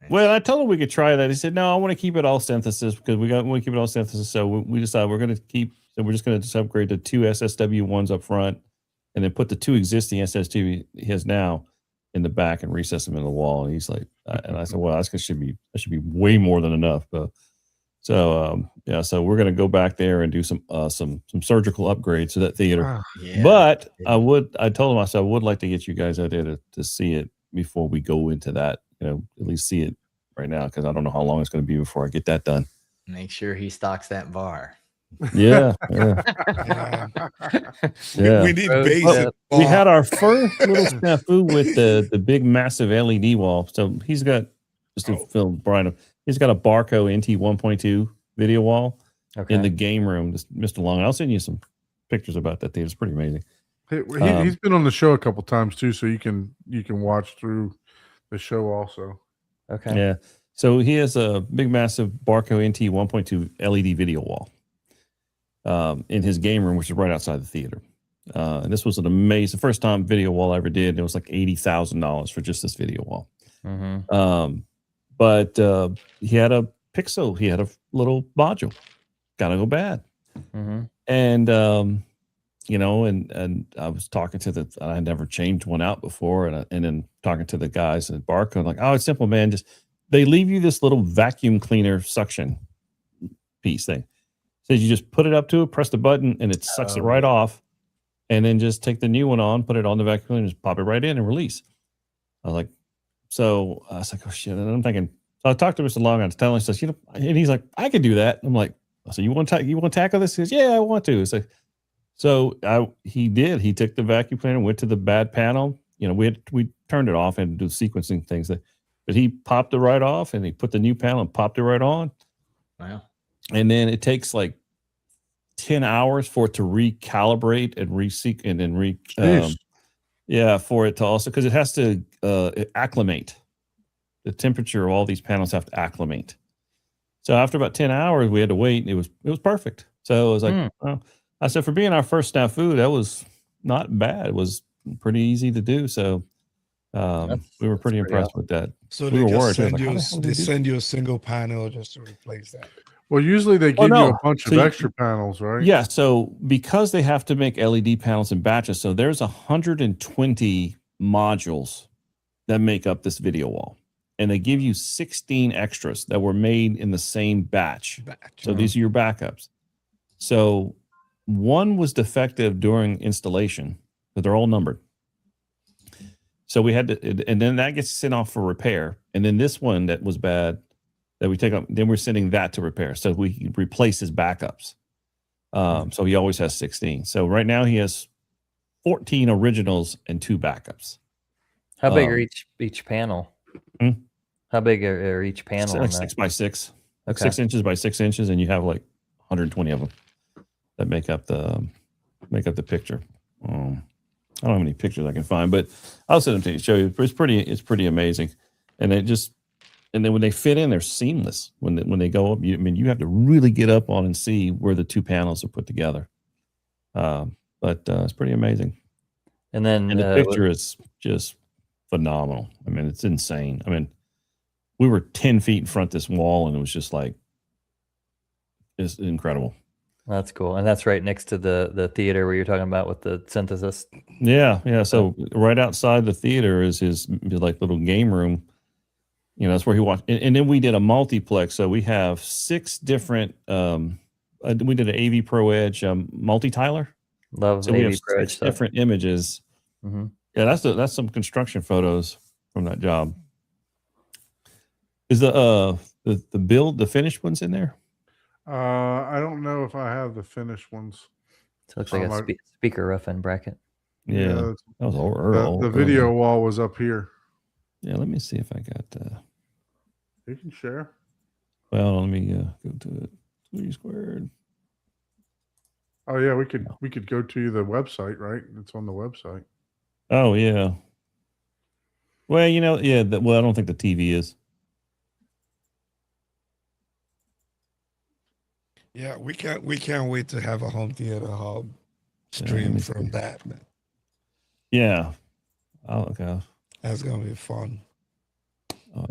well, I told him we could try that. He said, no, I want to keep it all synthesis because we want to keep it all synthesis. So we decided we're going to keep, so we're just going to just upgrade the two SSW1s up front and then put the two existing SSW he has now in the back and recess them in the wall. And he's like, and I said, well, that should be way more than enough. But so so we're going to go back there and do some surgical upgrades to that theater. Ah, Yeah. But I told him, I said, I would like to get you guys out there to see it before we go into that, at least see it right now. Cause I don't know how long it's going to be before I get that done. Make sure he stocks that bar. Yeah. Yeah. Yeah. We need Bro, bass. well, and We ball. had our first little snafu with the big massive LED wall. So he's got, just to film Brian, he's got a Barco NT 1.2 video wall Okay. in the game room. Just Mr. Long. I'll send you some pictures about that theater. It's pretty amazing. He's been on the show a couple times too, so you can watch through the show also. Okay. Yeah. So he has a big, massive Barco NT 1.2 LED video wall in his game room, which is right outside the theater. And this was an amazing first time video wall I ever did. It was like $80,000 for just this video wall. Mm-hmm. But he had a Pixel. He had a little module. Gotta go bad. Mm-hmm. And and I was talking to I had never changed one out before, and then talking to the guys at Barco, like, oh, it's simple, man. Just they leave you this little vacuum cleaner suction piece thing. Says you just put it up to it, press the button, and it sucks it right off, and then just take the new one on, put it on the vacuum cleaner, just pop it right in and release. I was like, oh shit, and I'm thinking. So I talked to Mr. Long. I was telling him, says, and he's like, I could do that. I'm like, so you want to tackle this? He says, yeah, I want to. It's like, he did. He took the vacuum cleaner, went to the bad panel. We turned it off and do sequencing things, but he popped it right off, and he put the new panel and popped it right on. Wow. And then it takes like 10 hours for it to recalibrate and and then for it to also, because it has to acclimate. The temperature of all these panels have to acclimate. So after about 10 hours, we had to wait. And it was perfect. So it was like, well, I said, for being our first snafu, that was not bad. It was pretty easy to do. So we were pretty impressed with that. So We they were just worried. send Like, you how the hell do they you do send you a single panel just to replace that. Well, usually they give you no. a bunch So of you- extra panels, right? Yeah, so because they have to make LED panels in batches, so there's 120 modules that make up this video wall. And they give you 16 extras that were made in the same batch. So these are your backups. So one was defective during installation, but they're all numbered. So we had to, and then that gets sent off for repair. And then this one that was bad that we take up, then we're sending that to repair. So we can replace his backups. So he always has 16. So right now he has 14 originals and 2 backups. How big are each panel? Hmm? How big are each panel? Like on 6 that? by 6, like Okay. 6 inches by 6 inches, and you have like 120 of them that make up the picture. I don't have any pictures I can find, but I'll send them to you. Show you. It's pretty amazing, and then when they fit in, they're seamless. When they go up, you have to really get up on and see where the 2 panels are put together. But it's pretty amazing, And then and the picture is just phenomenal. I mean, it's insane. I mean, we were 10 feet in front of this wall, and it was just like, it's incredible. that's cool. And that's right next to the theater where you're talking about with the synthesis. Yeah. So right outside the theater is his like little game room. That's where he watched. And then we did a multiplex. So we have 6 different. We did an AV Pro Edge multi-tiler. Love So we have AV Pro 6 stuff. different images. Mm-hmm. Yeah, that's some construction photos from that job. Is the finished ones in there? I don't know if I have the finished ones. So it looks like a I- speaker rough end bracket. Yeah, it's- that was the video wall was up here. Yeah, let me see if I got. You can share. Well, let me go to it. 3 squared. Oh yeah, we could go to the website, right? It's on the website. Oh yeah. Well, yeah. Well, I don't think the TV is. Yeah, we can't wait to have a home theater hub Yeah, let stream me from see. that. Man. Yeah. Oh, okay. That's gonna be fun. Oh,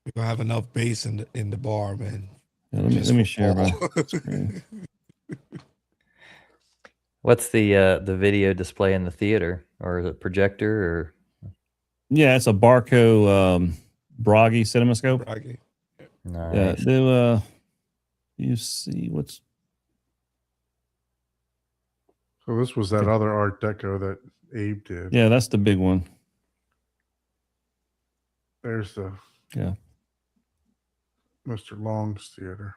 We're gonna have enough bass in the bar, man. yeah, let Just me for share my Paul. screen. What's the video display in the theater, or is it projector, or Yeah, it's a Barco Bragi CinemaScope. Rocky. Yeah, nice. you see what's So this was that other Art Deco that Abe did. yeah, that's the big one. There's the Yeah. Mr. Long's theater.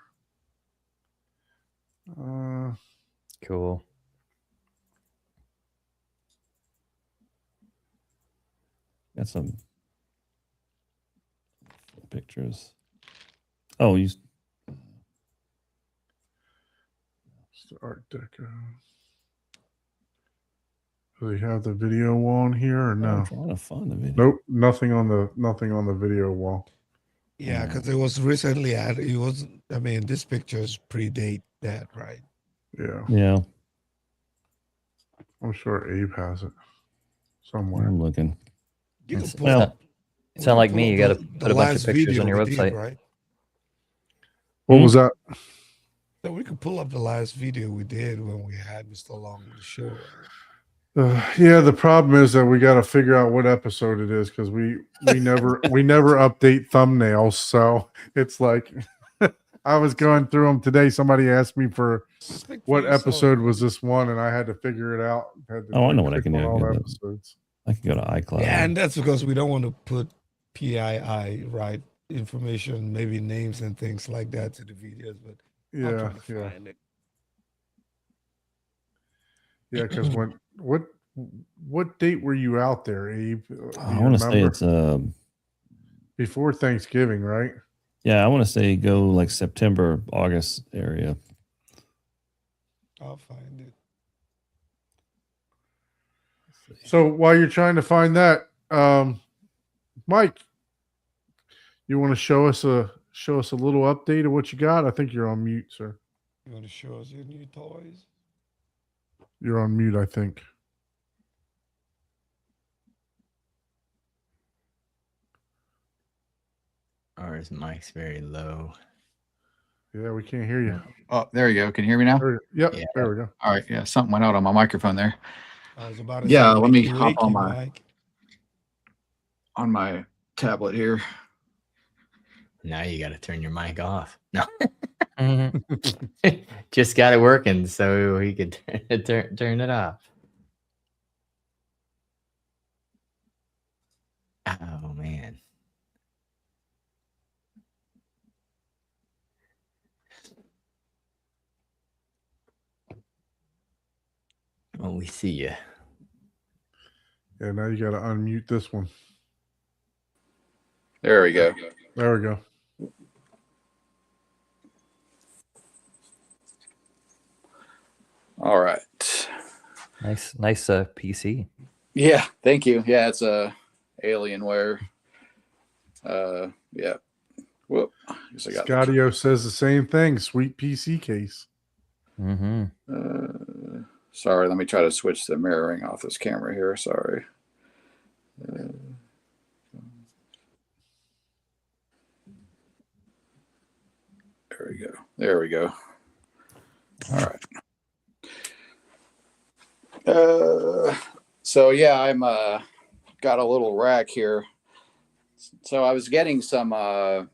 Cool. Got some pictures. Oh, It's the Art Deco. Do they have the video on here or I'm no? trying to find the video. Nope, nothing on the video wall. Yeah, because it was recently added. It was. I mean, this pictures predate that, right? Yeah, Yeah, I'm sure Abe has it somewhere. I'm looking. You can It's- pull well, up- we Sound can like pull me. up You got to the put a bunch of last pictures video on your we did, website. right? What Hmm? was that? So we could pull up the last video we did when we had Mr. Long on the show. Yeah, the problem is that we got to figure out what episode it is because we never update thumbnails. So it's like I was going through them today. Somebody asked me for Speak for what yourself. episode was this one, and I had to figure it out. Had to Oh, I know what I click can on do. all Get the that. episodes. I can go to iCloud. Yeah, and that's because we don't want to put PII, right, information, maybe names and things like that to the videos. But I'm Yeah, trying to yeah, find it. yeah. Because what date were you out there, Abe? Do I you want to say remember? it's Before Thanksgiving, right? yeah, I want to say go like September, August area. I'll find it. So while you're trying to find that, Mike, you want to show us a little update of what you got? I think you're on mute, sir. You want to show us your new toys? You're on mute, I think. Or his mic's very low. Yeah, we can't hear you. Oh, there you go. Can you hear me now? Yep, Yeah. there we go. All right. Yeah, something went out on my microphone there. I was about to Yeah, say, let me wakey, hop on wakey, my- Mike. On my tablet here. Now you got to turn your mic off. No, Mhm. just got it working so he could turn it off. Oh man. Oh, we see you. Yeah, now you got to unmute this one. There we go. There we go. All right. Nice PC. Yeah, thank you. Yeah, it's a Alienware. Yeah. Whoop. Guess I got Scottio says the same thing. Sweet PC case. Mm-hmm. Sorry, let me try to switch the mirroring off this camera here. Sorry. There we go. There we go. All right. So yeah, I'm got a little rack here. So I was getting some I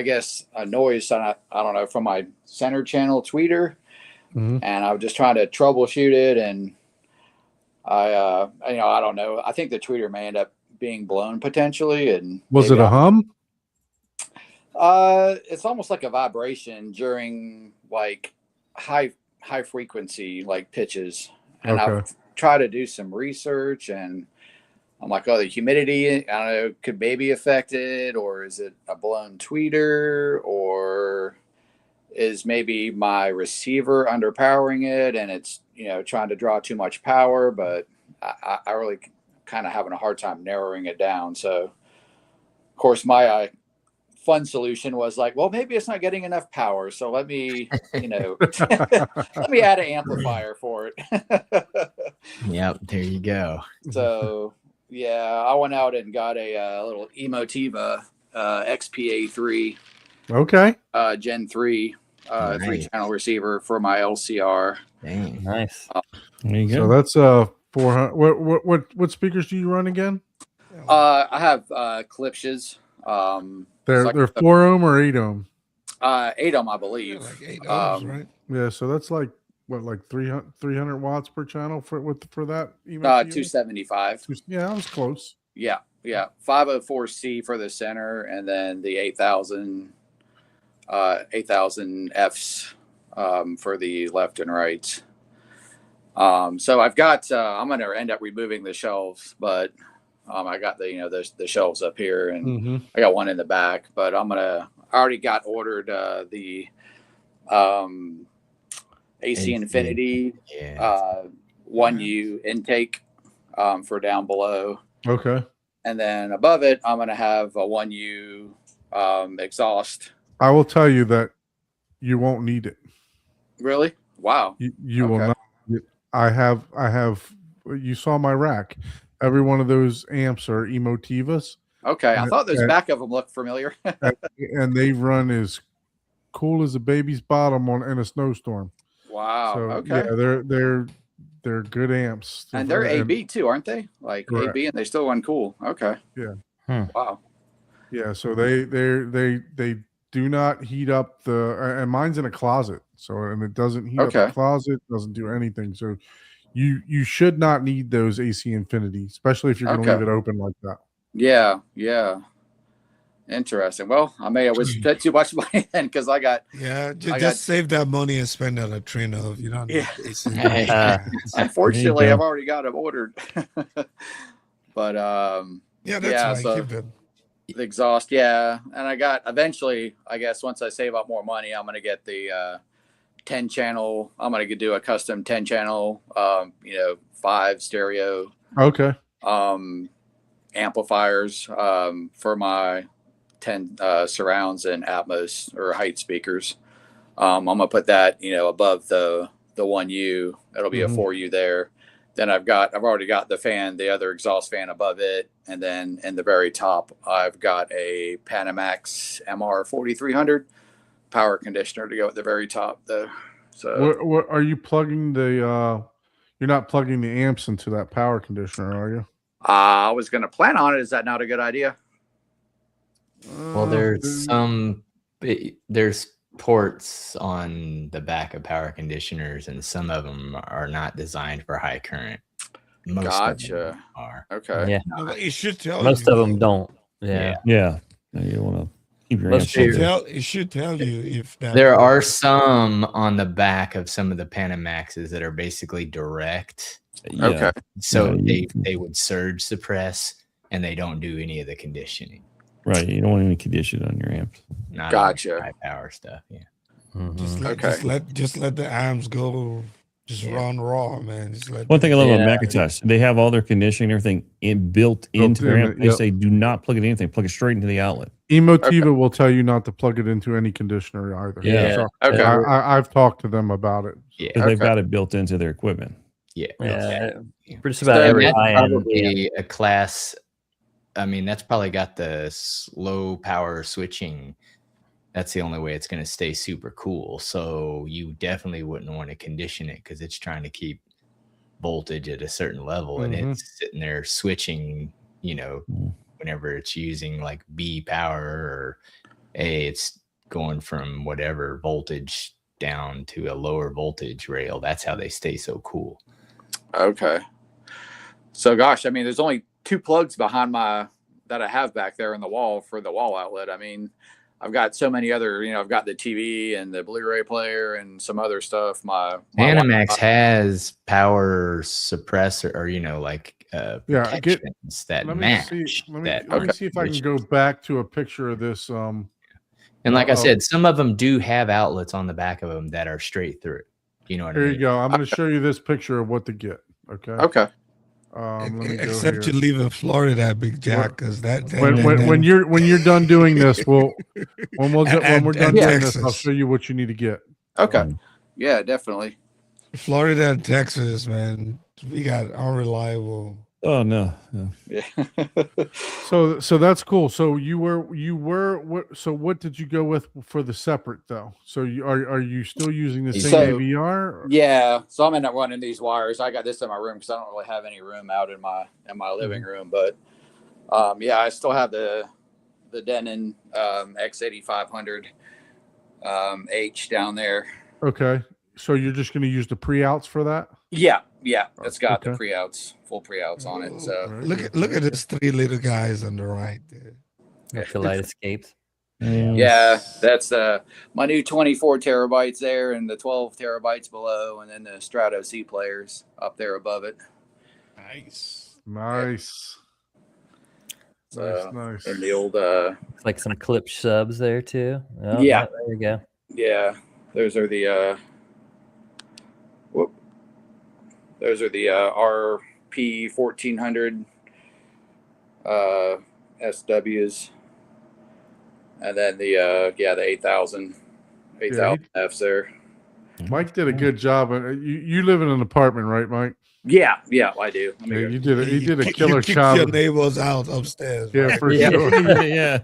guess a noise I don't know from my center channel tweeter. Mhm. And I was just trying to troubleshoot it, and I don't know. I think the tweeter may end up being blown potentially. And Was it maybe a hum? It's almost like a vibration during like high frequency like pitches, and Okay. I've tried to do some research, and I'm like, oh, the humidity, I don't know, could maybe affect it, or is it a blown tweeter, or is maybe my receiver underpowering it, and it's trying to draw too much power, but I really kind of having a hard time narrowing it down. So, of course, my fun solution was like, well, maybe it's not getting enough power, so let me let me add an amplifier for it. Yep, there you go. So yeah, I went out and got a little Emotiva XPA3 Okay. Gen 3 Nice. 3-channel receiver for my LCR. Dang. Nice. There you So go. that's 400. What speakers do you run again? I have Klipsch's. They're like they're 4 ohm or 8 ohm. 8 ohm, I Yeah, believe. like 8 ohms, right? Yeah, so that's like what, like 300 watts per channel for that. 275. Yeah, I was close. Yeah, 504C for the center, and then the 8,000 Fs for the left and right. So I've got I'm going to end up removing the shelves, but I got the shelves up here, and Mm-hmm. I got one in the back, but I already got ordered the AC Infinity Yeah. 1U intake for down below. Okay. And then above it, I'm going to have a 1U exhaust. I will tell you that you won't need it. Really? Wow. You will Okay. not. need it. I have. You saw my rack. Every one of those amps are Emotivas, Okay. I thought those And- back of them looked familiar. and they run as cool as a baby's bottom in a snowstorm. Wow. So Okay. yeah, they're good amps. And they're AB too, aren't they? Like Correct. AB, and they still run cool. Okay. Yeah. Wow. Yeah, so they do not heat up and mine's in a closet. So and it doesn't heat up Okay. the closet, doesn't do anything. So you should not need those AC Infinity, especially if you're going to Okay. leave it open like that. Yeah. Yeah. Interesting. Well, I may have spent too much money then because I got Yeah, just, I got- save that money and spend it on a Trino. You don't need Yeah. AC. unfortunately go. I've already got them ordered. But Yeah, that's Yeah, fine. so- Keep them. the exhaust, yeah. And I got eventually, I guess once I save up more money, I'm gonna get the 10 channel. I'm gonna do a custom 10 channel 5 stereo Okay. amplifiers for my 10 surrounds and Atmos or height speakers. I'm gonna put that above the 1U. It'll be Mhm. a 4U there. Then I've already got the fan, the other exhaust fan above it, and then in the very top I've got a Panamax MR 4300 power conditioner to go at the very top though. So What are you plugging the? You're not plugging the amps into that power conditioner, are you? I was gonna plan on it. Is that not a good idea? Well, there's there's ports on the back of power conditioners, and some of them are not designed for high current. Most of them Gotcha. are. Okay. Yeah. No, but it should tell Most you. of them don't. Yeah. Yeah. You want to keep your Most amps of on. It should tell you if that. There are some on the back of some of the Panamaxes that are basically direct. Yeah. Okay. So Yeah, they would surge suppress, and they don't do any of the conditioning. Right. You don't want any condition on your amps. Not Gotcha. high power stuff. Yeah. Mhm. Just let the amps go. Just Yeah. run raw, man. Just let One thing I love Yeah. about Macintosh, they have all their conditioning, everything built into their in amp. it, They yep. say do not plug it in anything, plug it straight into the outlet. Emotiva will tell you not to plug it into any conditioner either. Yeah. So Okay. I've talked to them about it. Yeah. Because they've Okay. got it built into their equipment. Yeah. Yeah. Yeah. Just So about every that's high end. probably a class. I mean, that's probably got the slow power switching. That's the only way it's going to stay super cool. So you definitely wouldn't want to condition it because it's trying to keep voltage at a certain level, and Mhm. it's sitting there switching. Whenever it's using like B power or A, it's going from whatever voltage down to a lower voltage rail. That's how they stay so cool. Okay. So gosh, I mean, there's only 2 plugs behind that I have back there in the wall for the wall outlet. I mean, I've got so many other, I've got the TV and the Blu-ray player and some other stuff. My Animax has power suppressor, or Yeah, protections that let me match. see. Let that me see if I can go back to a picture of this. And like I said, some of them do have outlets on the back of them that are straight through. You know what I Here mean? you go. I'm going to show you this picture of what to get. Okay. Okay. Let me go Except here. you leave in Florida, Big Jack, because When you're done doing this, when we're done doing this, I'll Texas. show you what you need to get. Okay. Yeah, definitely. Florida and Texas, man, we got unreliable. Oh no. Yeah. So that's cool. So you were what? So what did you go with for the separate though? So are you still using the same So- AVR? Yeah, so I'm ending up running these wires. I got this in my room because I don't really have any room out in my living room. But yeah, I still have the Denon X8500 H down there. Okay. So you're just going to use the pre-outs for that? Yeah, it's got the Okay. pre-outs, full pre-outs on it. So Very Look good. at these three little guys on the right there. Got the light escapes. yeah, that's my new 24 terabytes there, and the 12 terabytes below, and then the Strato C players up there above it. Nice. Nice. So, Nice. and the old It's like some clip subs there too. Oh, Yeah. there you go. yeah, those are the RP 1400 SWs, and then the 8000 Fs there. Mike did a good job. You live in an apartment, right, Mike? Yeah, I do. Let me Yeah, go. you did it. He did a You killer kicked job. your neighbors out upstairs. Yeah, right? for Yeah. sure. yeah.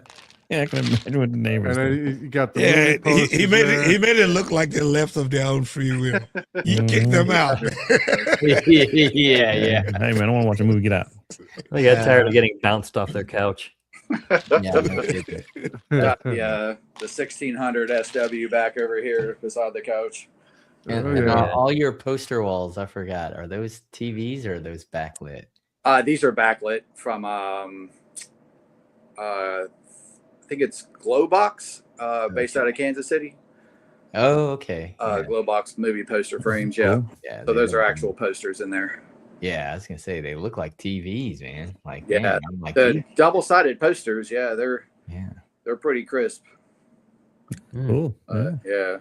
I can imagine what the neighbors And do. then you got the Yeah, movie he posters made there. it. He made it look like they left of their own free will. He kicked them out. yeah. Hey man, I want to watch a movie. Get out. They got tired of getting bounced off their couch. Yeah, no kidding. Got the 1600 SW back over here beside the couch. And, Oh, and yeah. all your poster walls, I forgot. Are those TVs or are those backlit? These are backlit from I think it's Glowbox, based out of Kansas City. Oh, okay. Glowbox movie poster frames. Yeah. Cool. Yeah, So they those are look- actual posters in there. Yeah, I was gonna say they look like TVs, man. Like, Yeah, man, I'm like, The double-sided posters. Yeah, yeah. they're pretty crisp. Cool. Yeah. Yeah.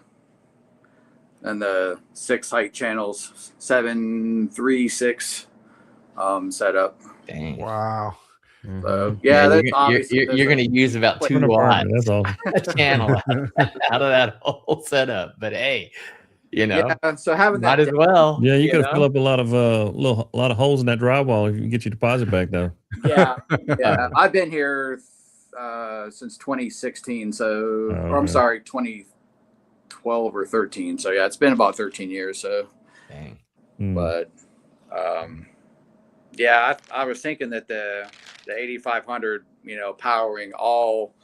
And the 6 height channels, 7, 3, 6 setup. Dang. Wow. So yeah, that's you're, obviously you're, you're gonna use about Like 2 An apartment, watts that's all. channel out of that whole setup. But hey, yeah. So having might that as well. Yeah, you could know? fill up a lot of lot of holes in that drywall if you can get your deposit back though. yeah, I've been here since 2016. So, or I'm okay. sorry, 2012 or 13. So yeah, it's been about 13 years. So, Dang. Hmm. but yeah, I was thinking that the 8500, powering all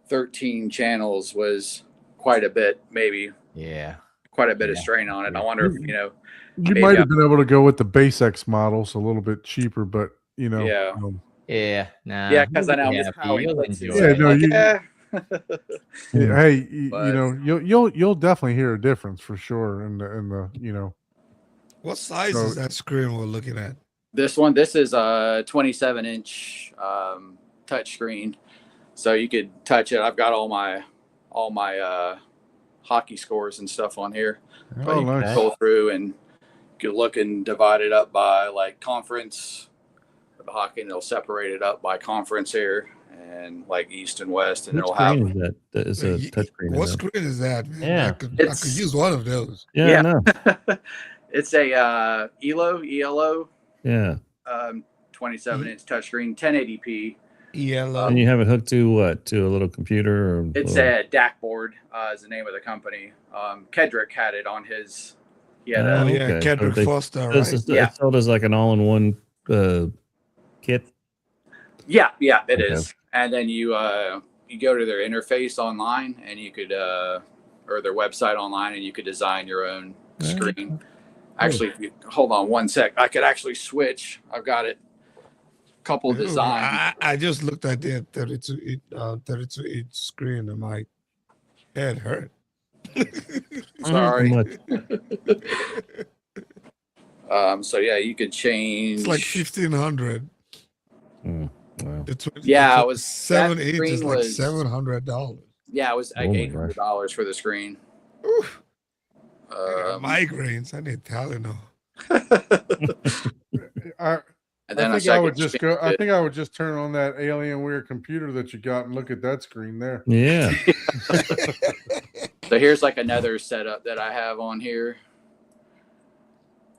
13 channels was quite a bit, maybe Yeah. quite a bit of strain on it. I wonder if You Maybe might I- have been able to go with the base X models a little bit cheaper, but Yeah. Yeah. Nah. yeah, because I know you'll be Miss happy. Howie You'll lets you enjoy Yeah, it. no, like, you- yeah. Hmm. Hey, But- you'll definitely hear a difference for sure in the What size So- is that screen we're looking at? This is a 27-inch touch screen, so you could touch it. I've got all my hockey scores and stuff on here. Oh, You nice. can go through and you can look and divide it up by like conference for the hockey, and it'll separate it up by conference here and like East and West, and What it'll have. screen is that? That is a touch screen. What isn't it? screen is that? Man? Yeah. I could It's- use one of those. Yeah, Yeah. I know. It's a ELO Yeah. 27-inch touchscreen, 1080p. ELO. And you have it hooked to what? To a little computer or It's a DAC board, is the name of the company. Kedrick had it on his. He had Oh Oh, a, yeah, okay. So Kendrick they- Foster, So right? it's just- Yeah. it's sold as like an all-in-one kit. yeah, it Okay. is. And then you go to their interface online, and you could or their website online, and you could design your own screen. Actually, if you hold on one sec, I could actually switch. I've got it couple designs. I just looked at the 32 inch screen and my head hurt. Sorry. Much. So yeah, you could change. It's like 1,500. Wow. Yeah, it was 7 that inches, screen like was- $700. Yeah, it was like Oh my $800 for the screen. I got migraines. I need Tylenol. And then I a think I would second just screen go. I did- think I would just turn on that Alienware computer that you got and look at that screen there. Yeah. So here's like another setup that I have on here.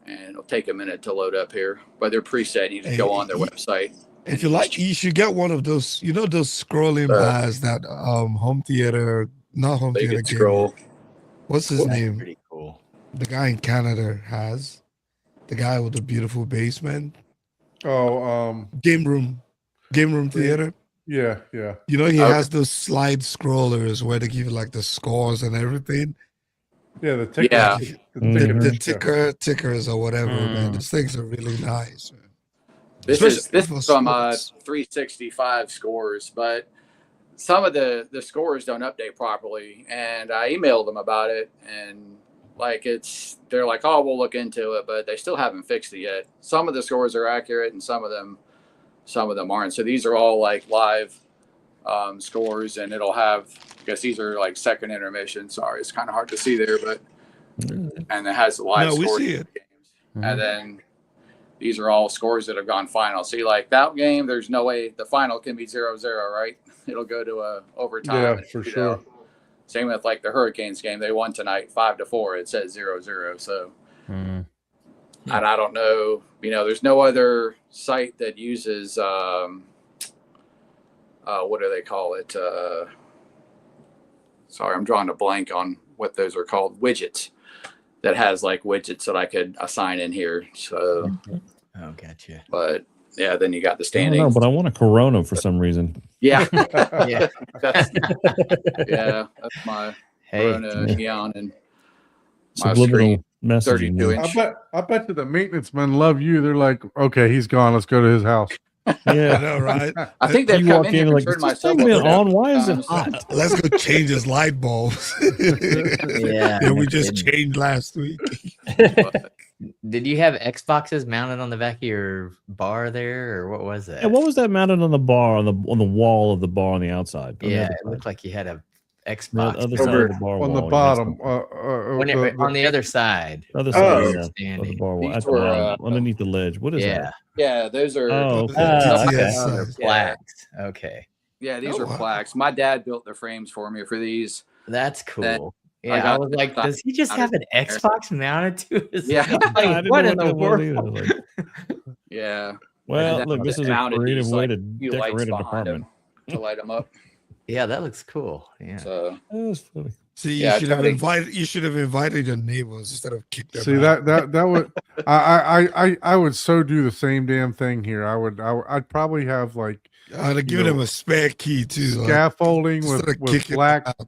And it'll take a minute to load up here, but they're preset. You just go on their website. If you like, you should get one of those. You know those scrolling bars that home theater, not home They theater. can Gaming. scroll. What's his That's name? pretty cool. The guy in Canada has. The guy with the beautiful basement. Oh, Game room theater. yeah. You know, he Okay. has those slide scrollers where they give you like the scores and everything. Yeah, the ticker. Yeah. The tickers or whatever, man. Mm. Those things are really nice. Man. This Especially is for from sports. 365 scores, but some of the scores don't update properly. And I emailed them about it, and like they're like, oh, we'll look into it, but they still haven't fixed it yet. Some of the scores are accurate, and some of them aren't. So these are all like live scores, and it'll have. I guess these are like second intermission. Sorry, it's kind of hard to see there, but and it has live No, we scores. see of it. the games. And then these are all scores that have gone final. See, like that game, there's no way the final can be 0-0, right? It'll go to a overtime. Yeah, and for shootout. sure. Same with like the Hurricanes game. They won tonight 5-4. It says 0-0. So, Mhm. and I don't know, there's no other site that uses, what do they call it? Sorry, I'm drawing a blank on what those are called. Widgets that has like widgets that I could assign in here. So, Oh, gotcha. but yeah, then you got the I don't standings. know, but I want a Corona for some reason. Yeah. Yeah. that's my Hey, Corona neon and my Subliminal screen. messaging. 32 man. inch. I bet you the maintenance men love you. They're like, okay, he's gone. Let's go to his house. I Yeah. know, right? I think they've You come walk in here in and like, turned is my this thing cell been phone down on? Why is it sometimes. hot? Let's go change his light bulbs. Yeah, Yeah, we no just kidding. changed last week. Did you have Xboxes mounted on the back of your bar there, or what was that? Yeah, what was that mounted on the bar on the wall of the bar on the outside? On the Yeah, other it side? looked like you had a The Xbox other there. side of the bar On the wall, bottom. On the other side. Other where side, you were yeah. Of the standing. bar wall. These At the were, bottom, underneath the ledge. What is Yeah, that? Yeah, those are. Oh, okay. okay. Yeah. plaques. Okay, Yeah, these Oh, are wow. plaques. My dad built the frames for me for these. that's cool. That- Yeah, I got was like, that does he just have an mounted there. Xbox mounted to his? Yeah. Like, I didn't what know in the that was world? either. Like, Yeah, well, then look, this is a mounted creative these, way like, to few lights decorate a behind 'em. department. to light them up. Yeah, that looks cool. Yeah. So That's funny. See, Yeah, you should have invited your neighbors instead of kicked them See out. that would I would so do the same damn thing here. I'd probably have like I'd have given them a spare key too. like, scaffolding instead with of kicking them black out.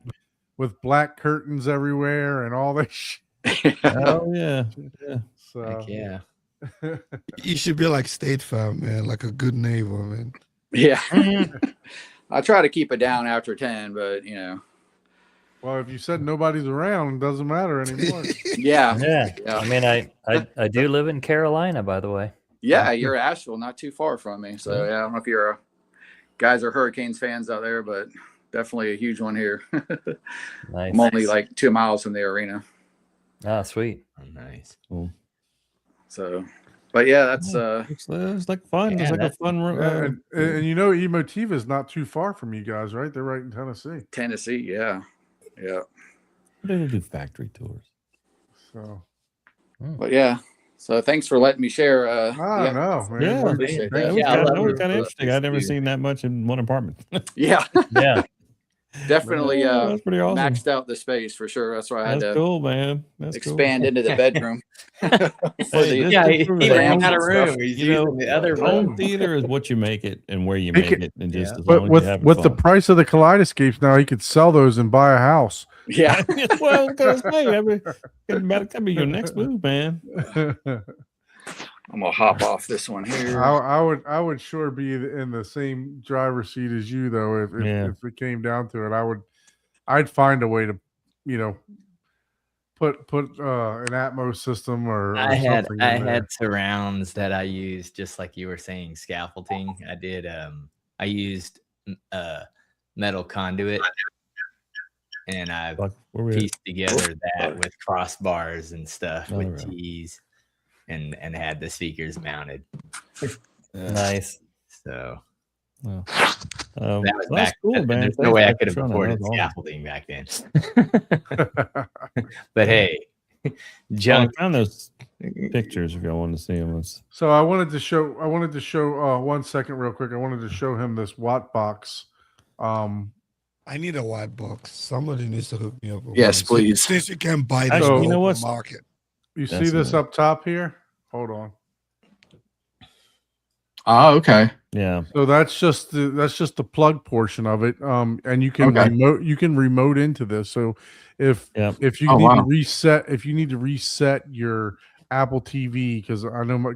with black curtains everywhere and all that shit. Oh yeah. So Heck yeah. You should be like State Farm, man, like a good neighbor, man. yeah, I try to keep it down after 10, but well, if you said nobody's around, it doesn't matter anymore. yeah, Yeah. Yeah. I mean, I do live in Carolina, by the way. yeah. You're Asheville, not too far from me. So yeah, I don't know if you're guys are Hurricanes fans out there, but definitely a huge one here. Nice. I'm only like 2 miles from the arena. Ah, sweet. Oh, nice. So, but yeah, that's It's like fun. Yeah, it's like a that's- fun. and Emotiva is not too far from you guys, right? They're right in Tennessee. Tennessee. Yeah, yeah. They do factory tours. So But yeah. So thanks for letting me share. I don't know, man. Yeah, appreciate That that. was Yeah, I kind love of it. interesting. I'd never seen that much in one apartment. Yeah, Yeah. definitely that's pretty awesome. maxed out the space for sure. That's why I had That's to cool, man. That's expand cool. into the bedroom. Hey, the- Yeah, this he proves ran that home out of stuff, room. He's you know, using the other home room. theater is what you make it and where you He make could- it, and just Yeah. as But long as with you have the fun. price of the Kaleidoscapes now, he could sell those and buy a house. Yeah, well, because hey, I mean, that could be your next move, man. I'm gonna hop off this one here. I would sure be in the same driver's seat as you though. If it came down to it, I'd find a way to, you know, put an Atmos system or I had something. I in there. had surrounds that I used, just like you were saying, scaffolding. I did I used metal conduit, and I Like, where we at? pieced together that with crossbars and stuff with Alright. T's, and had the speakers mounted. Nice. So Well, that was that's back. cool, man. There's no Thanks way I for could have showing that. afforded That was awesome. scaffolding back then. But hey, Well, I junk. found those pictures if y'all wanted to see them. So I wanted to show 1 second real quick. I wanted to show him this watt box. I need a white box. Somebody needs to hook me up. With Yes, one. please. Since you can buy Actually, this you on know the what's- market. You That's see this it. up top here? Hold on. Oh, okay. Yeah. So that's just the plug portion of it. And you can Okay. remote into this. So if Yep. you Oh, need wow. to reset your Apple TV, because I know my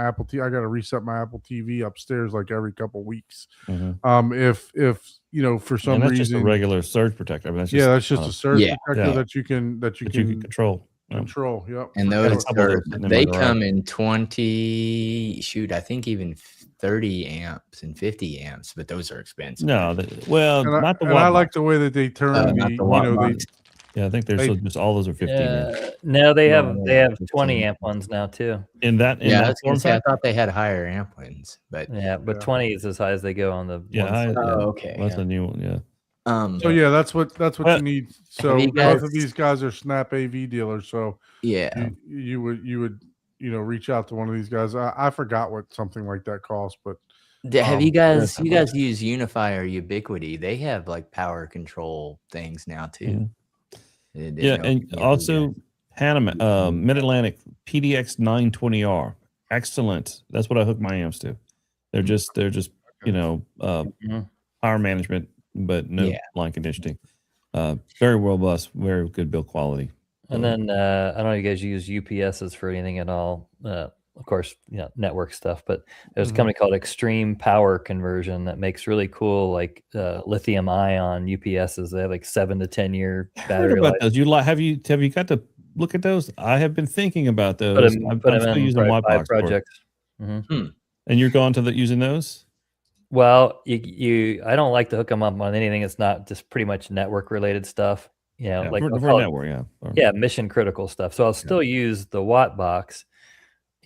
Apple TV, I got to reset my Apple TV upstairs like every couple weeks. Mhm. If you know, for some And that's reason, just a regular surge protector. I mean, that's just, that's just a surge Yeah. protector Yeah. that you can that you can control. Yeah. control. Yep. And for got a those sure. couple of are, those sitting in they my garage. come in 20, I think even 30 amps and 50 amps, but those are expensive. No, well, And not the I watt like box. the way that they turn not the, the you watt know, they, box. Yeah, I think there's they- just all those are 15 inch. No, they No, have no, they have 15. 20 amp ones now too. In that Yeah, I that was gonna form say, I factor? thought they had higher amp ones, but Yeah, but Yeah. 20 is as high as they go on the Yeah, ones. yeah. okay. That's yeah. a new one. Yeah. So yeah, that's what Well, you need. So you both of guys- these guys are Snap AV dealers. So Yeah. you would reach out to one of these guys. I forgot what something like that costs, but Have you that's guys use Unify or Ubiquity? They have like power control things now too. Didn't Yeah, know and if you also guys- Panama, Mid Atlantic PDX 920R. Excellent. That's what I hook my amps to. They're just Mhm. power management, but no Yeah. line conditioning. Very robust, very good build quality. And then I don't know if you guys use UPSs for anything at all. Of course, network stuff, but there's a company called Extreme Power Conversion that makes really cool like lithium ion UPSs. They have like 7 to 10 year I heard battery about life. those. Have you got to look at those? I have been thinking about Put those. them, I'm put still them in using by Wattbox for it. projects. Mhm. And you're going to using those? Well, I don't like to hook them up on anything that's not just pretty much network related stuff. Yeah, Like for I'll call it- network, yeah. Or- yeah, mission critical stuff. So I'll still use the watt box,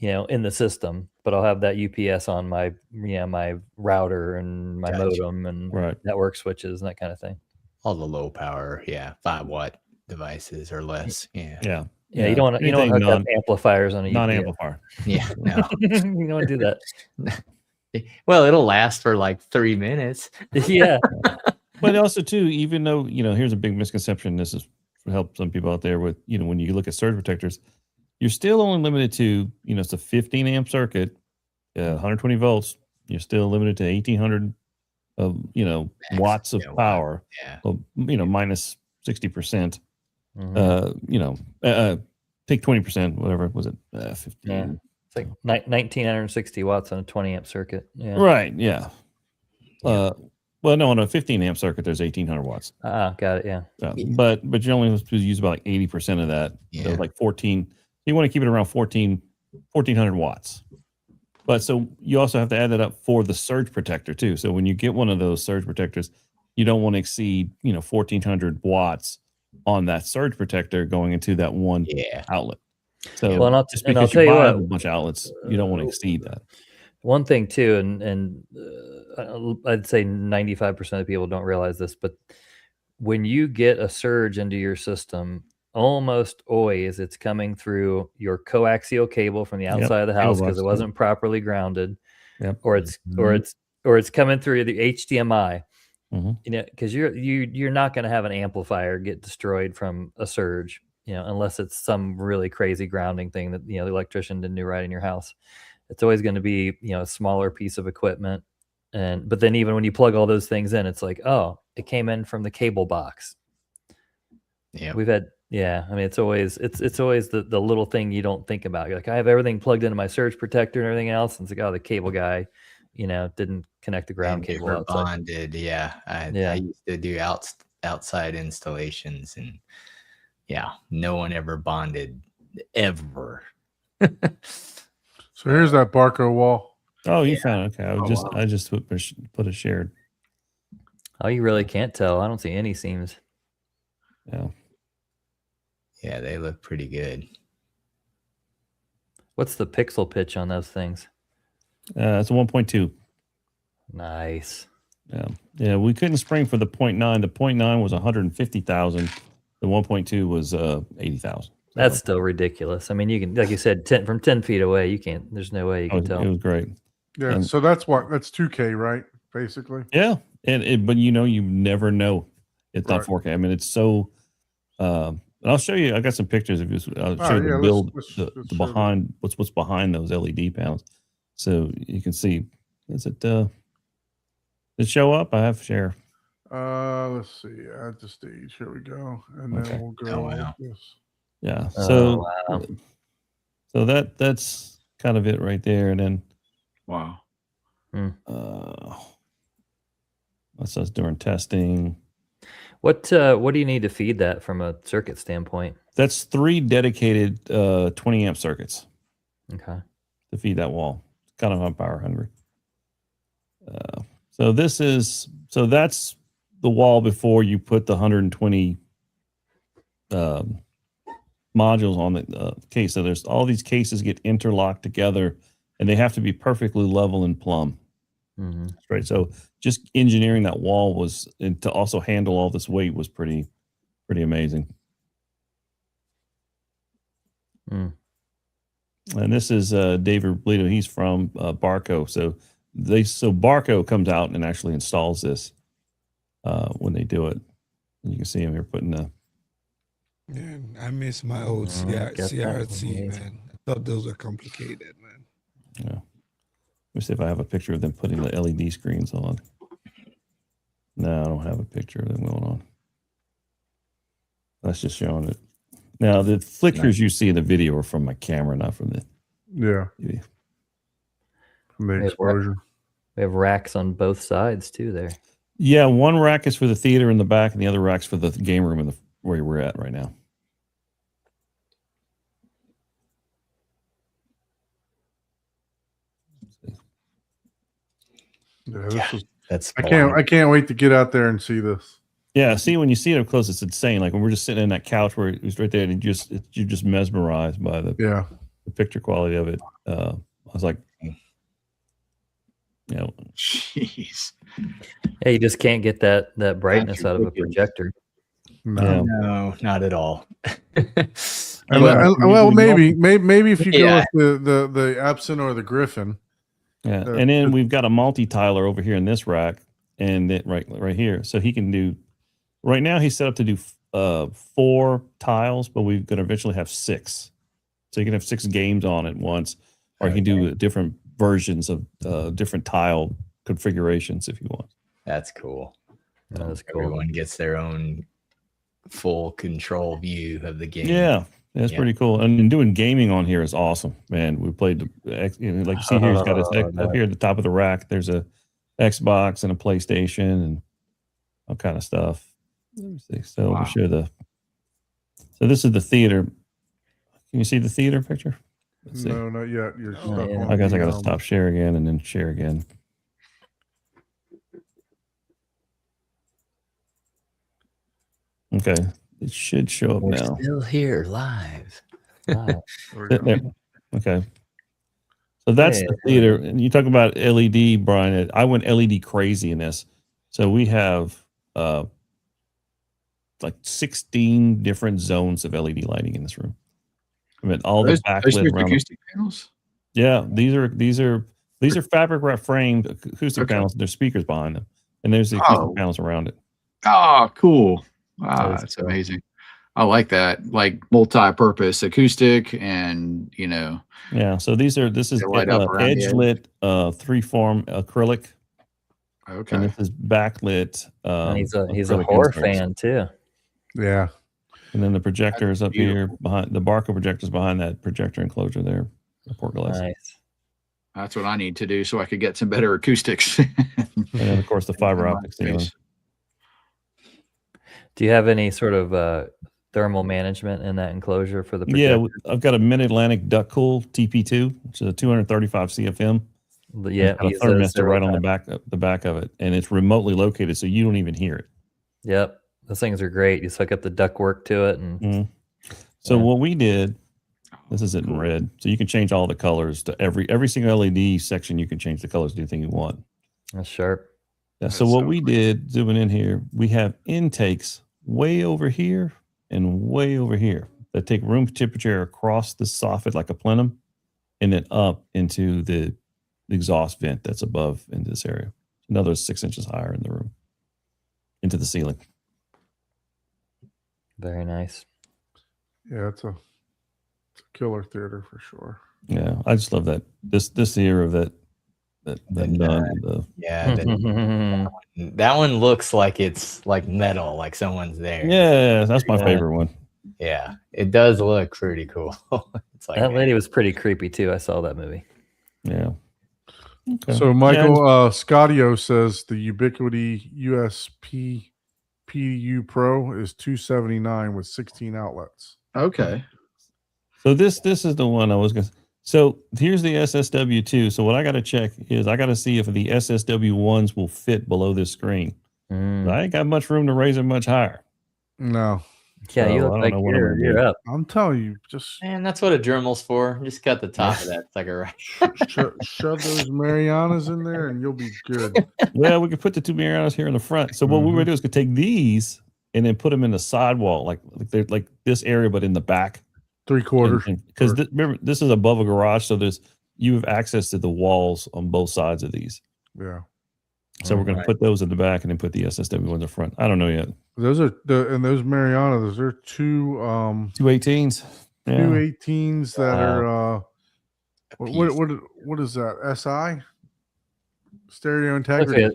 in the system, but I'll have that UPS on my my router and my Gotcha. modem and Right. network switches and that kind of thing. all the low power, 5-watt devices or less. Yeah. Yeah. Yeah, you don't want to Anything hook up amplifiers on a UPS. non-amplifier. Yeah. No. You don't want to do that. Well, it'll last for like 3 minutes. Yeah. But also too, even though, here's a big misconception. This is to help some people out there with, when you look at surge protectors, you're still only limited to, it's a 15 amp circuit, 120 volts. You're still limited to 1800 of, watts of Yeah, power, Yeah. well, minus 60%, Mhm. take 20%, whatever was it? 15. Yeah. It's like 1960 watts on a 20 amp circuit. Yeah. Right. Yeah. Well, no, on a 15 amp circuit, there's 1800 watts. Got it. Yeah. Yeah. Yeah. But you're only supposed to use about like 80% of that. So Yeah. like 14. You want to keep it around 1400 watts. But so you also have to add that up for the surge protector too. So when you get one of those surge protectors, you don't want to exceed 1400 watts on that surge protector going into that one Yeah. outlet. So Well, and I'll just tell because you you buy what, a bunch of outlets, you don't want to exceed that. one thing too, and I'd say 95% of people don't realize this, but when you get a surge into your system, almost always it's coming through your coaxial cable from the Yep, outside of the cable house box, because it yep. wasn't properly grounded, Yep. or it's coming through the HDMI. Mhm. Because you're not going to have an amplifier get destroyed from a surge, unless it's some really crazy grounding thing that the electrician didn't do right in your house. It's always going to be a smaller piece of equipment, but then even when you plug all those things in, it's like, oh, it came in from the cable box. Yeah. We've had Yeah, I mean, it's always the little thing you don't think about. You're like, I have everything plugged into my surge protector and everything else, and it's like, oh, the cable guy, didn't connect the ground They cable never outside. bonded. Yeah, I Yeah. used to do outside installations, and yeah, no one ever bonded ever. So here's that Barco wall. Oh, you found it. Okay. wow. I just put a shared. Oh, you really can't tell. I don't see any seams. Yeah. Yeah, they look pretty good. What's the pixel pitch on those things? It's a 1.2. Nice. Yeah. We couldn't spring for the 0.9. The 0.9 was 150,000. The 1.2 was 80,000. That's still ridiculous. I mean, you can, like you said, from 10 feet away, you can't. There's no way you can It tell. was great. Yeah. And- So that's 2K, right? Basically. Yeah, but you never know. It's not Right. 4K. I mean, it's so. And I'll show you. I got some pictures of you. I'll show you the yeah, build, let's the show behind what's behind those LED panels, so you can see. Is it? Did it show up? I have share. Let's see. Add to stage. Here we go. And then Okay. we'll go Oh, wow. with this. Yeah. Oh, So, wow. so that's kind of it right there, and then Wow. that's us during testing. What do you need to feed that from a circuit standpoint? That's 3 dedicated 20 amp circuits Okay. to feed that wall. Kind of on power hungry. So that's the wall before you put the 120 modules on the case. So there's all these cases get interlocked together, and they have to be perfectly level and plumb. Mm-hmm. Right. So just engineering that wall was, and to also handle all this weight was pretty amazing. Mm. And this is David Bledo. He's from Barco. So Barco comes out and actually installs this when they do it. And you can see him here putting the. Man, I miss my old get that. CRT, Amazing. man. I thought those were complicated, man. Yeah. Let me see if I have a picture of them putting the LED screens on. No, I don't have a picture of them going on. That's just showing it. Now, the flickers you see in the video are from my camera, not from the Yeah. TV. From the Yeah, exposure. We have racks on both sides too there. Yeah, one rack is for the theater in the back, and the other rack's for the game room in where we're at right now. Yeah. This is, That's I can't wait to get out there and see this. Yeah, see, when you see it up close, it's insane. Like when we're just sitting in that couch where it was right there, and you're just mesmerized by the Yeah. picture quality of it. I was like, Jeez. Yeah, you just can't get that brightness out of a ridiculous. projector. No. Yeah. No, not at all. Well, maybe if you Yeah. go with the Epson or the Griffin. yeah. The- And then we've got a multi-tiler over here in this rack, and then right here, so he can do. Right now, he's set up to do 4 tiles, but we're going to eventually have 6. So you can have 6 games on at once, or you can do different versions of different tile configurations if you want. That's cool. That's cool. Everyone gets their own full control view of the game. Yeah, that's Yeah. pretty cool. And doing gaming on here is awesome, man. We played, like you see here, he's got his up here at the top of the rack. There's a Xbox and a PlayStation and all kind of stuff. Let me see. So Wow. we'll show So this is the theater. Can you see the theater picture? Let's see. No, not yet. You're Oh, stuck yeah. on I guess I the, got to stop share again and then share again. Okay, it should show up We're now. still here live. Wow. There we go. There. Okay. So that's the theater. And you talk about LED, Brian. I went LED crazy in this. So we have like 16 different zones of LED lighting in this room. I mean, all the Those backlit just around. acoustic panels? Yeah, these are fabric wrap framed acoustic Okay. panels. There's speakers behind them, and there's the acoustic Oh. panels around it. Oh, cool. Wow, That is that's cool. amazing. I like that. Like multi-purpose acoustic and, Yeah. So this is They light up around the edge edge. lit 3-form acrylic, and okay. this is backlit. And he's a acrylic horror inserts. fan too. Yeah. And then the projector is up here beautiful. behind the Barco projector's behind that projector enclosure there. The portcullis. Nice. That's what I need to do so I could get some better acoustics. And then of course the fiber in my optic ceiling. space. Do you have any sort of thermal management in that enclosure for the Yeah, projector? I've got a Mid-Atlantic Duct Cool TP2, which is a 235 CFM. Yeah, It's got a use those thermistor right on every the time. back of it, and it's remotely located, so you don't even hear it. Yep, those things are great. You just hook up the ductwork to it, and Mhm. So Yeah. what we did, this is it in red, so you can change all the colors to every single LED section. You can change the colors to anything you want. that's sharp. Yeah, so That's what so we did, zooming in here, we have intakes way over here and way over here that take room temperature across the soffit like a plenum, and then up into the exhaust vent that's above into this area. Another 6 inches higher in the room, into the ceiling. Very nice. Yeah, it's a killer theater for sure. Yeah, I just love that. This here of that nun. Yeah, that one looks like it's like metal, like someone's there. Yeah, that's my Yeah. favorite one. Yeah, it does look pretty cool. It's like That lady was pretty creepy too. I saw that movie. Yeah. Okay. So Michael Scottio says the Ubiquity USP PU Pro is $279 with 16 outlets. Okay. So this is the one I was going to. So here's the SSW2. So what I got to check is I got to see if the SSW1s will fit below this screen. Mm. I ain't got much room to raise it much higher. No, Yeah, So you I look don't like know what I'm gonna you're do. up. I'm telling you, just Man, that's what a Dremel's for. Just cut the top of that sucker right. shove those Marianas in there and you'll be good. Well, we could put the two Marianas here in the front. So what we would do is could take these and then put them in the sidewall, like they're like this area, but in the back. 3/4. Because remember, this is above a garage, so you have access to the walls on both sides of these. Yeah. So we're going to put those in the back and then put the SSW in the front. I don't know yet. Those are those Marianas, those are two 218s. Yeah. 218s that are piece. what is that? SI? Stereo Look integrity. at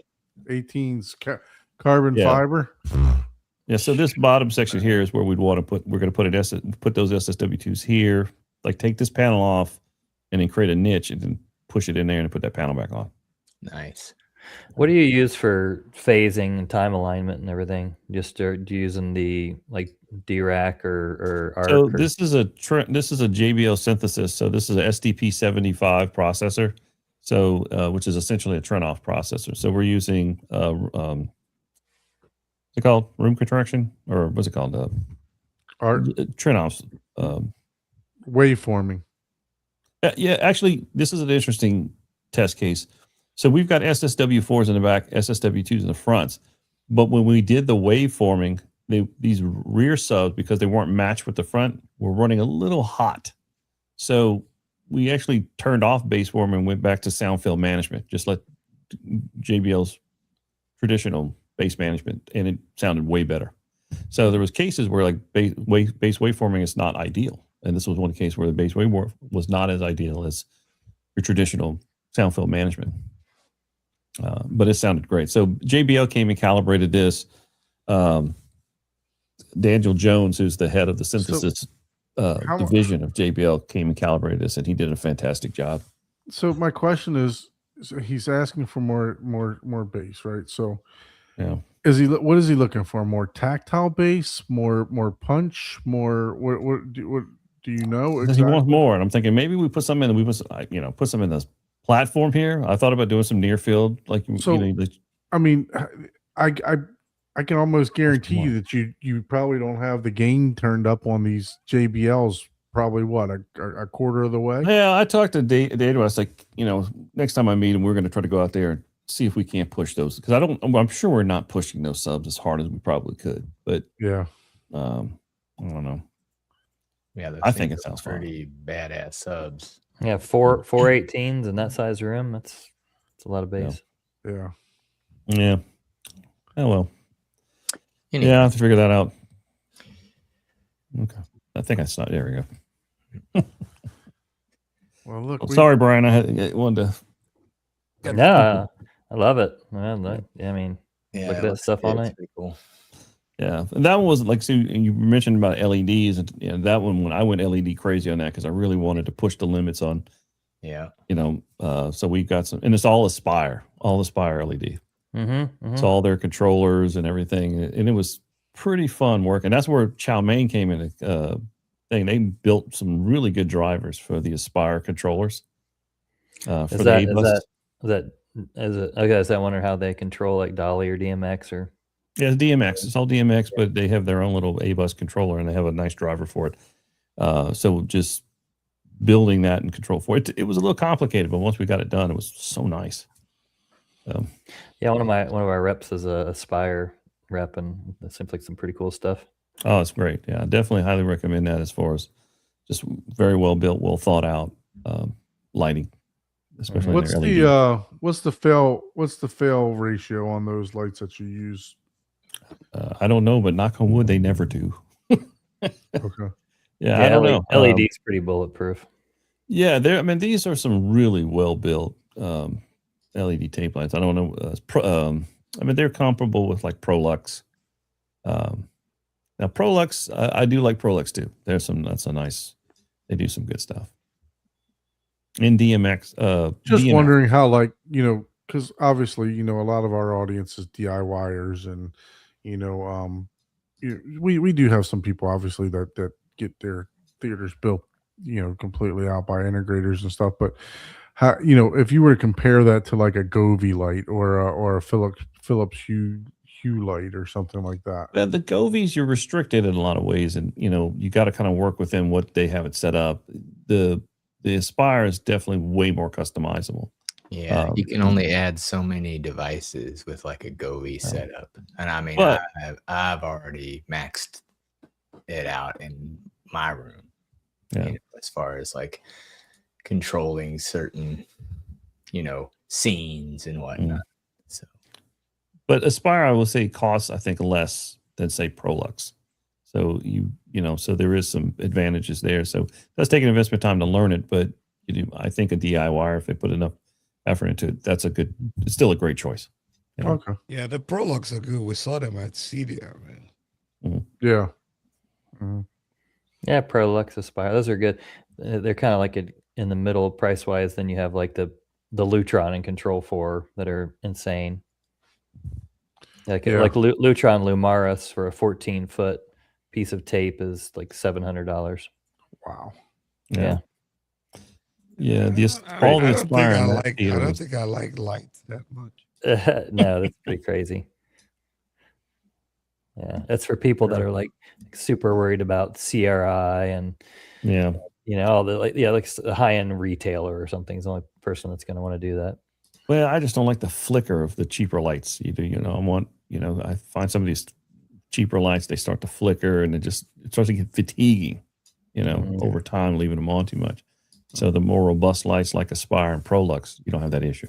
18s carbon Yeah. fiber. Yeah, so this bottom section here is where we'd want to put. We're going to put those SSW2s here. Like take this panel off, and then create a niche, and then push it in there and put that panel back on. Nice. What do you use for phasing and time alignment and everything? Just do you using the like DRAC or ARC? So or- this is a JBL synthesis. So this is a SDP75 processor. So which is essentially a Trenoff processor. So we're using what's it called? Room contraction, or what's it called? Art Trenoff's. waveforming. Yeah, actually, this is an interesting test case. So we've got SSW4s in the back, SSW2s in the fronts. But when we did the waveforming, these rear subs, because they weren't matched with the front, were running a little hot. So we actually turned off bassforming and went back to sound field management, just let JBL's traditional bass management, and it sounded way better. So there was cases where like bass waveforming is not ideal. And this was one case where the bass waveform was not as ideal as your traditional sound field management. But it sounded great. So JBL came and calibrated this. Daniel Jones, who's the head of the synthesis division of JBL, came and calibrated this, and he did a fantastic job. So my question is, so he's asking for more bass, right? So Yeah. what is he looking for? More tactile bass, more punch, more what do you know? He wants more, and I'm thinking maybe we put some in. Put some in this platform here. I thought about doing some near field, like So- I mean, I can almost guarantee more. you that you probably don't have the gain turned up on these JBLs. Probably what a quarter of the way. Yeah, I talked to Dave. I was like, next time I meet him, we're going to try to go out there and see if we can't push those, because I'm sure we're not pushing those subs as hard as we probably could, but Yeah. I don't know. Yeah, those I think things it sounds are fun. pretty badass subs. yeah, four 18s in that size room. That's a lot of bass. Yeah. Yeah. Oh well. Anyway, Yeah, I have to figure that out. Okay. I think I saw. There we go. Well, look. Well, sorry, Brian. I wanted to. Yeah, I love it. I mean, yeah, look at it that looks stuff good. all It's night. pretty cool. Yeah, and that one was like, so you mentioned about LEDs, and that one, when I went LED crazy on that, because I really wanted to push the limits on, Yeah. so we've got some, and it's all Aspire LED. Mm-hmm, It's all their controllers and everything, and it was pretty fun work. And that's where Chow Mein came in. They built some really good drivers for the Aspire controllers. For Is the that A-Bus. I guess I wonder how they control like Dolly or DMX or. Yeah, it's DMX. It's all DMX, but they have their own little A-Bus controller, and they have a nice driver for it. So just building that and control for it, it was a little complicated, but once we got it done, it was so nice. Yeah, one of our reps is a Aspire rep, and it seems like some pretty cool stuff. Oh, it's great. Yeah, I definitely highly recommend that as far as just very well built, well thought out lighting, especially in What's their the LED. what's the fail ratio on those lights that you use? I don't know, but knock on wood, they never do. Okay. Yeah, I don't know. LED's pretty bulletproof. Yeah, these are some really well built LED tape lights. I don't know. They're comparable with like Prolux. Now Prolux, I do like Prolux too. They do some good stuff. In DMX, Just DMX. wondering how, like, because obviously, a lot of our audience is DIYers, and we do have some people obviously that get their theaters built, completely out by integrators and stuff. But how, if you were to compare that to like a Govee light or a Philips Hue light or something like that. The Govies, you're restricted in a lot of ways, and you got to kind of work within what they have it set up. The Aspire is definitely way more customizable. Yeah, you can only add so many devices with like a Govee setup, and I mean, but- I've already maxed it out in my room. Yeah. As far as like controlling certain, scenes and whatnot. So, But Aspire, I will say, costs, I think, less than say Prolux. So so there is some advantages there. So it does take an investment time to learn it, but I think a DIYer, if they put enough effort into it, it's still a great choice. Okay. Yeah, the Prolux are good. We saw them at CDR, man. Yeah. Mhm. Yeah, Prolux, Aspire, those are good. They're kind of like in the middle price wise. Then you have like the Lutron and Control 4 that are insane. Like Lutron Lumaris for a 14-foot piece of tape is like $700. Wow. Yeah. Yeah, I all don't the think Aspire. I in that like. I theater don't was- think I like lights that much. No, that's pretty crazy. Yeah, that's for people that are like super worried about CRI and Yeah. all the like a high-end retailer or something is the only person that's going to want to do that. Well, I just don't like the flicker of the cheaper lights. I find some of these cheaper lights, they start to flicker, and it starts to get fatiguing, over time, leaving them on too much. So the more robust lights like Aspire and Prolux, you don't have that issue.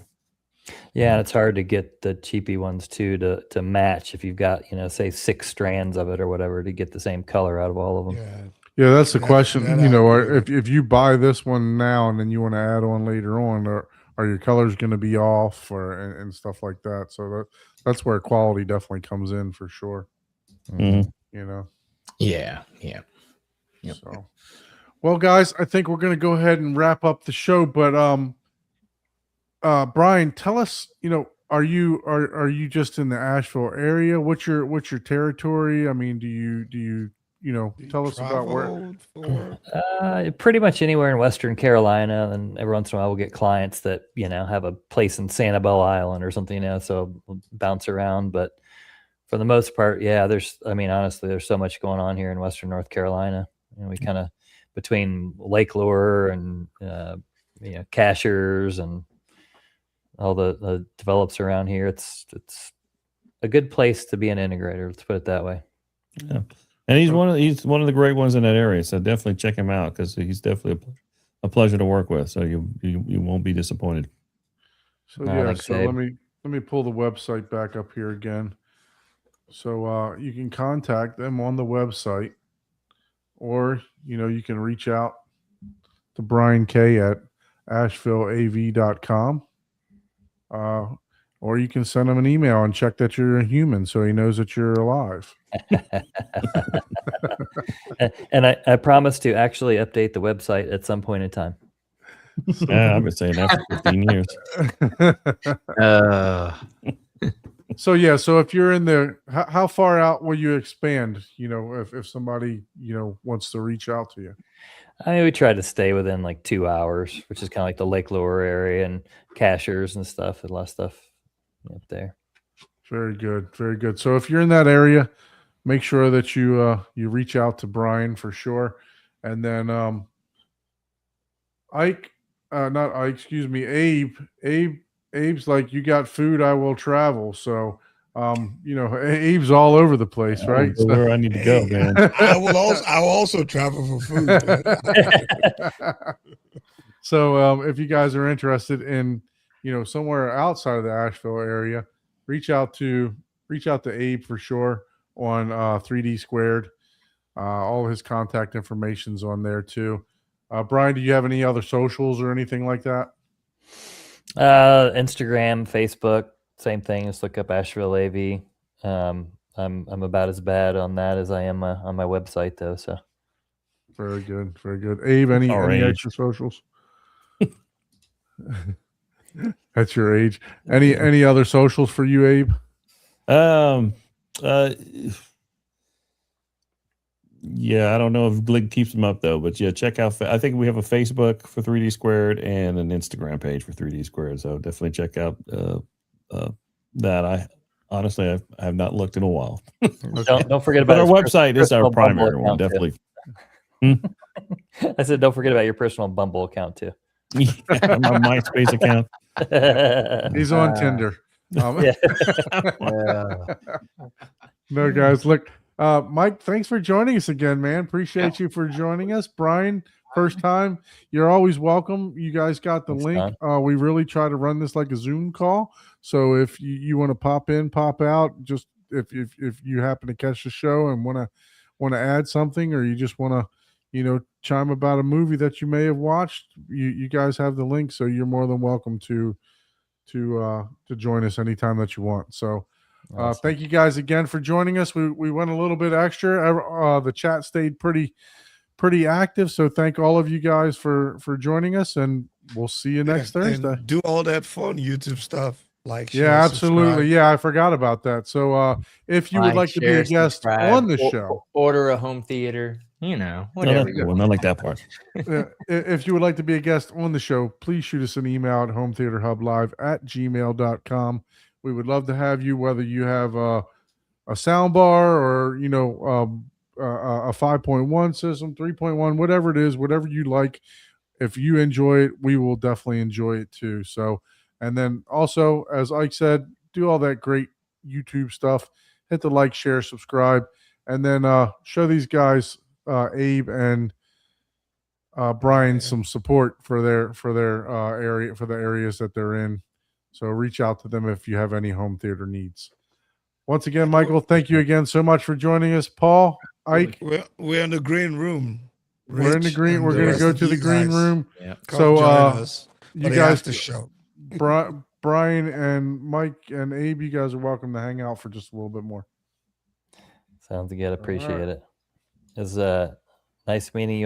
Yeah, and it's hard to get the cheapy ones too to match if you've got say 6 strands of it or whatever to get the same color out of all of them. Yeah. Yeah, that's the That- question. that I agree with. If you buy this one now and then you want to add on later on, are your colors going to be off and stuff like that? So that's where quality definitely comes in for sure. Mhm. yeah. Yep. So, well, guys, I think we're going to go ahead and wrap up the show. But Brian, tell us, are you just in the Asheville area? What's your territory? I mean, do you tell us about where? Traveled for- Pretty much anywhere in Western Carolina, and every once in a while we'll get clients that have a place in Sanibel Island or something, so we'll bounce around. But for the most part, yeah, honestly, there's so much going on here in Western North Carolina, and we kind of between Lake Lure and Cashers and all the develops around here. It's a good place to be an integrator. Let's put it that way. Yeah. And he's one of the great ones in that area. So definitely check him out, because he's definitely a pleasure to work with. So you won't be disappointed. So I yeah, like so Sabe. let me pull the website back up here again. So you can contact them on the website, or you can reach out to Brian K at AshevilleAV.com. or you can send him an email and check that you're a human so he knows that you're alive. And I promise to actually update the website at some point in time. I've been saying that for 15 years. So yeah, so if you're in there, how far out will you expand? You know, if somebody wants to reach out to you. I mean, we try to stay within like 2 hours, which is kind of like the Lake Lower area and Cashers and stuff, and a lot of stuff up there. Very good, very good. So if you're in that area, make sure that you reach out to Brian for sure, and then Ike, not Ike, excuse me, Abe's like, you got food, I will travel. So Abe's all over the place, right? So where I need to go, man. I will also travel for food. So if you guys are interested in somewhere outside of the Asheville area, reach out to Abe for sure on 3D Squared. All his contact information's on there too. Brian, do you have any other socials or anything like that? Instagram, Facebook, same thing. Just look up Asheville AV. I'm about as bad on that as I am on my website though. So very good, very good. Abe, any extra socials? That's your age. Any other socials for you, Abe? Yeah, I don't know if Glig keeps them up though, but yeah, check out. I think we have a Facebook for 3D Squared and an Instagram page for 3D Squared. So definitely check out that. I honestly I have not looked in a while. Don't forget about our website is our primary one, definitely. I said don't forget about your personal Bumble account too. Yeah, my MySpace account. He's on Tinder. No, guys, look. Mike, thanks for joining us again, man. Appreciate you for joining us. Brian, first time. You're always welcome. You guys got the link. We really try to run this like a Zoom call. So if you want to pop in, pop out, just if you happen to catch the show and want to add something, or you just want to, chime about a movie that you may have watched, you guys have the link. So you're more than welcome to join us anytime that you want. So awesome. Thank you guys again for joining us. We went a little bit extra. The chat stayed pretty active. So thank all of you guys for joining us, and we'll see you next Thursday. And do all that fun YouTube stuff. Like, share, yeah, absolutely. subscribe. Yeah, I forgot about that. So if you would like to be a guest on the show, order a home theater, whatever. Not like that part. If you would like to be a guest on the show, please shoot us an email at hometheaterhublive@gmail.com. We would love to have you, whether you have a sound bar or, a 5.1 system, 3.1, whatever it is, whatever you like. If you enjoy it, we will definitely enjoy it too. So, and then also, as Ike said, do all that great YouTube stuff. Hit the like, share, subscribe, and then show these guys, Abe and Brian, some support for their area, for the areas that they're in. So reach out to them if you have any home theater needs. Once again, Michael, thank you again so much for joining us. Paul, Ike, we're in the green room. We're in the green. We're going to go to the green room. Yeah. So you guys, the show. Brian and Mike and Abe, you guys are welcome to hang out for just a little bit more. Sounds good. Appreciate it. It was nice meeting you.